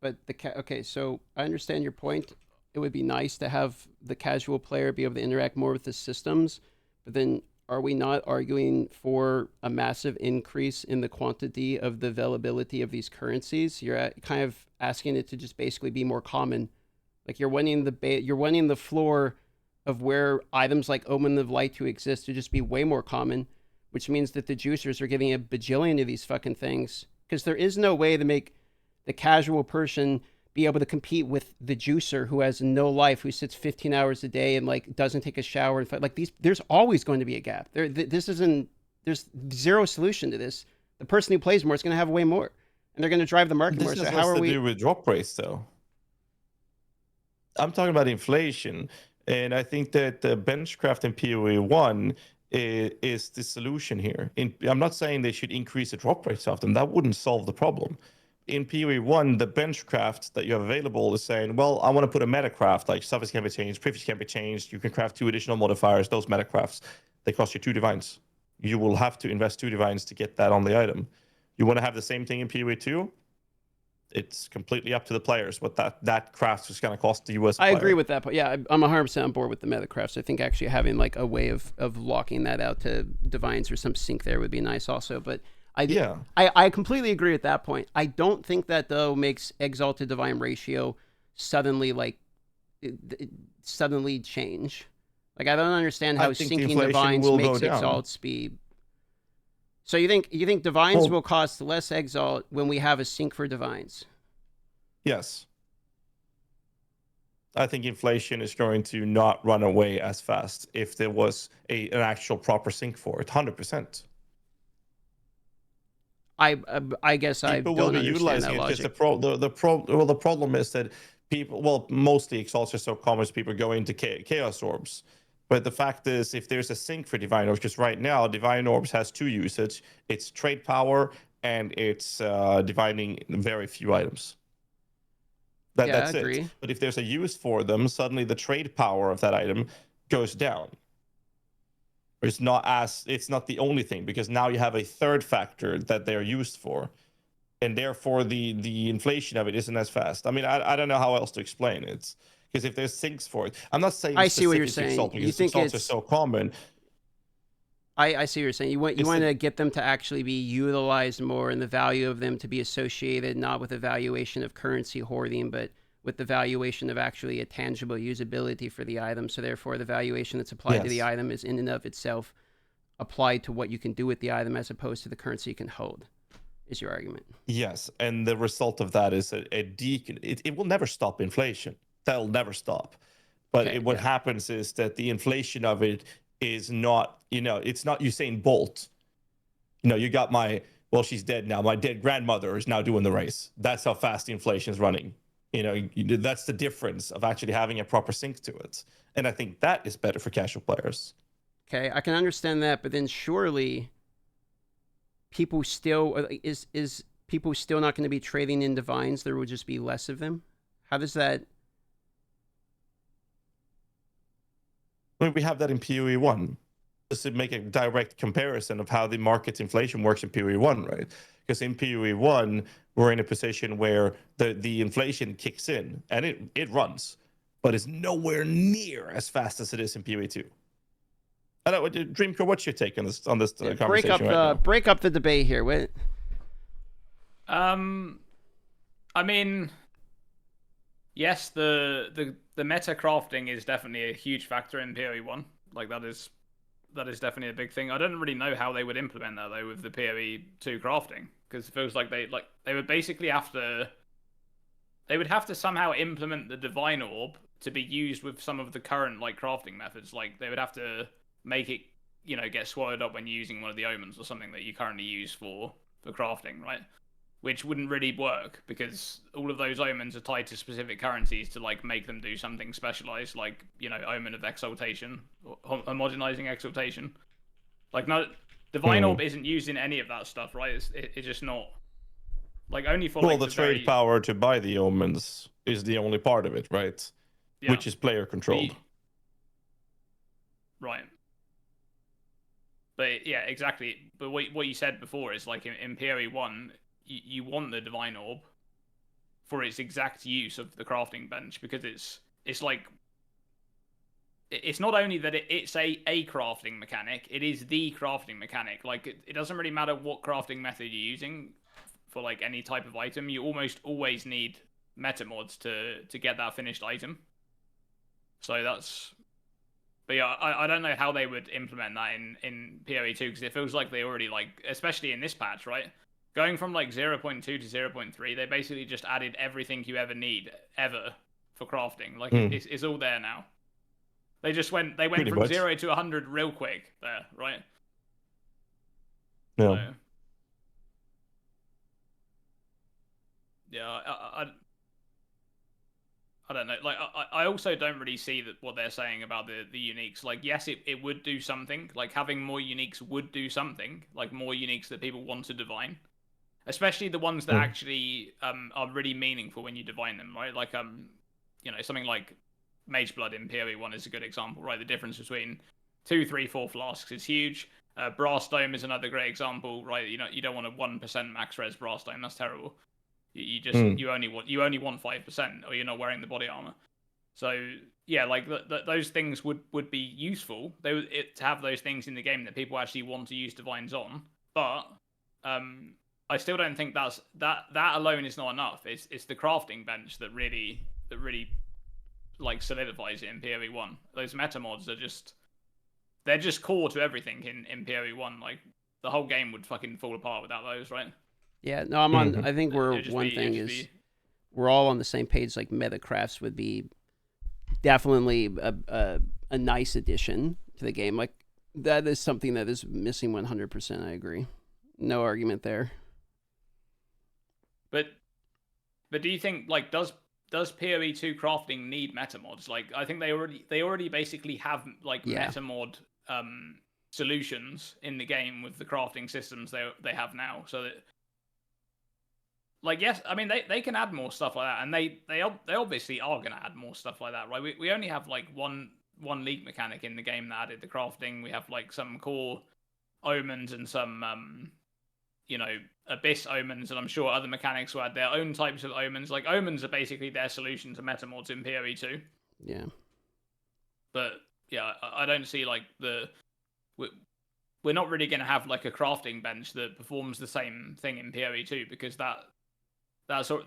But okay, so I understand your point. It would be nice to have the casual player be able to interact more with the systems, but then are we not arguing for a massive increase in the quantity of the availability of these currencies? You're kind of asking it to just basically be more common. Like you're wanting the floor of where items like Omen of Light to exist to just be way more common, which means that the juicers are giving a bajillion of these fucking things because there is no way to make the casual person be able to compete with the juicer who has no life, who sits 15 hours a day and like doesn't take a shower and like these. There's always going to be a gap. There's zero solution to this. The person who plays more is going to have way more, and they're going to drive the market more. This So has how are to we? do with drop rates, though. I'm talking about inflation, and I think that the benchcraft in PoE1 is the solution here. I'm not saying they should increase the drop rates of them. That wouldn't solve the problem. In PoE1, the benchcraft that you have available is saying, well, I want to put a metacraft, like suffix can be changed, prefix can be changed, you can craft 2 additional modifiers. Those metacrafts, they cost you 2 divines. You will have to invest 2 divines to get that on the item. You want to have the same thing in PoE2? It's completely up to the players what that craft is going to cost the US player. I agree with that, but yeah, I'm 100% on board with the metacrafts. I think actually having like a way of locking that out to divines or some sync there would be nice also, but I completely agree at that point. I don't think that though makes Exalt to Divine ratio suddenly suddenly change. Like I don't understand how syncing divines makes Exalts be. So you think divines will cost less Exalt when we have a sync for divines? Yes. I think inflation is going to not run away as fast if there was an actual proper sync for it. 100%. I guess people I don't will be utilizing that logic. The problem is that people, mostly Exalts are so common, people go into Chaos Orbs. But the fact is, if there's a sync for Divine Orbs, because right now Divine Orbs has 2 usage. It's trade power and it's divining very few items. That's it. But if there's a use for them, suddenly the trade power of that item goes down. It's not the only thing, because now you have a third factor that they're used for, and therefore the inflation of it isn't as fast. I mean, I don't know how else to explain it, because if there's things for it, I'm not saying I see what you're saying. Exalt, because Exalts are so common. I see what you're saying. You want to get them to actually be utilized more, and the value of them to be associated not with the valuation of currency hoarding, but with the valuation of actually a tangible usability for the item. So therefore, the valuation that's applied to the item is in and of itself applied to what you can do with the item as opposed to the currency you can hold, is your argument. Yes, and the result of that is it will never stop inflation. That'll never stop. But what happens is that the inflation of it is not, it's not Usain Bolt. You got she's dead now. My dead grandmother is now doing the race. That's how fast the inflation is running. That's the difference of actually having a proper sync to it. And I think that is better for casual players. Okay, I can understand that, but then surely people still is people still not going to be trading in divines? There will just be less of them? How does that? I mean, we have that in PoE1. Just to make a direct comparison of how the market inflation works in PoE1, right? Because in PoE1, we're in a position where the inflation kicks in and it runs, but it's nowhere near as fast as it is in PoE2. I don't know, Dreamco, what's your take on this conversation? Break up the debate here. Wait. I mean, yes, the meta crafting is definitely a huge factor in PoE1. Like that is definitely a big thing. I don't really know how they would implement that though with the PoE2 crafting, because it feels like they would basically have to somehow implement the Divine Orb to be used with some of the current crafting methods. Like they would have to make it get swallowed up when you're using one of the omens or something that you currently use for crafting, right? Which wouldn't really work because all of those omens are tied to specific currencies to make them do something specialized, like Omen of Exaltation or homogenizing Exaltation. Divine Orb isn't used in any of that stuff, right? It's just not only for the trade power to buy the omens is the only part of it, right? Yeah. Which is player controlled. Right. But yeah, exactly. But what you said before is like in PoE1, you want the Divine Orb for its exact use of the crafting bench, because it's like it's not only that it's a crafting mechanic, it is the crafting mechanic. Like it doesn't really matter what crafting method you're using for like any type of item, you almost always need meta mods to get that finished item. So that's, but yeah, I don't know how they would implement that in PoE2, because it feels like they already, like, especially in this patch, right? Going from like 0.2 to 0.3, they basically just added everything you ever need ever for crafting. Like it's all there now. They went Pretty from much. 0 to 100 real quick there, right? Yeah. So, yeah, I don't know. Like, I also don't really see that what they're saying about the uniques. Like, yes, it would do something. Like, having more uniques would do something. Like, more uniques that people want to divine, especially the ones that actually are really meaningful when you divine them, right? Like, you know, something like Mage Blood in PoE1 is a good example, right? The difference between 2, 3, 4 flasks is huge. Brass Dome is another great example, right? You know, you don't want a 1% max res Brass Dome. That's terrible. You only want 5%, or you're not wearing the body armor. So yeah, like those things would be useful. To have those things in the game that people actually want to use divines on. But I still don't think that alone is not enough. It's the crafting bench that really like solidifies it in PoE1. Those meta mods are they're just core to everything in PoE1. Like the whole game would fucking fall apart without those, right? Yeah, no, I'm on. I think we're we're all on the same page. Like metacrafts would be definitely a nice addition to the game. Like that is something that is missing 100%. I agree. No argument there. But do you think, like, does PoE2 crafting need meta mods? Like, I think they already basically have like meta mod solutions in the game with the crafting systems they have now. So that, like, yes, I mean they can add more stuff like that, and they obviously are going to add more stuff like that, right? We only have like one league mechanic in the game that added the crafting. We have like some core omens and some you know, abyss omens, and I'm sure other mechanics will add their own types of omens. Like, omens are basically their solution to meta mods in PoE2. Yeah. But yeah, I don't see like we're not really going to have like a crafting bench that performs the same thing in PoE2, because that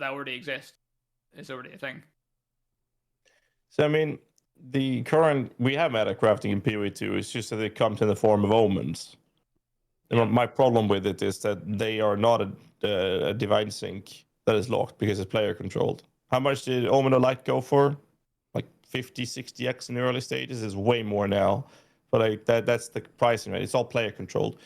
already exists. It's already a thing. So I mean, we have meta crafting in PoE2. It's just that they come in the form of omens. Yeah. My problem with it is that they are not a divine sync that is locked because it's player controlled. How much did Omen of Light go for? Like 50, 60x in the early stages. Is way more now, but like that's the pricing rate. It's all player controlled.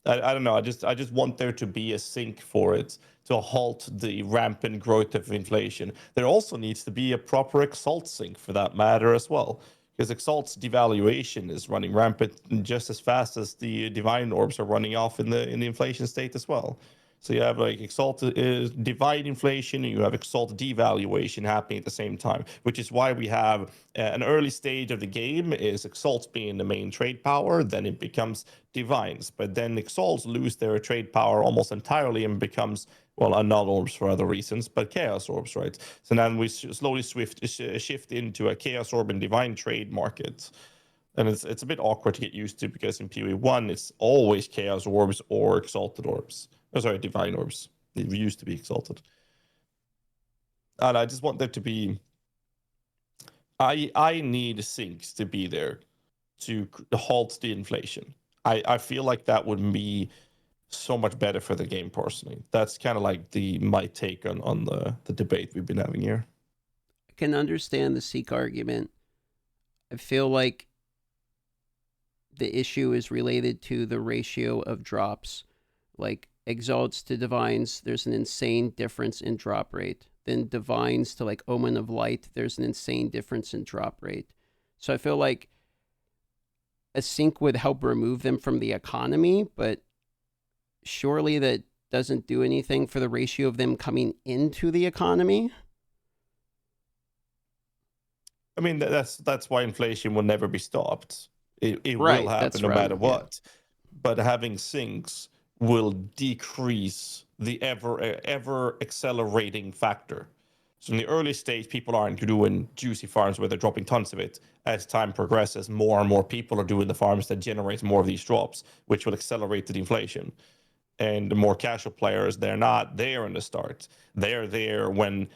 I don't know. I just want there to be a sync for it to halt the rampant growth of inflation. There also needs to be a proper Exalt sync for that matter as well, because Exalt's devaluation is running rampant just as fast as the divine orbs are running off in the inflation state as well. So you have like Exalt is divine inflation, and you have Exalt devaluation happening at the same time, which is why we have an early stage of the game is Exalts being the main trade power, then it becomes divines, but then Exalts lose their trade power almost entirely and becomes, well, Annulled Orbs for other reasons, but Chaos Orbs, right? So then we slowly shift into a Chaos Orb and Divine trade market. And it's a bit awkward to get used to, because in PoE1, it's always Chaos Orbs or Exalted Orbs. Oh, sorry, Divine Orbs. They used to be Exalted. And I just want there to be... I need sinks to be there to halt the inflation. I feel like that would be so much better for the game personally. That's kind of like my take on the debate we've been having here. I can understand the Seek argument. I feel like the issue is related to the ratio of drops. Like Exalts to Divines, there's an insane difference in drop rate. Then Divines to like Omen of Light, there's an insane difference in drop rate. So I feel like a sync would help remove them from the economy, but surely that doesn't do anything for the ratio of them coming into the economy. I mean, that's why inflation will never be stopped. It right, will happen no matter what. but having sinks will decrease the ever accelerating factor. So in the early stage, people aren't doing juicy farms where they're dropping tons of it. As time progresses, more and more people are doing the farms that generate more of these drops, which will accelerate the inflation. And the more casual players, they're not there in the start. They're there when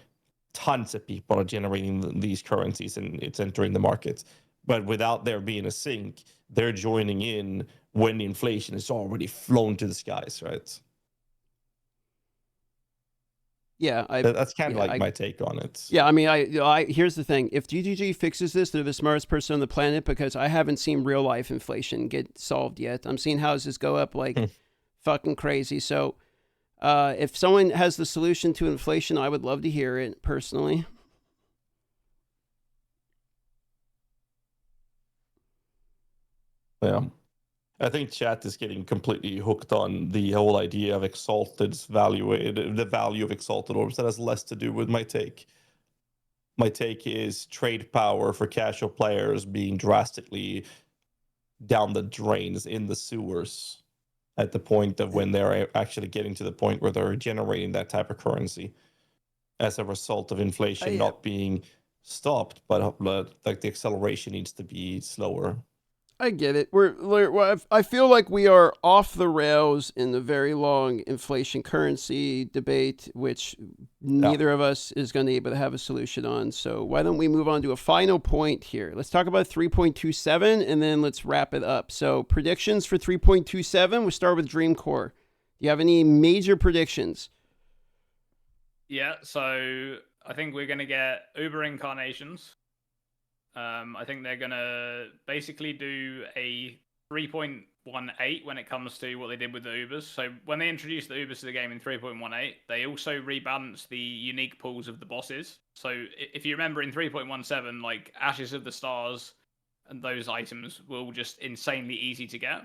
tons of people are generating these currencies and it's entering the market. But without there being a sink, they're joining in when the inflation is already flown to the skies, right? Yeah, That's kind of like my take on it. Yeah, I mean, I here's the thing: if GGG fixes this, they're the smartest person on the planet, because I haven't seen real life inflation get solved yet. I'm seeing houses go up like fucking crazy. So, if someone has the solution to inflation, I would love to hear it personally. Yeah. I think chat is getting completely hooked on the whole idea of Exalted's value, the value of Exalted Orbs. That has less to do with my take. My take is trade power for casual players being drastically down the drains in the sewers at the point of when they're actually getting to the point where they're generating that type of currency as a result of inflation not being stopped, but like the acceleration needs to be slower. I get it. I feel like we are off the rails in the very long inflation currency debate, which neither of us is going to be able to have a solution on. So why don't we move on to a final point here? Let's talk about 3.27 and then let's wrap it up. So predictions for 3.27. We'll start with Dreamcore. Do you have any major predictions? Yeah, so I think we're going to get Uber incarnations. I think they're going to basically do a 3.18 when it comes to what they did with the Ubers. So when they introduced the Ubers to the game in 3.18, they also rebalanced the unique pools of the bosses. So if you remember in 3.17, like Ashes of the Stars and those items were just insanely easy to get.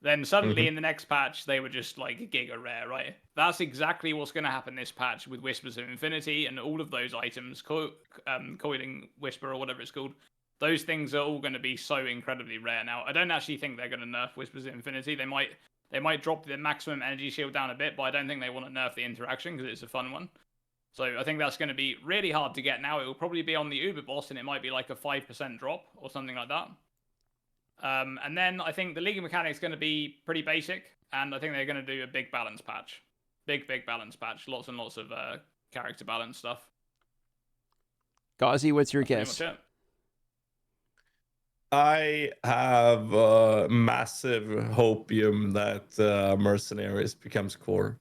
Then suddenly in the next patch, they were just like giga rare, right? That's exactly what's going to happen this patch with Whispers of Infinity and all of those items, Coiling Whisper or whatever it's called. Those things are all going to be so incredibly rare. Now, I don't actually think they're going to nerf Whispers of Infinity. They might drop the maximum energy shield down a bit, but I don't think they want to nerf the interaction because it's a fun one. So I think that's going to be really hard to get now. It will probably be on the Uber boss, and it might be like a 5% drop or something like that. And then I think the League mechanics is going to be pretty basic, and I think they're going to do a big balance patch. Big balance patch. Lots and lots of character balance stuff. GHAZZY, what's your guess? I have massive hopium that Mercenaries becomes core.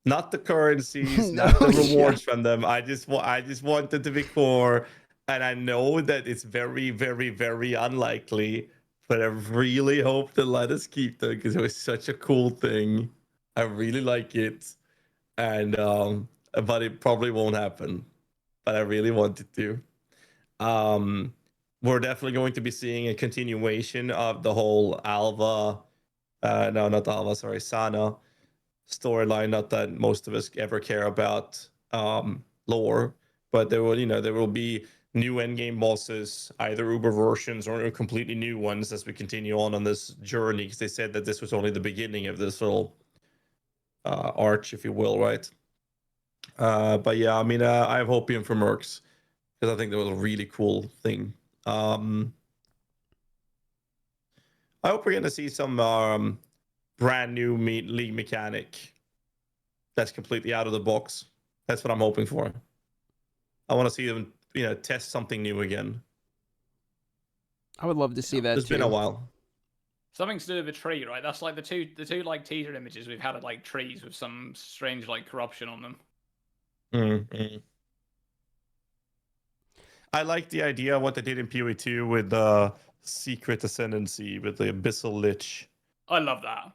Not the currencies, not the rewards from them. I just want it to be core. And I know that it's very, very, very unlikely, but I really hope to let us keep them because it was such a cool thing. I really like it, and but it probably won't happen. But I really want it to. We're definitely going to be seeing a continuation of the whole Alva, no, not Alva, sorry, Sana storyline. Not that most of us ever care about lore, but there will be new endgame bosses, either Uber versions or completely new ones as we continue on this journey, because they said that this was only the beginning of this little arch, if you will, right? But yeah, I mean, I have hopium for Mercs, because I think that was a really cool thing. I hope we're going to see some brand new league mechanic that's completely out of the box. That's what I'm hoping for. I want to see them test something new again. I would love to see that. It's been a while. Something to do with a tree, right? That's like the two like teaser images we've had of like trees with some strange like corruption on them. Mm-hmm. I like the idea of what they did in PoE2 with the secret ascendancy with the abyssal lich. I love that.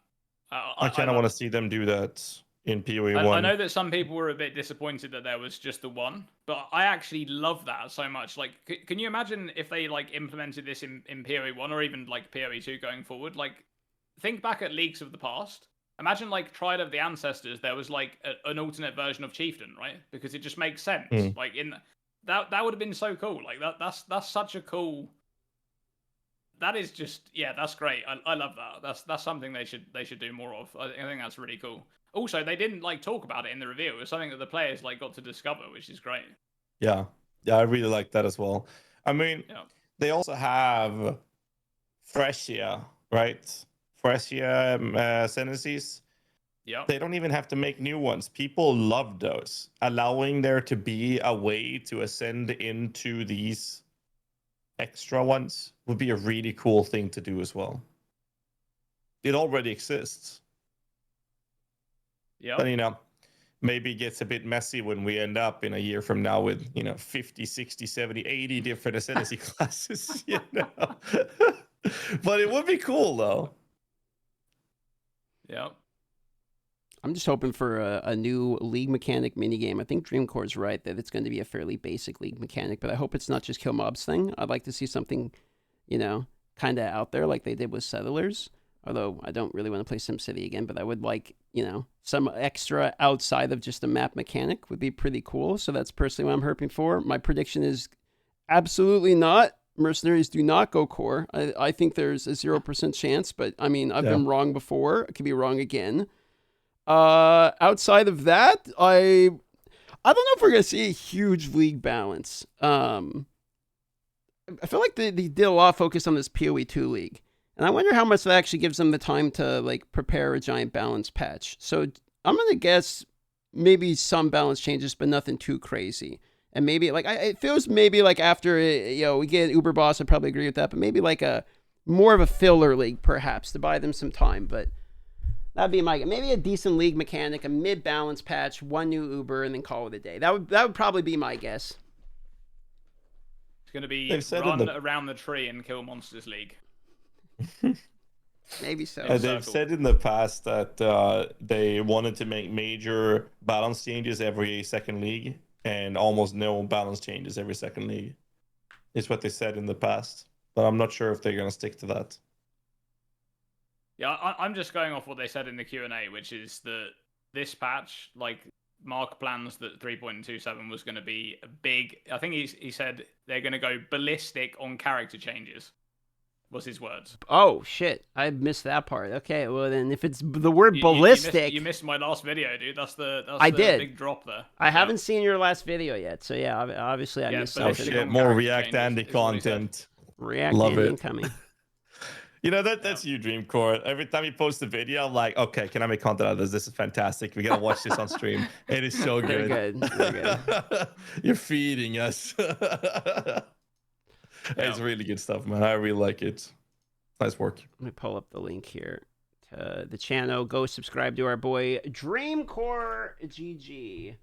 I kind of want to see them do that in PoE1. I know that some people were a bit disappointed that there was just the one, but I actually love that so much. Like, can you imagine if they like implemented this in PoE1 or even like PoE2 going forward? Like, think back at leagues of the past. Imagine like Triad of the Ancestors. There was like an alternate version of Chieftain, right? Because it just makes sense. Like that would have been so cool. Like that's such a cool that is just that's great. I love that. That's something they should do more of. I think that's really cool. Also, they didn't like talk about it in the review. It was something that the players like got to discover, which is great. Yeah, I really like that as well. I mean, they also have Freshia, right? Freshia sentences. Yeah. They don't even have to make new ones. People love those. Allowing there to be a way to ascend into these extra ones would be a really cool thing to do as well. It already exists. Yeah. But, maybe it gets a bit messy when we end up in a year from now with, 50, 60, 70, 80 different ascendancy classes, But it would be cool, though. Yeah. I'm just hoping for a new league mechanic minigame. I think Dreamcore's right that it's going to be a fairly basic league mechanic, but I hope it's not just kill mobs thing. I'd like to see something, kind of out there like they did with Settlers. Although I don't really want to play SimCity again, but I would like, some extra outside of just a map mechanic would be pretty cool. So that's personally what I'm hoping for. My prediction is absolutely not. Mercenaries do not go core. I think there's a 0% chance, but I mean, I've been wrong before. I could be wrong again. Outside of that, I don't know if we're gonna see a huge league balance. I feel like they did a lot of focus on this PoE2 league, and I wonder how much that actually gives them the time to like prepare a giant balance patch. So I'm gonna guess maybe some balance changes, but nothing too crazy. And maybe it feels maybe like after we get Uber Boss, I'd probably agree with that, but maybe like a more of a filler league perhaps to buy them some time, but. That'd be maybe a decent league mechanic, a mid-balance patch, one new Uber, and then call it a day. That would probably be my guess. It's going to be run around the tree and kill monsters league. Maybe so. They've said in the past that they wanted to make major balance changes every second league and almost no balance changes every second league. Is what they said in the past, but I'm not sure if they're going to stick to that. Yeah, I'm just going off what they said in the Q&A, which is that this patch, like Mark plans that 3.27 was going to be a big. I think he said they're going to go ballistic on character changes. Was his words? Oh shit! I missed that part. Okay, well then, if it's the word ballistic, you missed my last video, dude. That's the big drop there. I haven't seen your last video yet, so yeah, obviously I missed something. Oh shit! More React Andy content. React Andy incoming. That's you, Dreamcore. Every time you post a video, I'm like, okay, can I make content out of this? This is fantastic. We gotta watch this on stream. It is so good. Very good. You're feeding us. It's really good stuff, man. I really like it. Nice work. Let me pull up the link here to the channel. Go subscribe to our boy Dreamcore GG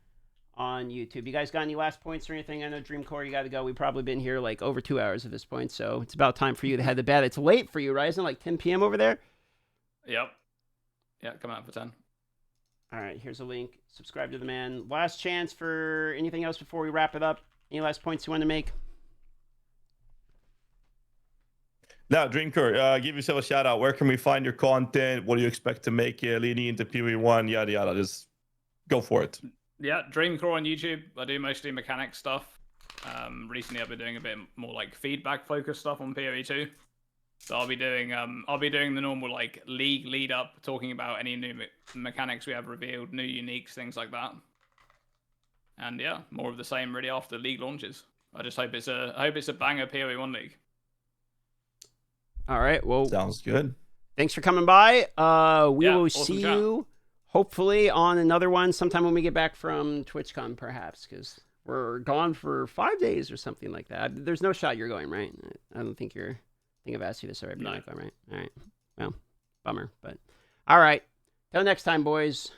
on YouTube. You guys got any last points or anything? I know Dreamcore, you got to go. We've probably been here like over 2 hours at this point, so it's about time for you to head to bed. It's late for you, right? Isn't it like 10 p.m. over there? Yep. Yeah, come out for 10. All right, here's a link. Subscribe to the man. Last chance for anything else before we wrap it up. Any last points you want to make? Now, Dreamcore, give yourself a shout out. Where can we find your content? What do you expect to make leading into PoE1? Yada yada. Just go for it. Yeah, Dreamcore on YouTube. I do mostly mechanic stuff. Recently, I've been doing a bit more like feedback focused stuff on PoE2. So I'll be doing the normal like league lead up, talking about any new mechanics we have revealed, new uniques, things like that. And yeah, more of the same really after league launches. I just hope it's a banger PoE1 league. All right. Well, sounds good. Thanks for coming by. We will see you hopefully on another one sometime when we get back from TwitchCon, perhaps, because we're gone for 5 days or something like that. There's no shot you're going, right? I don't think you're. I think I've asked you this already. No. Right? All right. Well, bummer, but all right. Till next time, boys.